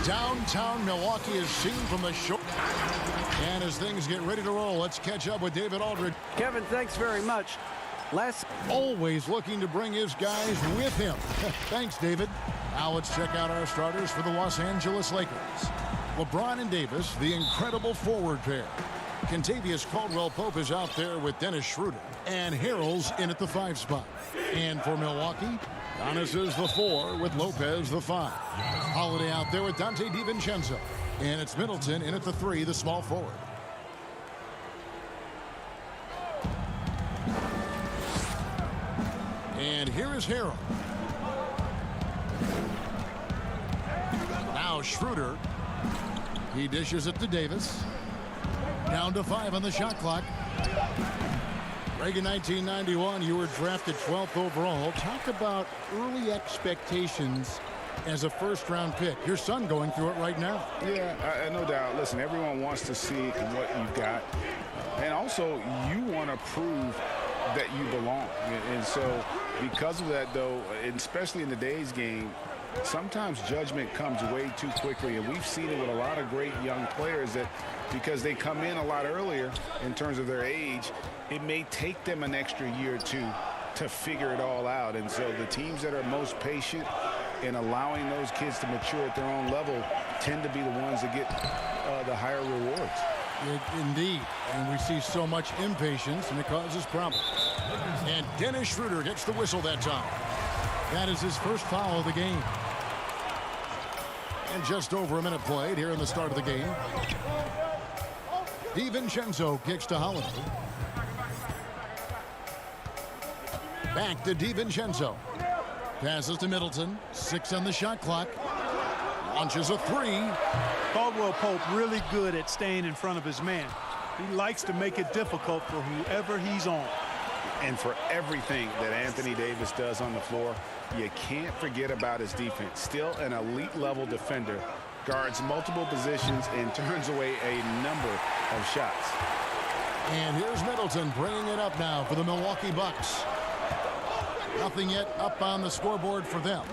Downtown Milwaukee is seen from the shore. And as things get ready to roll, let's catch up with David Aldridge. Kevin, thanks very much. Always looking to bring his guys with him. Thanks, David. Now let's check out our starters for the Los Angeles Lakers. LeBron and Davis, the incredible forward pair. Kentavious Caldwell-Pope is out there with Dennis Schroeder. And Harrell's in at the 5 spot. And for Milwaukee, Giannis is the 4 with Lopez the 5. Holiday out there with Dante DiVincenzo. And it's Middleton in at the 3, the small forward. And here is Harrell. Now Schroeder. He dishes it to Davis. Down to 5 on the shot clock. Reagan, 1991, you were drafted 12th overall. Talk about early expectations as a first-round pick. Your son going through it right now. Yeah, no doubt. Listen, everyone wants to see what you've got. And also, you want to prove that you belong. And so, because of that, though, especially in today's game, sometimes judgment comes way too quickly. And we've seen it with a lot of great young players that because they come in a lot earlier in terms of their age, it may take them an extra year or two to figure it all out. And so the teams that are most patient in allowing those kids to mature at their own level tend to be the ones that get the higher rewards. Indeed. And we see so much impatience, and it causes problems. And Dennis Schroeder gets the whistle that time. That is his first foul of the game. And just over a minute played here in the start of the game. DiVincenzo kicks to Holiday. Back to DiVincenzo. Passes to Middleton. 6 on the shot clock. Launches a 3. Caldwell-Pope really good at staying in front of his man. He likes to make it difficult for whoever he's on. And for everything that Anthony Davis does on the floor, you can't forget about his defense. Still an elite level defender, guards multiple positions and turns away a number of shots. And here's Middleton bringing it up now for the Milwaukee Bucks. Nothing yet up on the scoreboard for them.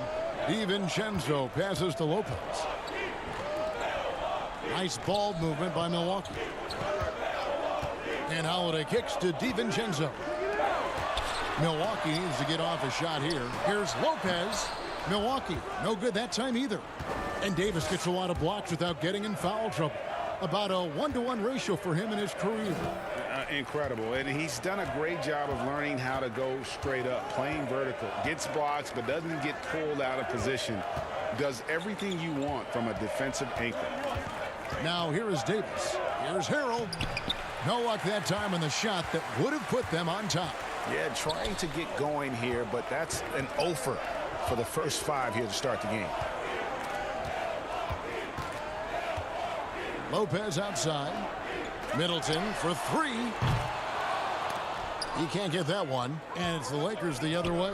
DiVincenzo passes to Lopez. Nice ball movement by Milwaukee. And Holiday kicks to DiVincenzo. Milwaukee needs to get off a shot here. Here's Lopez. Milwaukee, no good that time either. And Davis gets a lot of blocks without getting in foul trouble. About a 1-to-1 ratio for him in his career. Incredible. And he's done a great job of learning how to go straight up, playing vertical. Gets blocks, but doesn't get pulled out of position. Does everything you want from a defensive anchor. Now here is Davis. Here's Harrell. No luck that time in the shot that would have put them on top. Yeah, trying to get going here, but that's an offer for the first 5 here to start the game. Lopez outside. Middleton for 3. He can't get that one, and it's the Lakers the other way.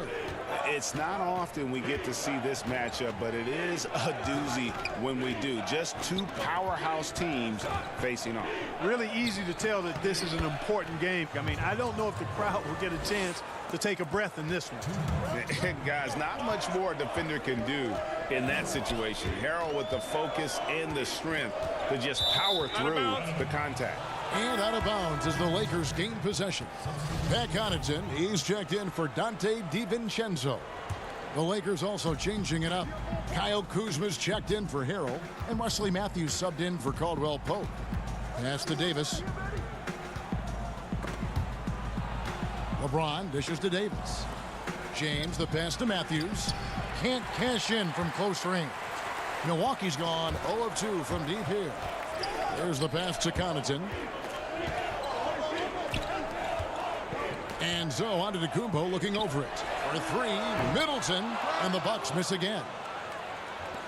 It's not often we get to see this matchup, but it is a doozy when we do. Just 2 powerhouse teams facing off. Really easy to tell that this is an important game. I mean, I don't know if the crowd will get a chance to take a breath in this one. And guys, not much more a defender can do in that situation. Harrell with the focus and the strength to just power through the contact. And out of bounds as the Lakers gain possession. Pat Connaughton, he's checked in for Dante DiVincenzo. The Lakers also changing it up. Kyle Kuzma's checked in for Harrell, and Wesley Matthews subbed in for Caldwell-Pope. Pass to Davis. LeBron dishes to Davis. James, the pass to Matthews. Can't cash in from close range. Milwaukee's gone 0 of 2 from deep here. There's the pass to Connaughton. And so Antetokounmpo looking over it. For 3, Middleton, and the Bucks miss again.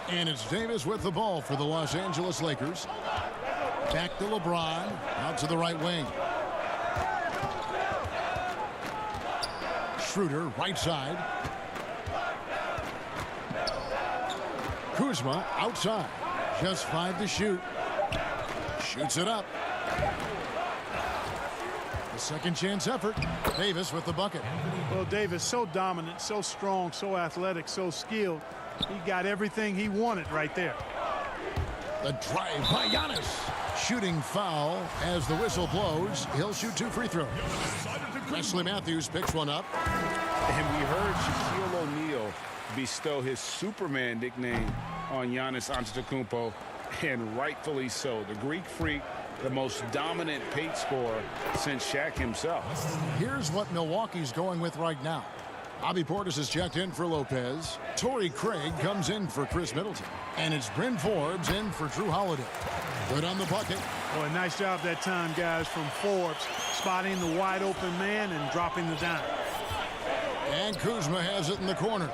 And it's Davis with the ball for the Los Angeles Lakers. Back to LeBron, out to the right wing. Schroeder, right side. Kuzma, outside. Just 5 to shoot. Shoots it up. The second chance effort. Davis with the bucket. Well, Davis so dominant, so strong, so athletic, so skilled. He got everything he wanted right there. The drive by Giannis. Shooting foul as the whistle blows. He'll shoot 2 free throws. Wesley Matthews picks one up. And we heard Shaquille O'Neal bestow his Superman nickname on Giannis Antetokounmpo, and rightfully so. The Greek Freak, the most dominant paint scorer since Shaq himself. Here's what Milwaukee's going with right now. Bobby Portis is checked in for Lopez. Torrey Craig comes in for Chris Middleton. And it's Bryn Forbes in for Drew Holiday. Good on the bucket. Boy, nice job that time, guys, from Forbes, spotting the wide open man and dropping the dime. And Kuzma has it in the corner.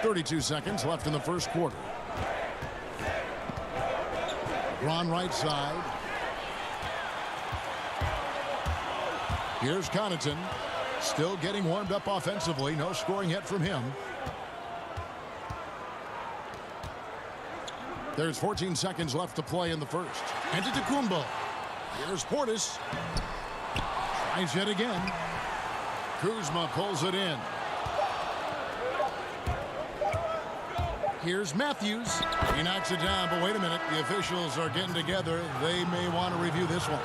32 seconds left in the first quarter. Ron right side. Here's Connaughton. Still getting warmed up offensively. No scoring yet from him. There's 14 seconds left to play in the first. Antetokounmpo. Here's Portis. Tries yet again. Kuzma pulls it in. Here's Matthews. He knocks it down, but wait a minute. The officials are getting together. They may want to review this one.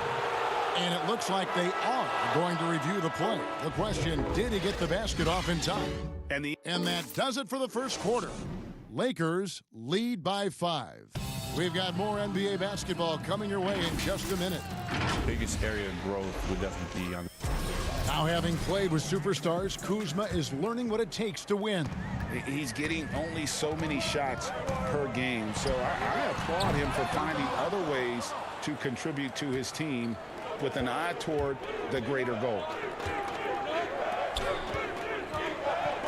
And it looks like they are going to review the play. The question, did he get the basket off in time? And that does it for the first quarter. Lakers lead by 5. We've got more NBA basketball coming your way in just a minute. The biggest area of growth would definitely be on. Now, having played with superstars, Kuzma is learning what it takes to win. He's getting only so many shots per game, so I applaud him for finding other ways to contribute to his team with an eye toward the greater goal.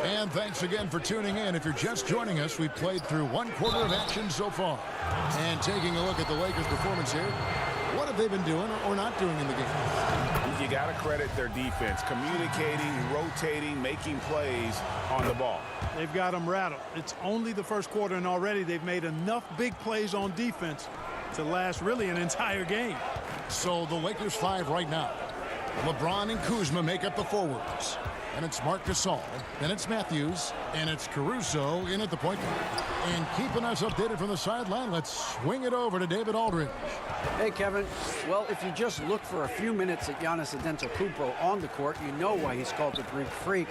And thanks again for tuning in. If you're just joining us, we've played through 1 quarter of action so far. And taking a look at the Lakers' performance here, what have they been doing or not doing in the game? You got to credit their defense, communicating, rotating, making plays on the ball. They've got them rattled. It's only the first quarter, and already they've made enough big plays on defense to last really an entire game. So the Lakers 5 right now. LeBron and Kuzma make up the forwards. And it's Marc Gasol. Then it's Matthews. And it's Caruso in at the point guard. And keeping us updated from the sideline, let's swing it over to David Aldridge. Hey, Kevin. Well, if you just look for a few minutes at Giannis Antetokounmpo on the court, you know why he's called the Greek Freak.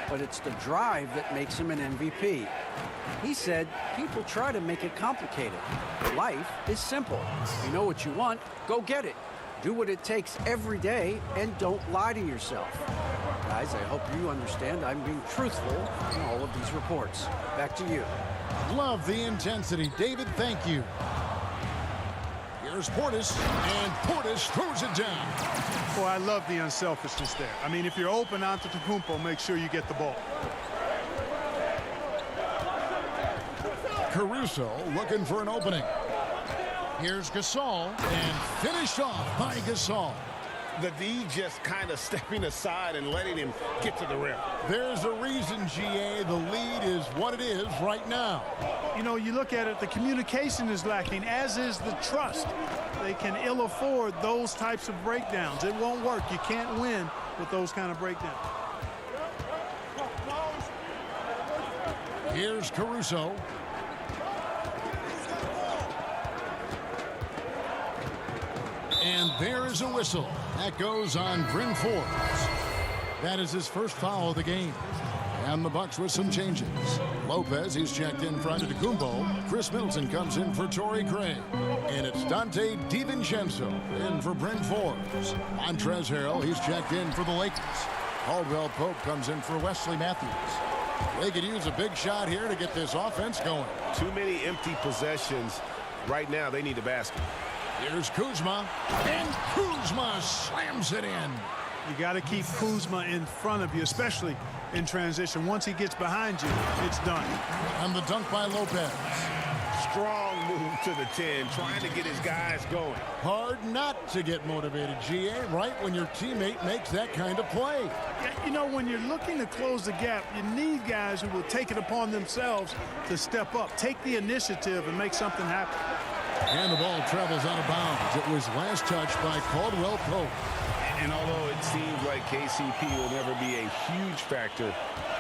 But it's the drive that makes him an MVP. He said people try to make it complicated. Life is simple. You know what you want, go get it. Do what it takes every day and don't lie to yourself. Guys, I hope you understand I'm being truthful in all of these reports. Back to you. Love the intensity. David, thank you. Here's Portis, and Portis throws it down. Boy, I love the unselfishness there. I mean, if you're open Antetokounmpo, make sure you get the ball. Caruso looking for an opening. Here's Gasol, and finished off by Gasol. The D just kind of stepping aside and letting him get to the rim. There's a reason, GA, the lead is what it is right now. You know, you look at it, the communication is lacking, as is the trust. They can ill afford those types of breakdowns. It won't work. You can't win with those kind of breakdowns. Here's Caruso. And there is a whistle. That goes on Bryn Forbes. That is his first foul of the game. And the Bucks with some changes. Lopez, he's checked in for Antetokounmpo. Chris Middleton comes in for Torrey Craig. And it's Dante DiVincenzo in for Bryn Forbes. Montrezl Harrell, he's checked in for the Lakers. Caldwell Pope comes in for Wesley Matthews. They could use a big shot here to get this offense going. Too many empty possessions. Right now, they need a basket. Here's Kuzma, and Kuzma slams it in. You got to keep Kuzma in front of you, especially in transition. Once he gets behind you, it's done. And the dunk by Lopez. Strong move to the 10, trying to get his guys going. Hard not to get motivated, GA, right when your teammate makes that kind of play. Yeah, you know, when you're looking to close the gap, you need guys who will take it upon themselves to step up, take the initiative, and make something happen. And the ball travels out of bounds. It was last touched by Caldwell Pope. And although it seems like KCP will never be a huge factor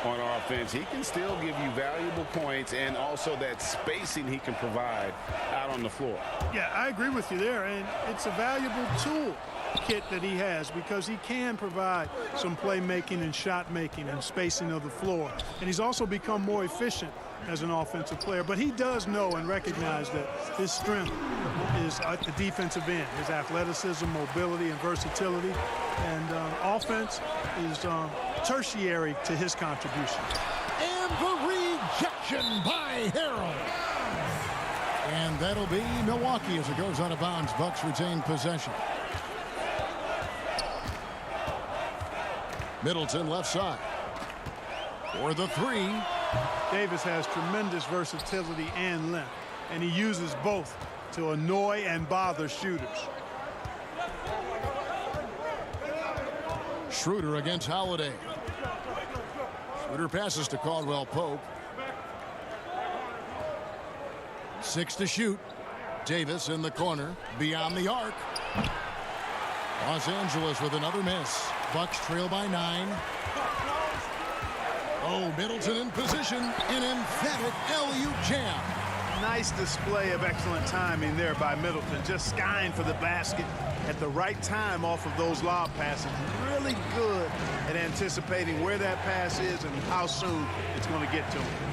on offense, he can still give you valuable points and also that spacing he can provide out on the floor. Yeah, I agree with you there, and it's a valuable tool kit that he has because he can provide some playmaking and shot making and spacing of the floor. And he's also become more efficient as an offensive player. But he does know and recognize that his strength is at the defensive end, his athleticism, mobility, and versatility. And offense is tertiary to his contribution. And the rejection by Harrell. And that'll be Milwaukee as it goes out of bounds. Bucks retain possession. Middleton left side. For the three. Davis has tremendous versatility and length, and he uses both to annoy and bother shooters. Schroeder against Holiday. Schroeder passes to Caldwell Pope. 6 to shoot. Davis in the corner, beyond the arc. Los Angeles with another miss. Bucks trail by 9. Oh, Middleton in position. An emphatic LU jam. Nice display of excellent timing there by Middleton. Just skying for the basket at the right time off of those lob passes. Really good at anticipating where that pass is and how soon it's going to get to him.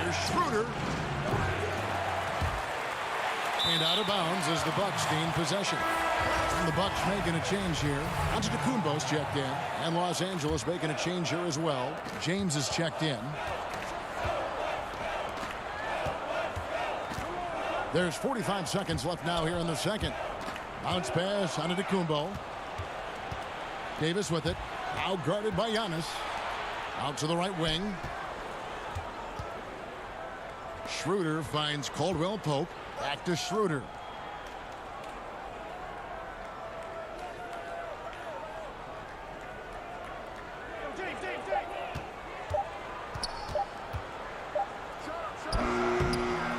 Here's Schroeder. And out of bounds as the Bucks gain possession. And the Bucks making a change here. Antetokounmpo's checked in. And Los Angeles making a change here as well. James is checked in. There's 45 seconds left now here in the second. Bounce pass, Antetokounmpo. Davis with it. Now guarded by Giannis. Out to the right wing. Schroeder finds Caldwell Pope. Back to Schroeder.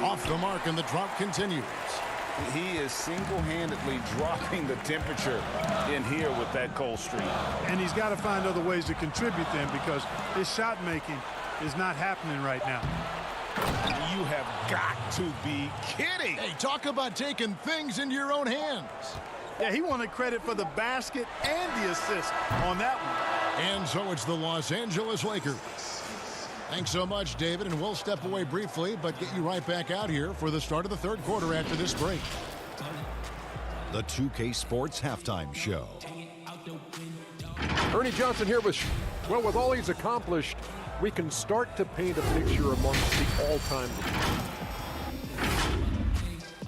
Off the mark, and the drop continues. He is single-handedly dropping the temperature in here with that cold streak. And he's got to find other ways to contribute then because his shot making is not happening right now. You have got to be kidding. Hey, talk about taking things into your own hands. Yeah, he wanted credit for the basket and the assist on that one. And so it's the Los Angeles Lakers. Thanks so much, David, and we'll step away briefly, but get you right back out here for the start of the third quarter after this break. The 2K Sports Halftime Show. Ernie Johnson here with all he's accomplished, we can start to paint a picture amongst the all-time.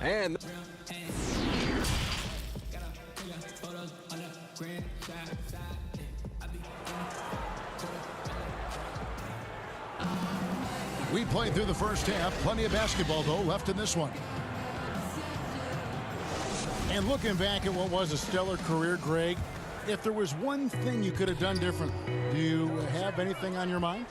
And we played through the first half. Plenty of basketball, though, left in this one. And looking back at what was a stellar career, Greg, if there was one thing you could have done different, do you have anything on your mind?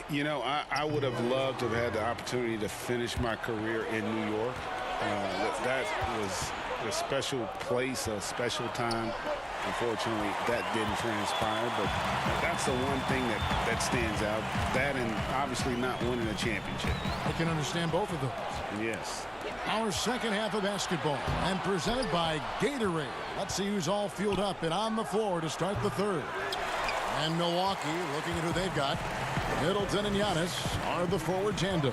You know, I would have loved to have had the opportunity to finish my career in New York. That was a special place, a special time. Unfortunately, that didn't transpire, but that's the one thing that stands out. That and obviously not winning a championship. I can understand both of those. Yes. Our second half of basketball and presented by Gatorade. Let's see who's all fueled up and on the floor to start the third. And Milwaukee, looking at who they've got. Middleton and Giannis are the forward tandem.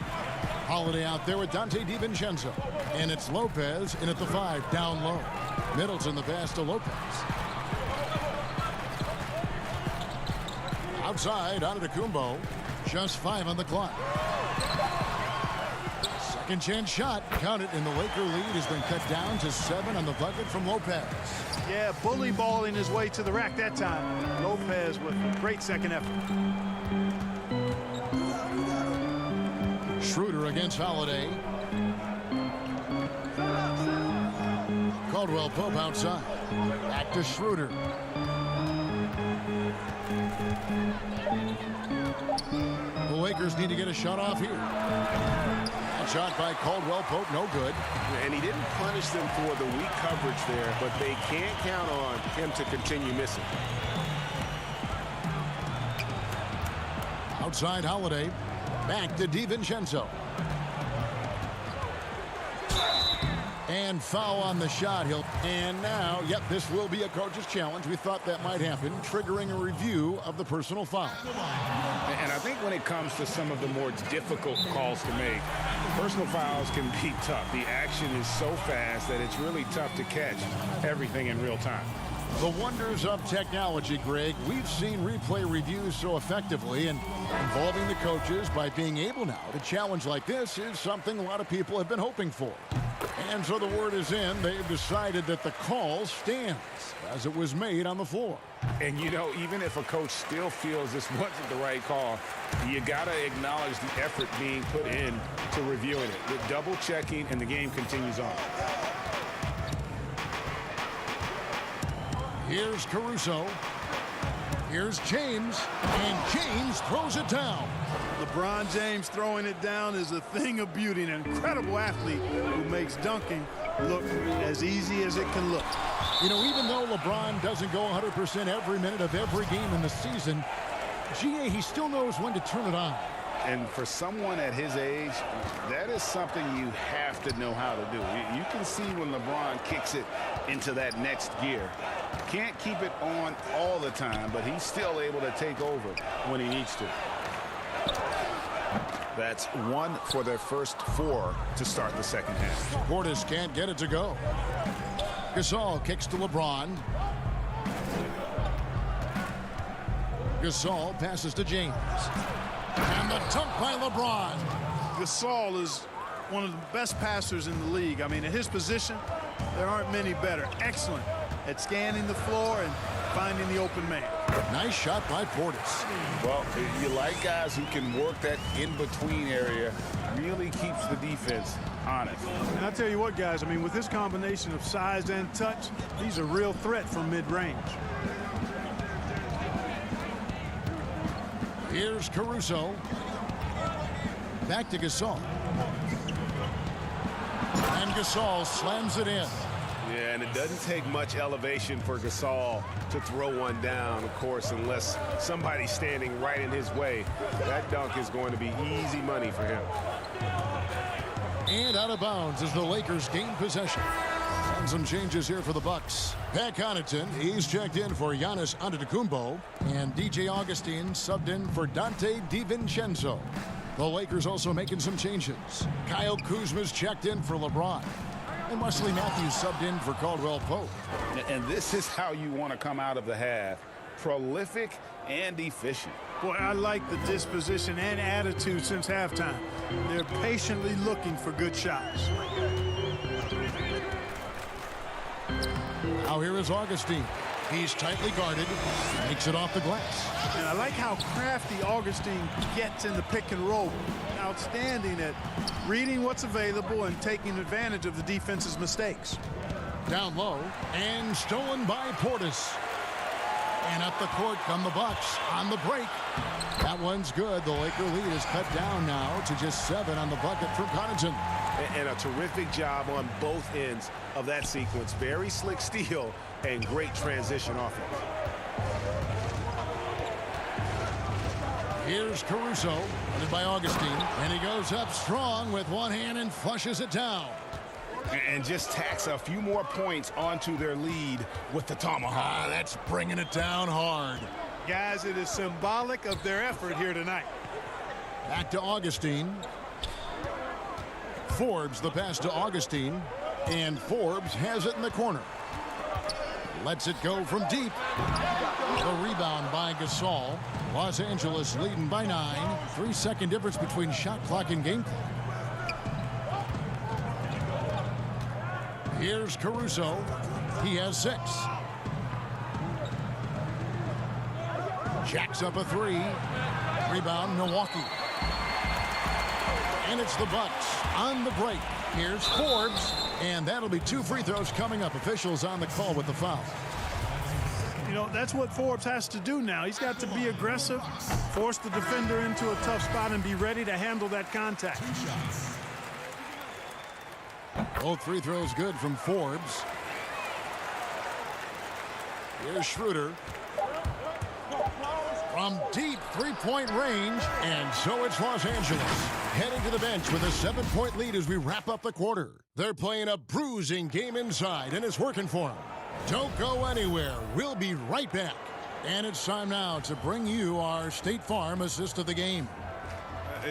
Holiday out there with Dante DiVincenzo. And it's Lopez in at the 5, down low. Middleton the pass to Lopez. Outside, Antetokounmpo. Just 5 on the clock. Second chance shot. Count it, and the Laker lead has been cut down to 7 on the bucket from Lopez. Yeah, bully balling his way to the rack that time. Lopez with a great second effort. Schroeder against Holiday. Caldwell Pope outside. Back to Schroeder. The Lakers need to get a shot off here. shot by Caldwell Pope, no good. And he didn't punish them for the weak coverage there, but they can't count on him to continue missing. Outside Holiday. Back to DiVincenzo. And foul on the shot. And now, yep, this will be a coach's challenge. We thought that might happen, triggering a review of the personal foul. And I think when it comes to some of the more difficult calls to make, personal fouls can be tough. The action is so fast that it's really tough to catch everything in real time. The wonders of technology, Greg. We've seen replay reviews so effectively, and involving the coaches by being able now to challenge like this is something a lot of people have been hoping for. And so the word is in. They've decided that the call stands as it was made on the floor. And, you know, even if a coach still feels this wasn't the right call, you got to acknowledge the effort being put in to reviewing it. With double checking, and the game continues on. Here's Caruso. Here's James. And James throws it down. LeBron James throwing it down is a thing of beauty. An incredible athlete who makes dunking look as easy as it can look. You know, even though LeBron doesn't go 100% every minute of every game in the season, GA, he still knows when to turn it on. And for someone at his age, that is something you have to know how to do. You can see when LeBron kicks it into that next gear. Can't keep it on all the time, but he's still able to take over when he needs to. That's one for their first 4 to start the second half. Portis can't get it to go. Gasol kicks to LeBron. Gasol passes to James. And the dunk by LeBron. Gasol is one of the best passers in the league. I mean, at his position, there aren't many better. Excellent at scanning the floor and finding the open man. Nice shot by Portis. Well, you like guys who can work that in-between area, really keeps the defense honest. And I tell you what, guys, I mean, with this combination of size and touch, he's a real threat from mid-range. Here's Caruso. Back to Gasol. And Gasol slams it in. Yeah, and it doesn't take much elevation for Gasol to throw one down, of course, unless somebody's standing right in his way. That dunk is going to be easy money for him. And out of bounds as the Lakers gain possession. And some changes here for the Bucks. Pat Connaughton, he's checked in for Giannis Antetokounmpo, and DJ Augustine subbed in for Dante DiVincenzo. The Lakers also making some changes. Kyle Kuzma's checked in for LeBron. And Wesley Matthews subbed in for Caldwell Pope. And this is how you want to come out of the half. Prolific and efficient. Boy, I like the disposition and attitude since halftime. They're patiently looking for good shots. Now here is Augustine. He's tightly guarded, makes it off the glass. And I like how crafty Augustine gets in the pick and roll. Outstanding at reading what's available and taking advantage of the defense's mistakes. Down low and stolen by Portis. And up the court come the Bucks on the break. That one's good. The Laker lead is cut down now to just 7 on the bucket from Connaughton. And a terrific job on both ends of that sequence. Very slick steal and great transition offense. Here's Caruso, headed by Augustine, and he goes up strong with one hand and flushes it down. And just tacks a few more points onto their lead with the tomahawk. That's bringing it down hard. Guys, it is symbolic of their effort here tonight. Back to Augustine. Forbes the pass to Augustine, and Forbes has it in the corner. Lets it go from deep. The rebound by Gasol. Los Angeles leading by 9. 3-second difference between shot clock and game clock. Here's Caruso. He has 6. Jacks up a 3. Rebound, Milwaukee. And it's the Bucks on the break. Here's Forbes, and that'll be 2 free throws coming up. Officials on the call with the foul. You know, that's what Forbes has to do now. He's got to be aggressive, force the defender into a tough spot, and be ready to handle that contact. Both free throws good from Forbes. Here's Schroeder. From deep three-point range, and so it's Los Angeles. Heading to the bench with a 7-point lead as we wrap up the quarter. They're playing a bruising game inside, and it's working for them. Don't go anywhere. We'll be right back. And it's time now to bring you our State Farm assist of the game.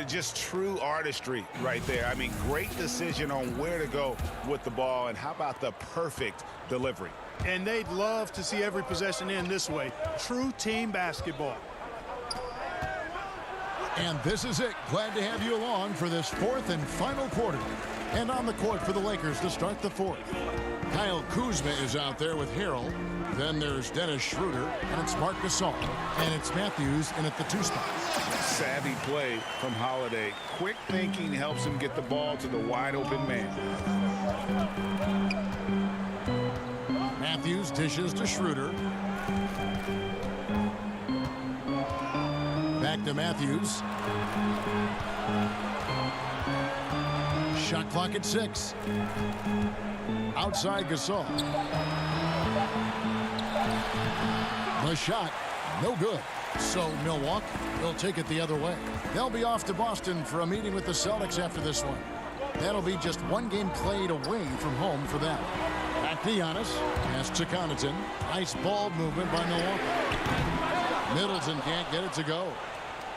Just true artistry right there. I mean, great decision on where to go with the ball, and how about the perfect delivery? And they'd love to see every possession end this way. True team basketball. And this is it. Glad to have you along for this fourth and final quarter. And on the court for the Lakers to start the fourth. Kyle Kuzma is out there with Harrell. Then there's Dennis Schroeder, and it's Marc Gasol. And it's Matthews in at the 2 spot. Savvy play from Holiday. Quick thinking helps him get the ball to the wide open man. Matthews dishes to Schroeder. Back to Matthews. Shot clock at 6. Outside Gasol. The shot, no good. So Milwaukee will take it the other way. They'll be off to Boston for a meeting with the Celtics after this one. That'll be just one game played away from home for them. Back to Giannis. Pass to Connaughton. Nice ball movement by Milwaukee. Middleton can't get it to go.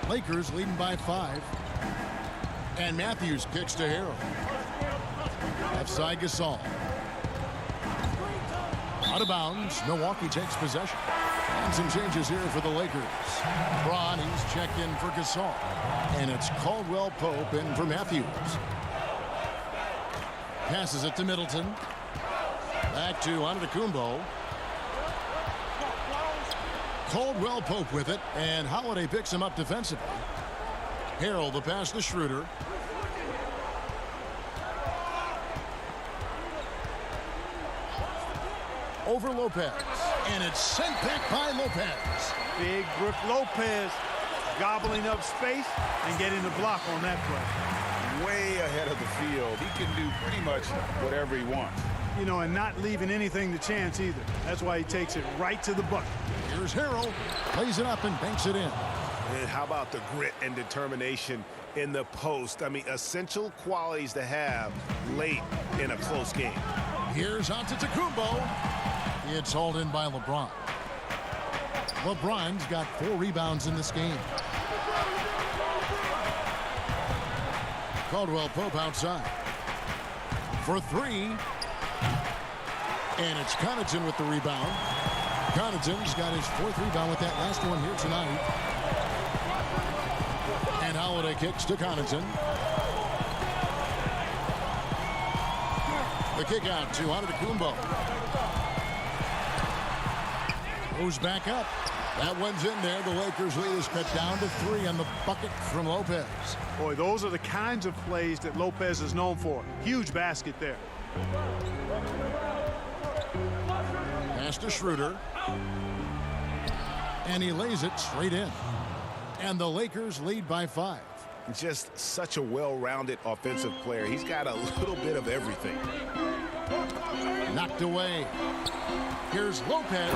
Lakers leading by 5. And Matthews kicks to Harrell. Left side Gasol. Out of bounds. Milwaukee takes possession. And some changes here for the Lakers. Bronny's checked in for Gasol. And it's Caldwell Pope in for Matthews. Passes it to Middleton. Back to Antetokounmpo. Caldwell Pope with it, and Holiday picks him up defensively. Harrell the pass to Schroeder. Over Lopez, and it's sent back by Lopez. Big Brook Lopez gobbling up space and getting the block on that play. Way ahead of the field. He can do pretty much whatever he wants. You know, and not leaving anything to chance either. That's why he takes it right to the bucket. Here's Harrell. Plays it up and banks it in. And how about the grit and determination in the post? I mean, essential qualities to have late in a close game. Here's Antetokounmpo. It's hauled in by LeBron. LeBron's got 4 rebounds in this game. Caldwell Pope outside. For 3. And it's Connaughton with the rebound. Connaughton's got his 4th rebound with that last one here tonight. And Holiday kicks to Connaughton. The kick out to Antetokounmpo. Goes back up. That one's in there. The Lakers lead is cut down to 3 on the bucket from Lopez. Boy, those are the kinds of plays that Lopez is known for. Huge basket there. Pass to Schroeder. And he lays it straight in. And the Lakers lead by 5. Just such a well-rounded offensive player. He's got a little bit of everything. Knocked away. Here's Lopez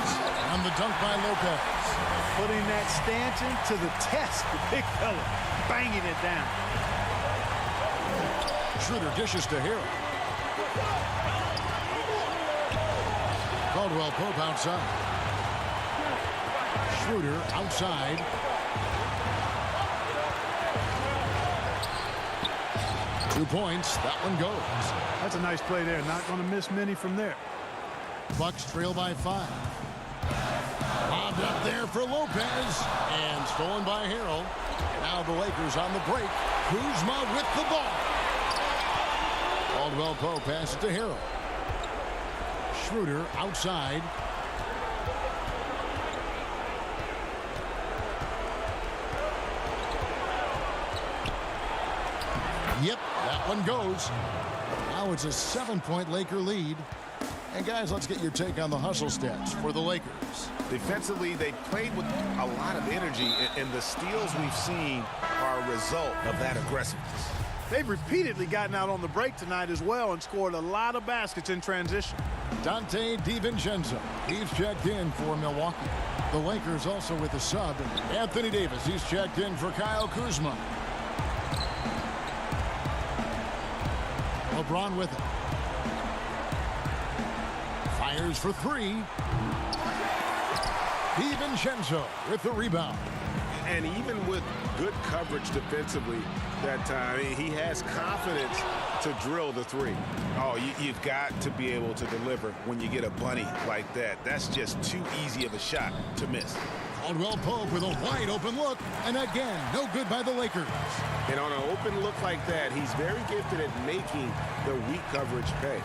on the dunk by Lopez. Putting that stanchion to the test. The big fella banging it down. Schroeder dishes to Harrell. Caldwell Pope outside. Schroeder outside. Two points. That one goes. That's a nice play there. Not going to miss many from there. Bucks trail by 5. Lobbed up there for Lopez. And stolen by Harrell. Now the Lakers on the break. Kuzma with the ball. Caldwell Pope passes to Harrell. Schroeder outside. Yep, that one goes. Now it's a 7-point Laker lead. And guys, let's get your take on the hustle stats for the Lakers. Defensively, they played with a lot of energy, and the steals we've seen are a result of that aggressiveness. They've repeatedly gotten out on the break tonight as well and scored a lot of baskets in transition. Dante DiVincenzo, he's checked in for Milwaukee. The Lakers also with a sub. Anthony Davis, he's checked in for Kyle Kuzma. LeBron with it. Fires for three. DiVincenzo with the rebound. And even with good coverage defensively that time, he has confidence to drill the three. Oh, you've got to be able to deliver when you get a bunny like that. That's just too easy of a shot to miss. Caldwell Pope with a wide open look, and again, no good by the Lakers. And on an open look like that, he's very gifted at making the weak coverage pay.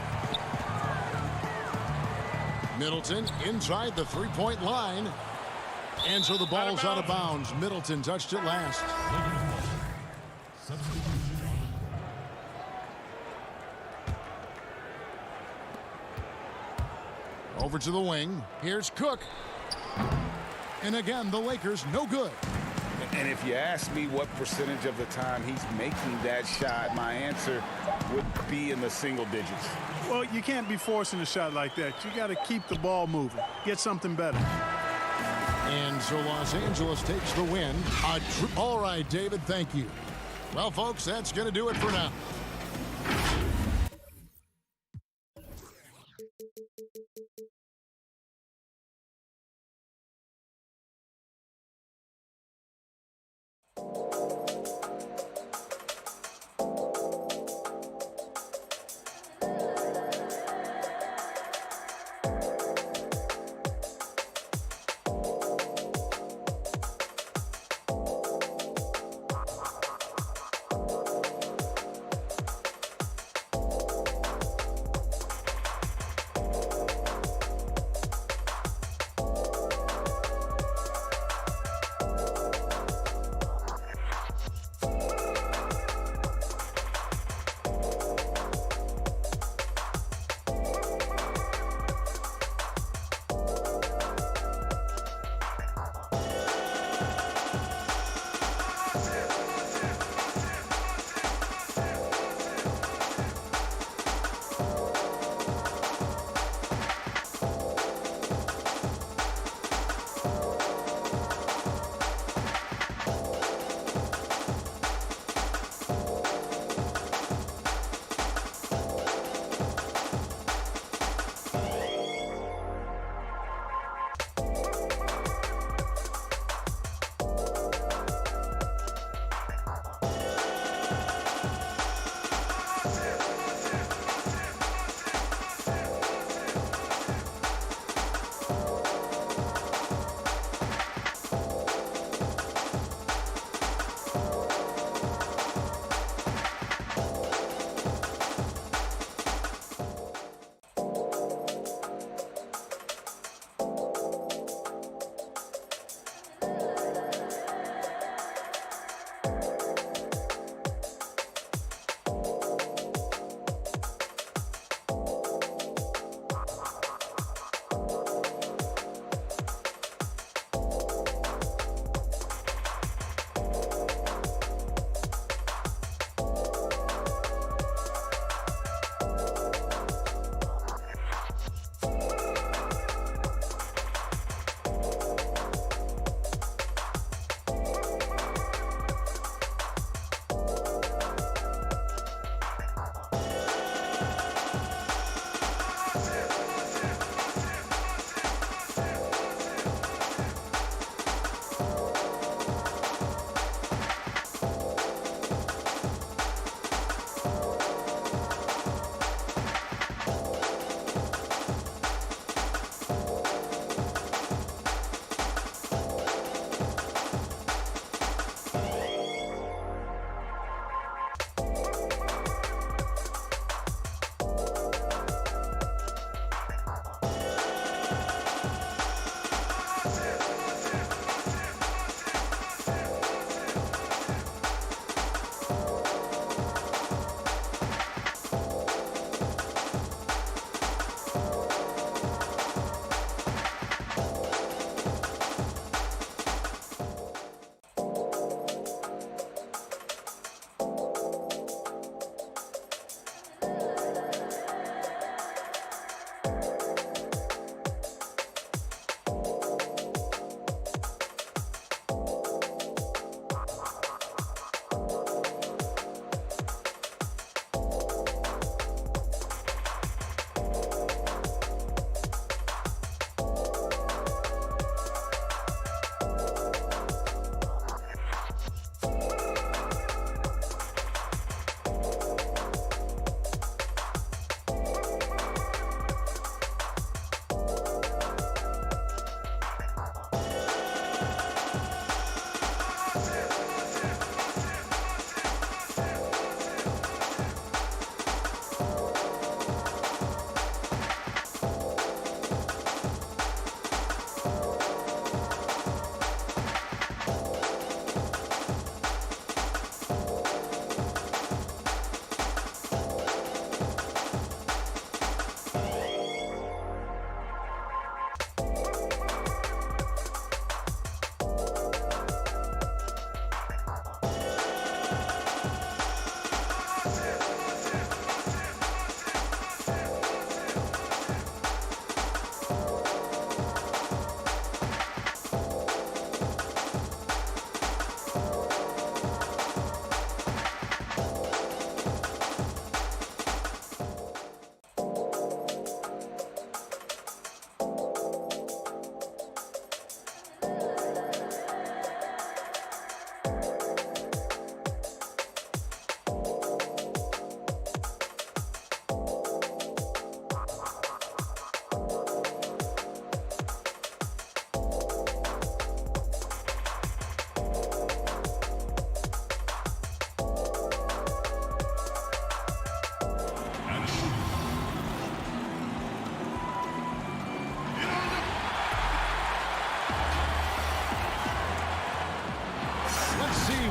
Middleton inside the three-point line. And so the ball's out of bounds. Middleton touched it last. Over to the wing. Here's Cook. And again, the Lakers no good. And if you ask me what percentage of the time he's making that shot, my answer would be in the single digits. Well, you can't be forcing a shot like that. You got to keep the ball moving. Get something better. And so Los Angeles takes the win. All right, David, thank you. Well, folks, that's going to do it for now.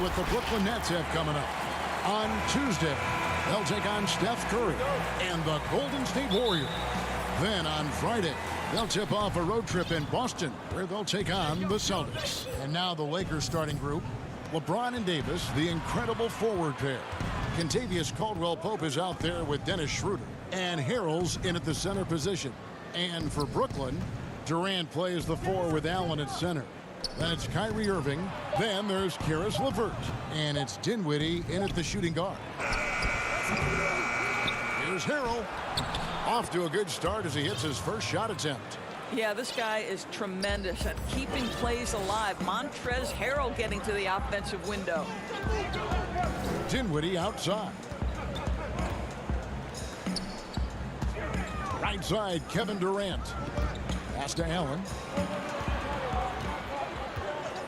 what the Brooklyn Nets have coming up. On Tuesday, they'll take on Steph Curry and the Golden State Warriors. Then on Friday, they'll tip off a road trip in Boston, where they'll take on the Celtics. And now the Lakers starting group. LeBron and Davis, the incredible forward pair. Kentavious Caldwell-Pope is out there with Dennis Schroeder. And Harrell's in at the center position. And for Brooklyn, Durant plays the 4 with Allen at center. That's Kyrie Irving. Then there's Caris LeVert. And it's Dinwiddie in at the shooting guard. Here's Harrell. Off to a good start as he hits his first shot attempt. Yeah, this guy is tremendous at keeping plays alive. Montrezl Harrell getting to the offensive window. Dinwiddie outside. Right side, Kevin Durant. Pass to Allen.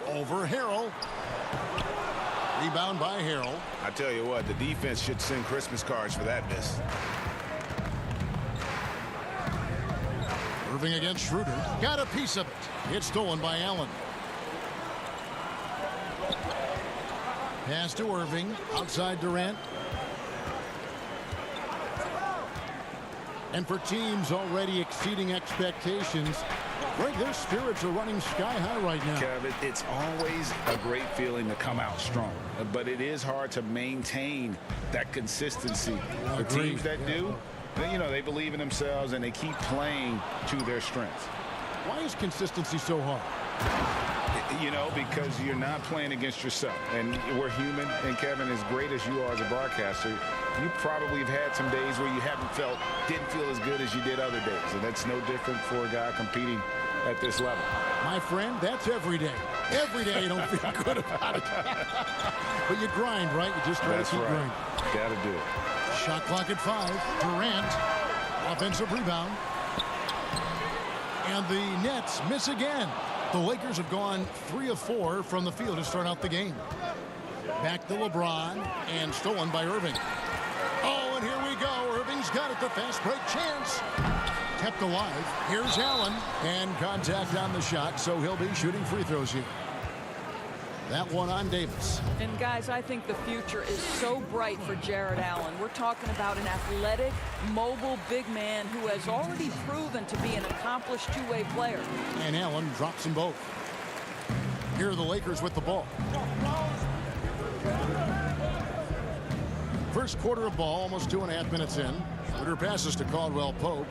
Over Harrell. Rebound by Harrell. I tell you what, the defense should send Christmas cards for that miss. Irving against Schroeder. Got a piece of it. It's stolen by Allen. Pass to Irving. Outside Durant. And for teams already exceeding expectations, Greg, their spirits are running sky high right now. Kevin, it's always a great feeling to come out strong, but it is hard to maintain that consistency. The teams that do, you know, they believe in themselves and they keep playing to their strengths. Why is consistency so hard? You know, because you're not playing against yourself. And we're human. And Kevin, as great as you are as a broadcaster, you probably have had some days where you didn't feel as good as you did other days. And that's no different for a guy competing at this level. My friend, that's every day. Every day you don't feel good about it. But you grind, right? You just try to keep grinding. Got to do it. Shot clock at 5. Durant, offensive rebound. And the Nets miss again. The Lakers have gone 3 of 4 from the field to start out the game. Back to LeBron, and stolen by Irving. Oh, and here we go. Irving's got it. The fast break chance. Kept alive. Here's Allen. And contact on the shot, so he'll be shooting free throws here. That one on Davis. And guys, I think the future is so bright for Jared Allen. We're talking about an athletic, mobile big man who has already proven to be an accomplished two-way player. And Allen drops them both. Here are the Lakers with the ball. First quarter of ball, almost 2.5 minutes in. Schroeder passes to Caldwell-Pope.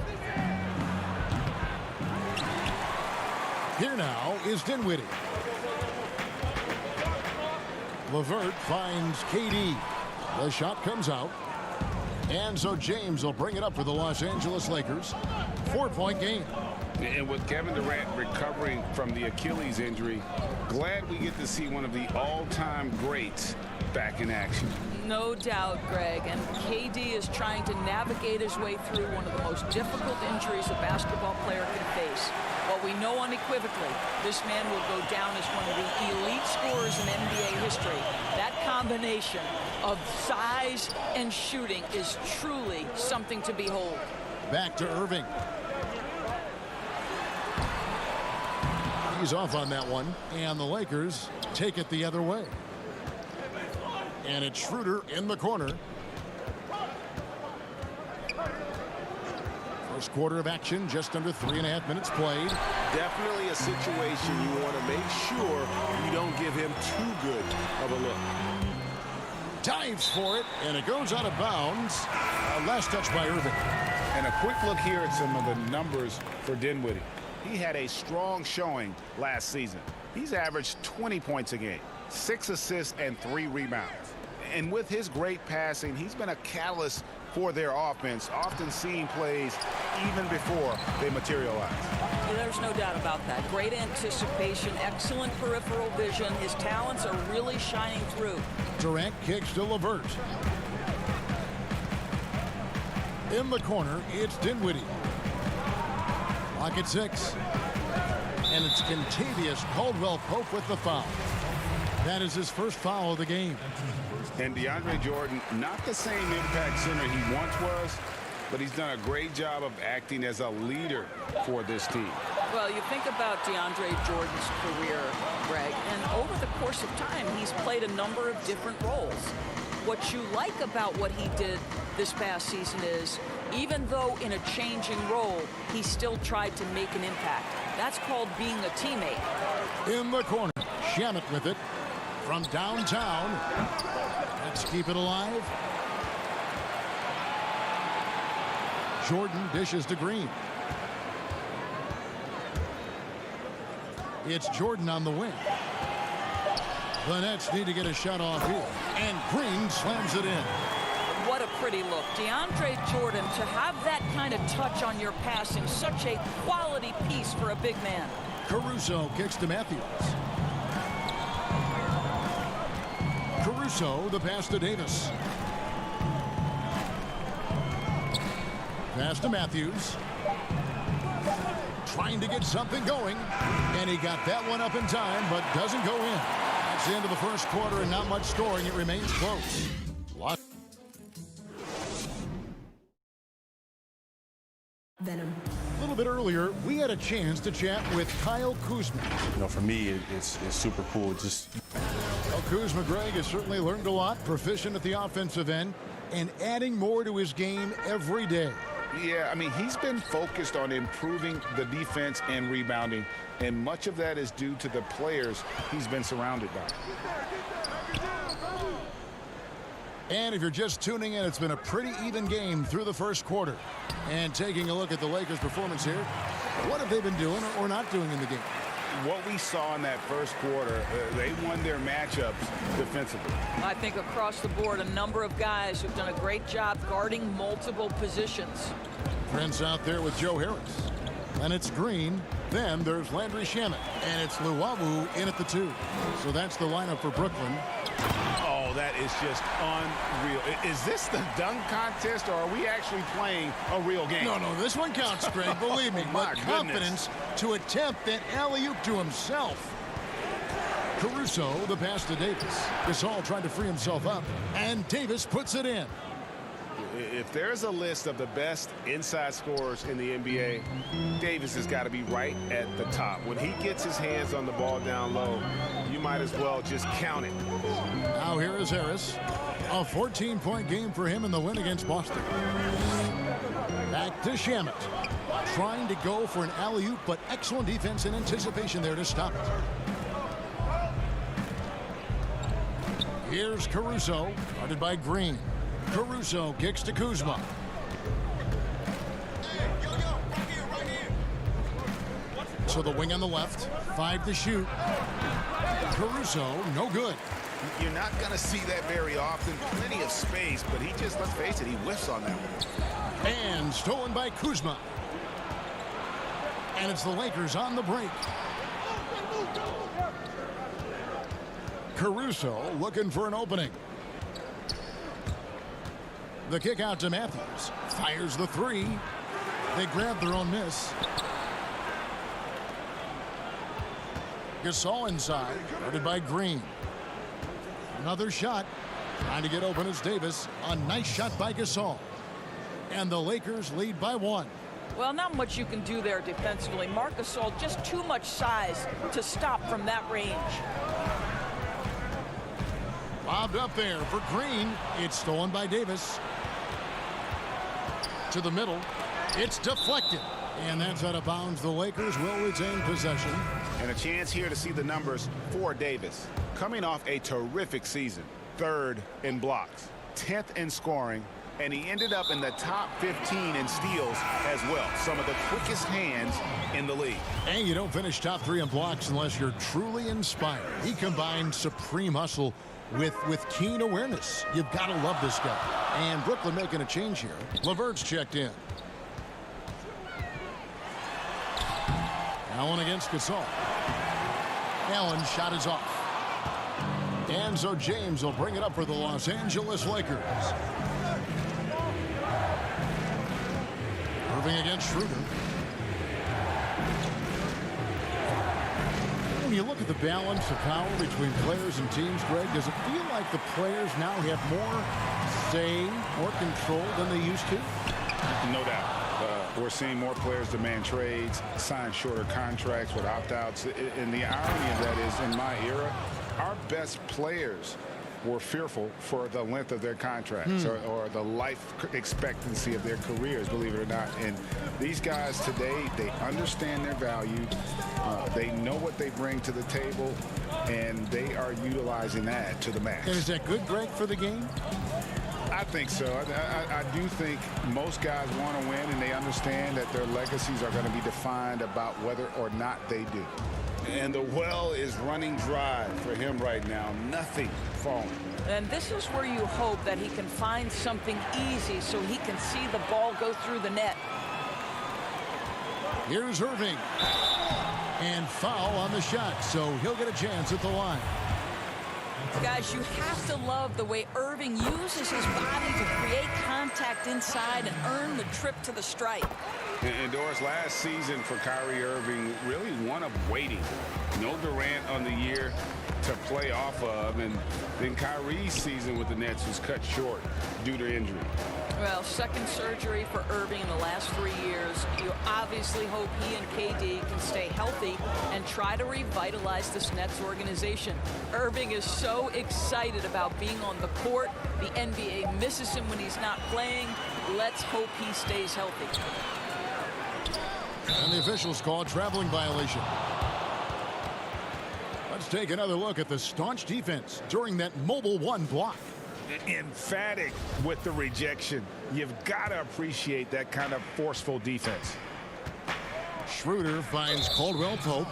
Here now is Dinwiddie. LeVert finds KD. The shot comes out. And so James will bring it up for the Los Angeles Lakers. 4-point game. And with Kevin Durant recovering from the Achilles injury, glad we get to see one of the all-time greats back in action. No doubt, Greg. And KD is trying to navigate his way through one of the most difficult injuries a basketball player can face. But we know unequivocally this man will go down as one of the elite scorers in NBA history. That combination of size and shooting is truly something to behold. Back to Irving. He's off on that one, and the Lakers take it the other way. And it's Schroeder in the corner. First quarter of action, just under 3.5 minutes played. Definitely a situation you want to make sure you don't give him too good of a look. Dives for it, and it goes out of bounds. Last touch by Irving. And a quick look here at some of the numbers for Dinwiddie. He had a strong showing last season. He's averaged 20 points a game, 6 assists, and 3 rebounds. And with his great passing, he's been a catalyst for their offense, often seeing plays even before they materialize. There's no doubt about that. Great anticipation, excellent peripheral vision. His talents are really shining through. Durant kicks to LeVert. In the corner, it's Dinwiddie. Clock at 6. And it's Kentavious Caldwell-Pope with the foul. That is his first foul of the game. And DeAndre Jordan, not the same impact center he once was, but he's done a great job of acting as a leader for this team. Well, you think about DeAndre Jordan's career, Greg, and over the course of time, he's played a number of different roles. What you like about what he did this past season is, even though in a changing role, he still tried to make an impact. That's called being a teammate. In the corner, Shamet with it from downtown. Let's keep it alive. Jordan dishes to Green. It's Jordan on the wing. The Nets need to get a shot off here. And Green slams it in. What a pretty look. DeAndre Jordan, to have that kind of touch on your passing, such a quality piece for a big man. Caruso kicks to Matthews. Caruso, the pass to Davis. Pass to Matthews. Trying to get something going. And he got that one up in time, but doesn't go in. That's the end of the first quarter and not much scoring. It remains close. Venom. A little bit earlier, we had a chance to chat with Kyle Kuzma. You know, for me, it's super cool. Well, Kuzma, Greg, has certainly learned a lot, proficient at the offensive end, and adding more to his game every day. Yeah, I mean, he's been focused on improving the defense and rebounding, and much of that is due to the players he's been surrounded by. And if you're just tuning in, it's been a pretty even game through the first quarter. And taking a look at the Lakers' performance here, what have they been doing or not doing in the game? What we saw in that first quarter, they won their matchups defensively. I think across the board, a number of guys who've done a great job guarding multiple positions. Prince out there with Joe Harris. And it's Green. Then there's Landry Shamet. And it's Luwawu in at the 2. So that's the lineup for Brooklyn. Oh, that is just unreal. Is this the dunk contest, or are we actually playing a real game? No, this one counts, Greg. Believe me. My But confidence to attempt that alley-oop to himself. Caruso, the pass to Davis. Gasol tried to free himself up, and Davis puts it in. If there's a list of the best inside scorers in the NBA, Davis has got to be right at the top. When he gets his hands on the ball down low, you might as well just count it. Now here is Harris. A 14-point game for him in the win against Boston. Back to Shamet. Trying to go for an alley-oop, but excellent defense and anticipation there to stop it. Here's Caruso, guarded by Green. Caruso kicks to Kuzma. So the wing on the left, 5 to shoot. Caruso, no good. You're not going to see that very often. Plenty of space, but he just, let's face it, he whiffs on that one. And stolen by Kuzma. And it's the Lakers on the break. Caruso looking for an opening. The kick out to Matthews. Fires the 3. They grab their own miss. Gasol inside, guarded by Green. Another shot. Trying to get open is Davis. A nice shot by Gasol. And the Lakers lead by 1. Well, not much you can do there defensively. Marc Gasol, just too much size to stop from that range. Bobbed up there for Green. It's stolen by Davis. To the middle. It's deflected. And that's out of bounds. The Lakers will retain possession. And a chance here to see the numbers for Davis. Coming off a terrific season. 3rd in blocks, 10th in scoring, and he ended up in the top 15 in steals as well. Some of the quickest hands in the league. And you don't finish top 3 in blocks unless you're truly inspired. He combined supreme hustle with keen awareness. You've got to love this guy. And Brooklyn making a change here. LeVert's checked in. Allen against Gasol. Allen's shot is off. And so James will bring it up for the Los Angeles Lakers. Irving against Schroeder. When you look at the balance of power between players and teams, Greg, does it feel like the players now have more say, more control than they used to? No doubt. We're seeing more players demand trades, sign shorter contracts with opt-outs. And the irony of that is, in my era, our best players were fearful for the length of their contracts or the life expectancy of their careers, believe it or not. And these guys today, they understand their value. They know what they bring to the table, and they are utilizing that to the max. And is that good, Greg, for the game? I think so. I do think most guys want to win, and they understand that their legacies are going to be defined about whether or not they do. And the well is running dry for him right now. Nothing falling. And this is where you hope that he can find something easy so he can see the ball go through the net. Here's Irving. And foul on the shot, so he'll get a chance at the line. Guys, you have to love the way Irving uses his body to create contact inside and earn the trip to the stripe. And Doris, last season for Kyrie Irving, really one of waiting. No Durant on the year to play off of, and then Kyrie's season with the Nets was cut short due to injury. Well, second surgery for Irving in the last 3 years. You obviously hope he and KD can stay healthy and try to revitalize this Nets organization. Irving is so excited about being on the court. The NBA misses him when he's not playing. Let's hope he stays healthy. And the officials call a traveling violation. Let's take another look at the staunch defense during that mobile one block. Emphatic with the rejection. You've got to appreciate that kind of forceful defense. Schroeder finds Caldwell Pope.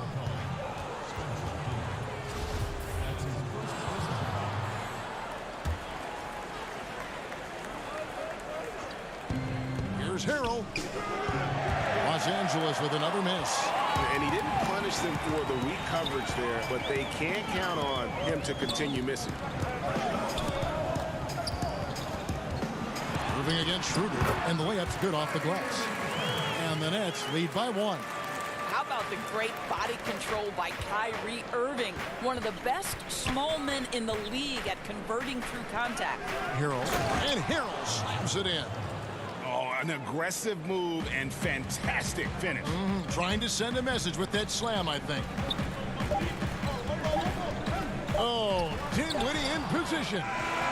Here's Harrell. Los Angeles with another miss. And he didn't punish them for the weak coverage there, but they can't count on him to continue missing. Moving against Schroeder, and the layup's good off the glass. And the Nets lead by 1. How about the great body control by Kyrie Irving, one of the best small men in the league at converting through contact. Harrell, and Harrell slams it in. Oh, an aggressive move and fantastic finish. Trying to send a message with that slam, I think. Oh, Dinwiddie in position.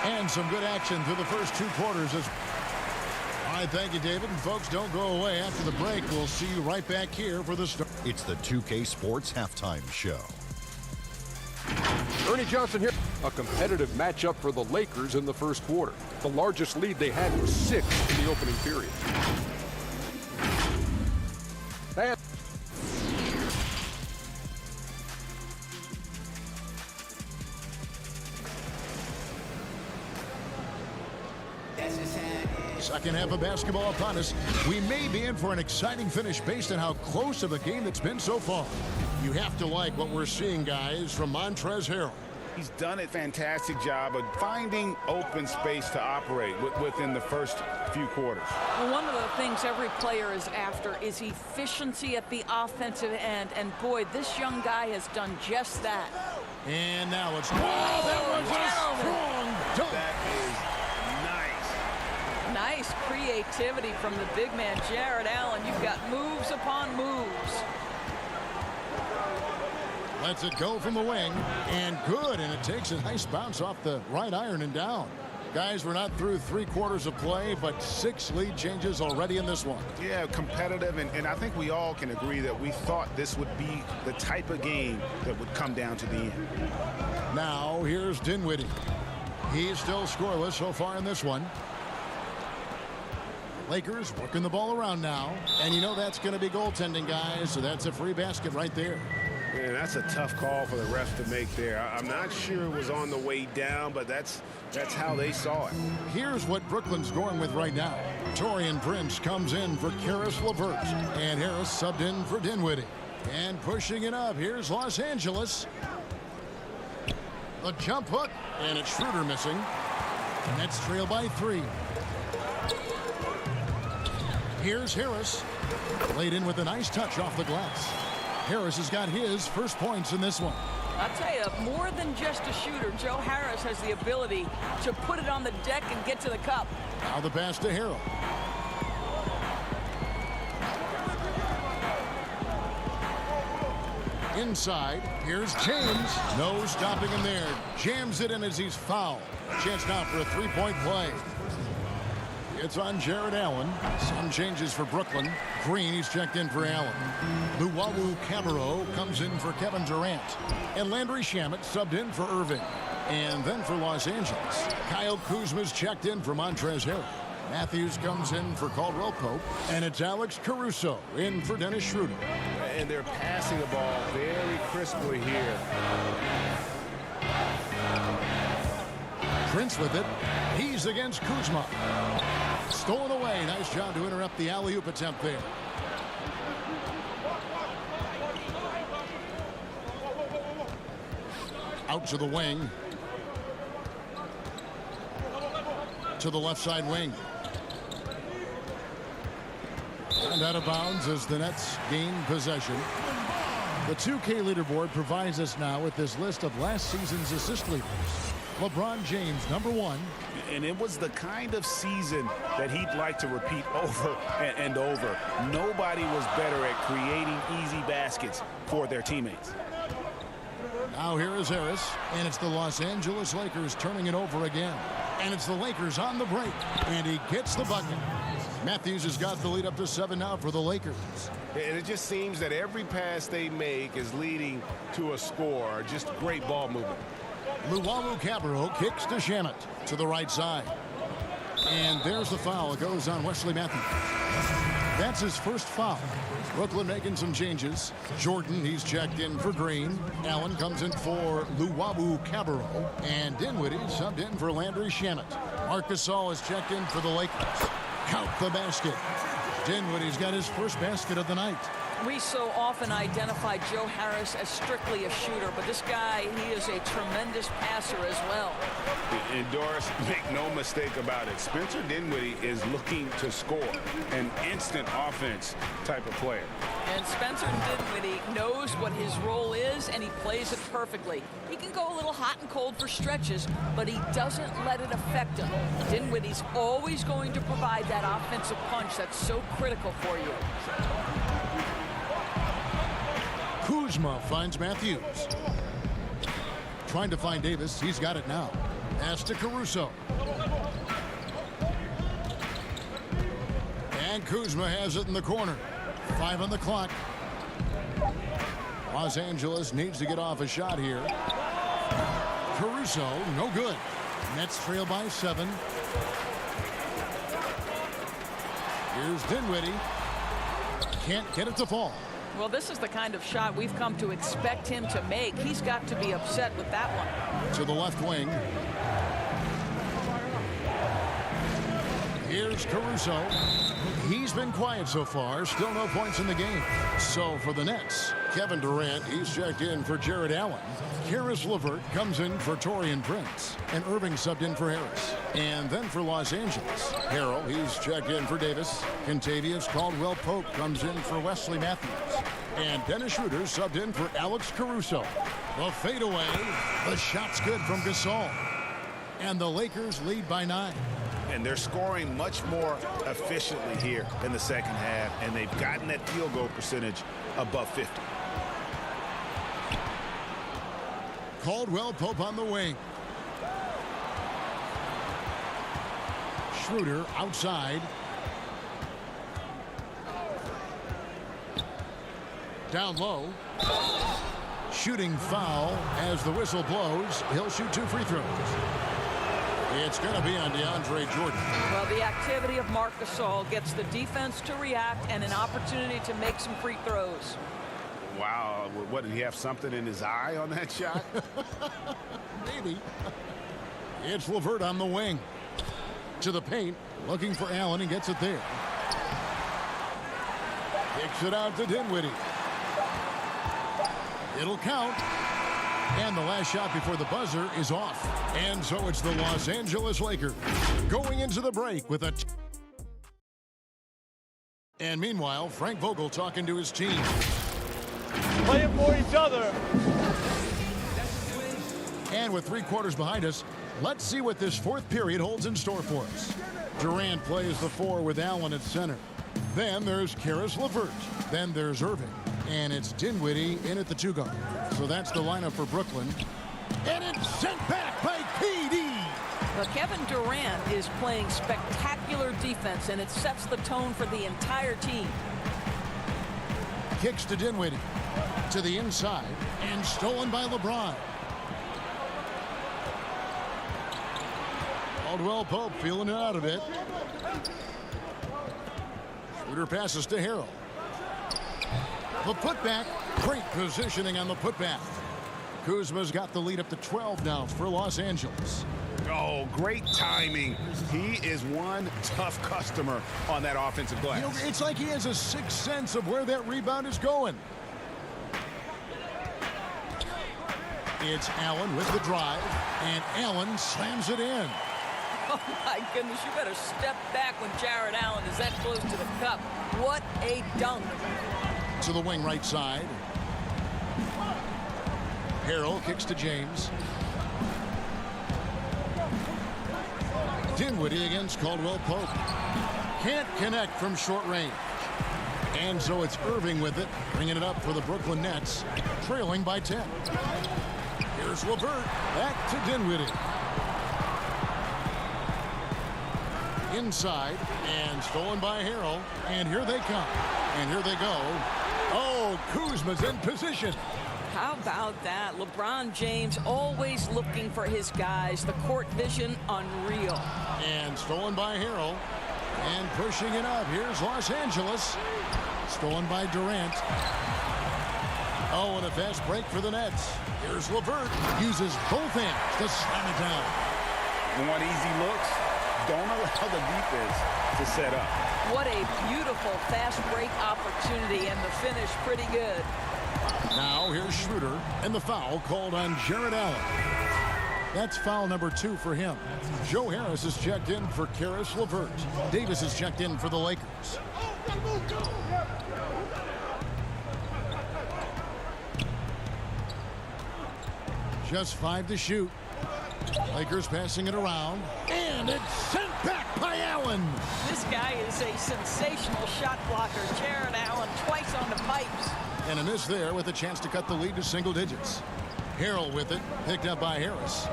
And some good action through the first 2 quarters. All right, thank you, David. And folks, don't go away after the break. We'll see you right back here for the start. It's the 2K Sports Halftime Show. Ernie Johnson here. A competitive matchup for the Lakers in the first quarter. The largest lead they had was 6 in the opening period. And second half of basketball upon us. We may be in for an exciting finish based on how close of a game that's been so far. You have to like what we're seeing, guys, from Montrezl Harrell. He's done a fantastic job of finding open space to operate within the first few quarters. Well, one of the things every player is after is efficiency at the offensive end. And boy, this young guy has done just that. And now it's... that was a strong dunk. That is nice creativity from the big man, Jared Allen. You've got moves upon moves. Lets it go from the wing, and good, and it takes a nice bounce off the right iron and down. Guys, we're not through 3 quarters of play, but 6 lead changes already in this one. Yeah, competitive, and I think we all can agree that we thought this would be the type of game that would come down to the end. Now, here's Dinwiddie. He's still scoreless so far in this one. Lakers working the ball around now, and you know that's going to be goaltending, guys, so that's a free basket right there. Man, that's a tough call for the refs to make there. I'm not sure it was on the way down, but that's how they saw it. Here's what Brooklyn's going with right now. Taurean Prince comes in for Caris LeVert, and Harris subbed in for Dinwiddie. And pushing it up, here's Los Angeles. A jump hook, and it's Schroeder missing. Nets trail by 3. Here's Harris. Laid in with a nice touch off the glass. Harris has got his first points in this one. I'll tell you, more than just a shooter, Joe Harris has the ability to put it on the deck and get to the cup. Now the pass to Harrell. Inside, here's James. No stopping him there. Jams it in as he's fouled. Chance now for a three-point play. It's on Jared Allen. Some changes for Brooklyn. Green, he's checked in for Allen. Luwawu Cabarro comes in for Kevin Durant. And Landry Shamet subbed in for Irving. And then for Los Angeles, Kyle Kuzma's checked in for Montrezl Harrell. Matthews comes in for Caldwell Pope. And it's Alex Caruso in for Dennis Schroeder. And they're passing the ball very crisply here. Prince with it. He's against Kuzma. Stolen away. Nice job to interrupt the alley-oop attempt there. Out to the wing. To the left side wing. And out of bounds as the Nets gain possession. The 2K leaderboard provides us now with this list of last season's assist leaders. LeBron James, #1. And it was the kind of season that he'd like to repeat over and over. Nobody was better at creating easy baskets for their teammates. Now here is Harris, and it's the Los Angeles Lakers turning it over again. And it's the Lakers on the break, and he gets the bucket. Matthews has got the lead up to 7 now for the Lakers. And it just seems that every pass they make is leading to a score. Just great ball movement. Luwawu Cabarro kicks to Shamet to the right side. And there's the foul. It goes on Wesley Matthews. That's his first foul. Brooklyn making some changes. Jordan, he's checked in for Green. Allen comes in for Luwawu Cabarro. And Dinwiddie subbed in for Landry Shamet. Marc Gasol is checked in for the Lakers. Count the basket. Dinwiddie's got his first basket of the night. We so often identify Joe Harris as strictly a shooter, but this guy, he is a tremendous passer as well. And Doris, make no mistake about it. Spencer Dinwiddie is looking to score. An instant offense type of player. And Spencer Dinwiddie knows what his role is, and he plays it perfectly. He can go a little hot and cold for stretches, but he doesn't let it affect him. Dinwiddie's always going to provide that offensive punch that's so critical for you. Kuzma finds Matthews. Trying to find Davis. He's got it now. Pass to Caruso. And Kuzma has it in the corner. 5 on the clock. Los Angeles needs to get off a shot here. Caruso, no good. Nets trail by 7. Here's Dinwiddie. Can't get it to fall. Well, this is the kind of shot we've come to expect him to make. He's got to be upset with that one. To the left wing. Here's Caruso. He's been quiet so far. Still no points in the game. So for the Nets, Kevin Durant, he's checked in for Jared Allen. Karis LeVert comes in for Taurean Prince. And Irving subbed in for Harris. And then for Los Angeles, Harrell, he's checked in for Davis. Contavious Caldwell Pope comes in for Wesley Matthews. And Dennis Schroeder subbed in for Alex Caruso. The fadeaway. The shot's good from Gasol. And the Lakers lead by 9. And they're scoring much more efficiently here in the second half, and they've gotten that field goal percentage above 50. Caldwell Pope on the wing. Schroeder outside. Down low. Shooting foul as the whistle blows. He'll shoot 2 free throws. It's going to be on DeAndre Jordan. Well, the activity of Marc Gasol gets the defense to react and an opportunity to make some free throws. Wow, what, did he have something in his eye on that shot? Maybe. It's LeVert on the wing. To the paint, looking for Allen, and gets it there. Kicks it out to Dinwiddie. It'll count. And the last shot before the buzzer is off. And so it's the Los Angeles Lakers going into the break with a... And meanwhile, Frank Vogel talking to his team. Playing for each other. And with 3 quarters behind us, let's see what this 4th period holds in store for us. Durant plays the 4 with Allen at center. Then there's Karis LeVert. Then there's Irving. And it's Dinwiddie in at the 2 guard. So that's the lineup for Brooklyn. And it's sent back by KD. Well, Kevin Durant is playing spectacular defense, and it sets the tone for the entire team. Kicks to Dinwiddie. To the inside. And stolen by LeBron. Caldwell Pope feeling it out a bit. Schroeder passes to Harrell. The putback. Great positioning on the putback. Kuzma's got the lead up to 12 now for Los Angeles. Oh, great timing. He is one tough customer on that offensive glass. You know, it's like he has a sixth sense of where that rebound is going. It's Allen with the drive, and Allen slams it in. Oh, my goodness, you better step back when Jared Allen is that close to the cup. What a dunk. To the wing right side. Harrell kicks to James. Dinwiddie against Caldwell Pope. Can't connect from short range. And so it's Irving with it, bringing it up for the Brooklyn Nets, trailing by 10. Here's LeVert, back to Dinwiddie. Inside, and stolen by Harrell. And here they come. And here they go. Oh, Kuzma's in position. How about that? LeBron James always looking for his guys. The court vision, unreal. And stolen by Harrell. And pushing it up. Here's Los Angeles. Stolen by Durant. Oh, and a fast break for the Nets. Here's LeVert. Uses both hands to slam it down. Want easy looks? Don't allow the defense to set up. What a beautiful fast break opportunity, and the finish pretty good. Now here's Schroeder, and the foul called on Jared Allen. That's foul number 2 for him. Joe Harris is checked in for Karis LeVert. Davis is checked in for the Lakers. Just 5 to shoot. Lakers passing it around, and it's sent back by Allen. This guy is a sensational shot blocker. Jared Allen twice on the pipes. And a miss there with a chance to cut the lead to single digits. Harrell with it, picked up by Harris.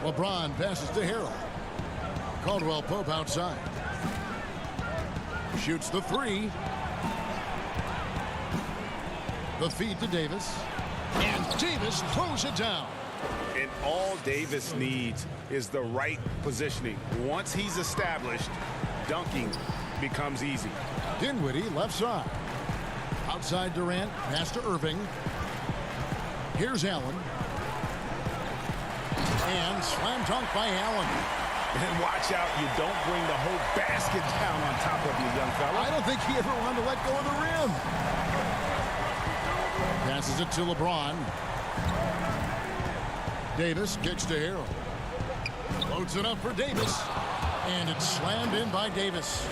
LeBron passes to Harrell. Caldwell Pope outside. Shoots the 3. The feed to Davis. And Davis throws it down. And all Davis needs is the right positioning. Once he's established, dunking becomes easy. Dinwiddie left side. Outside Durant, pass to Irving. Here's Allen. And slam dunk by Allen. And watch out, you don't bring the whole basket down on top of you, young fella. I don't think he ever wanted to let go of the rim. Passes it to LeBron. Davis kicks to Harrell. Loads it up for Davis. And it's slammed in by Davis.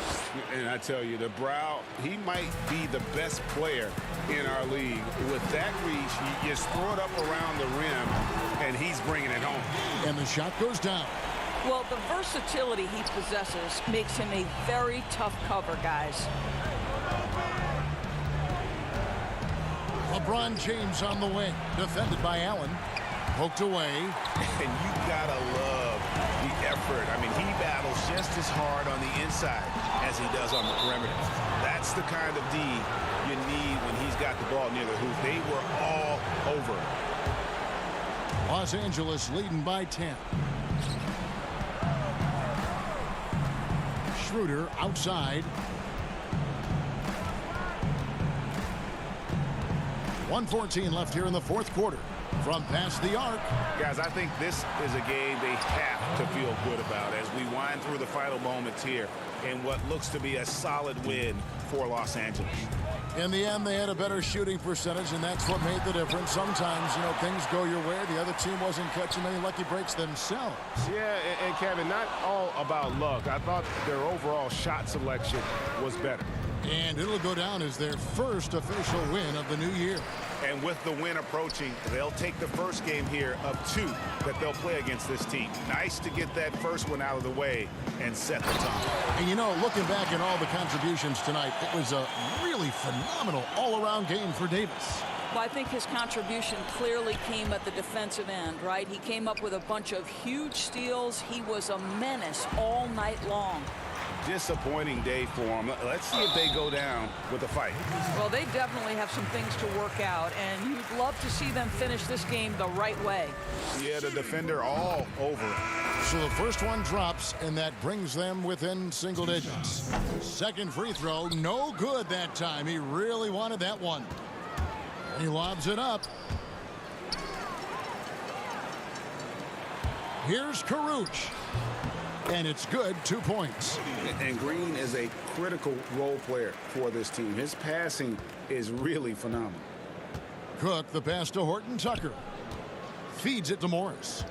And I tell you, the Brow, he might be the best player in our league. With that reach, you just throw it up around the rim, and he's bringing it home. And the shot goes down. Well, the versatility he possesses makes him a very tough cover, guys. LeBron James on the wing, defended by Allen. Poked away. And you gotta love the effort. I mean, he battles just as hard on the inside as he does on the perimeter. That's the kind of D you need when he's got the ball near the hoop. They were all over. Los Angeles leading by 10. Schroeder outside. 1:14 left here in the fourth quarter. From past the arc. Guys, I think this is a game they have to feel good about as we wind through the final moments here in what looks to be a solid win for Los Angeles. In the end, they had a better shooting percentage, and that's what made the difference. Sometimes, you know, things go your way. The other team wasn't catching many lucky breaks themselves. Yeah, and Kevin, not all about luck. I thought their overall shot selection was better. And it'll go down as their first official win of the new year. And with the win approaching, they'll take the first game here of 2 that they'll play against this team. Nice to get that first one out of the way and set the tone. And you know, looking back at all the contributions tonight, it was a really phenomenal all-around game for Davis. Well, I think his contribution clearly came at the defensive end, right? He came up with a bunch of huge steals. He was a menace all night long. Disappointing day for him. Let's see if they go down with a fight. Well, they definitely have some things to work out, and you'd love to see them finish this game the right way. Yeah, the defender all over it. So the first one drops, and that brings them within single digits. Second free throw, no good that time. He really wanted that one. He lobs it up. Here's Karuch. And it's good, 2 points. And Green is a critical role player for this team. His passing is really phenomenal. Cook, the pass to Horton Tucker. Feeds it to Morris.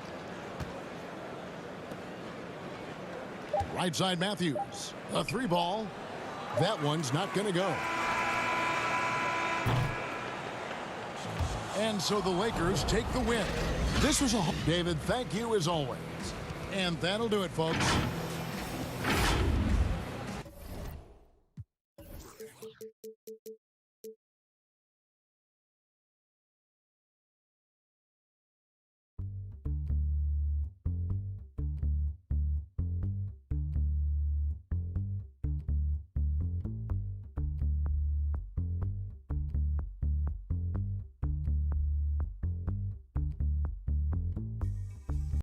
Right side Matthews. A 3-ball. That one's not going to go. And so the Lakers take the win. This was a... David, thank you as always. And that'll do it, folks.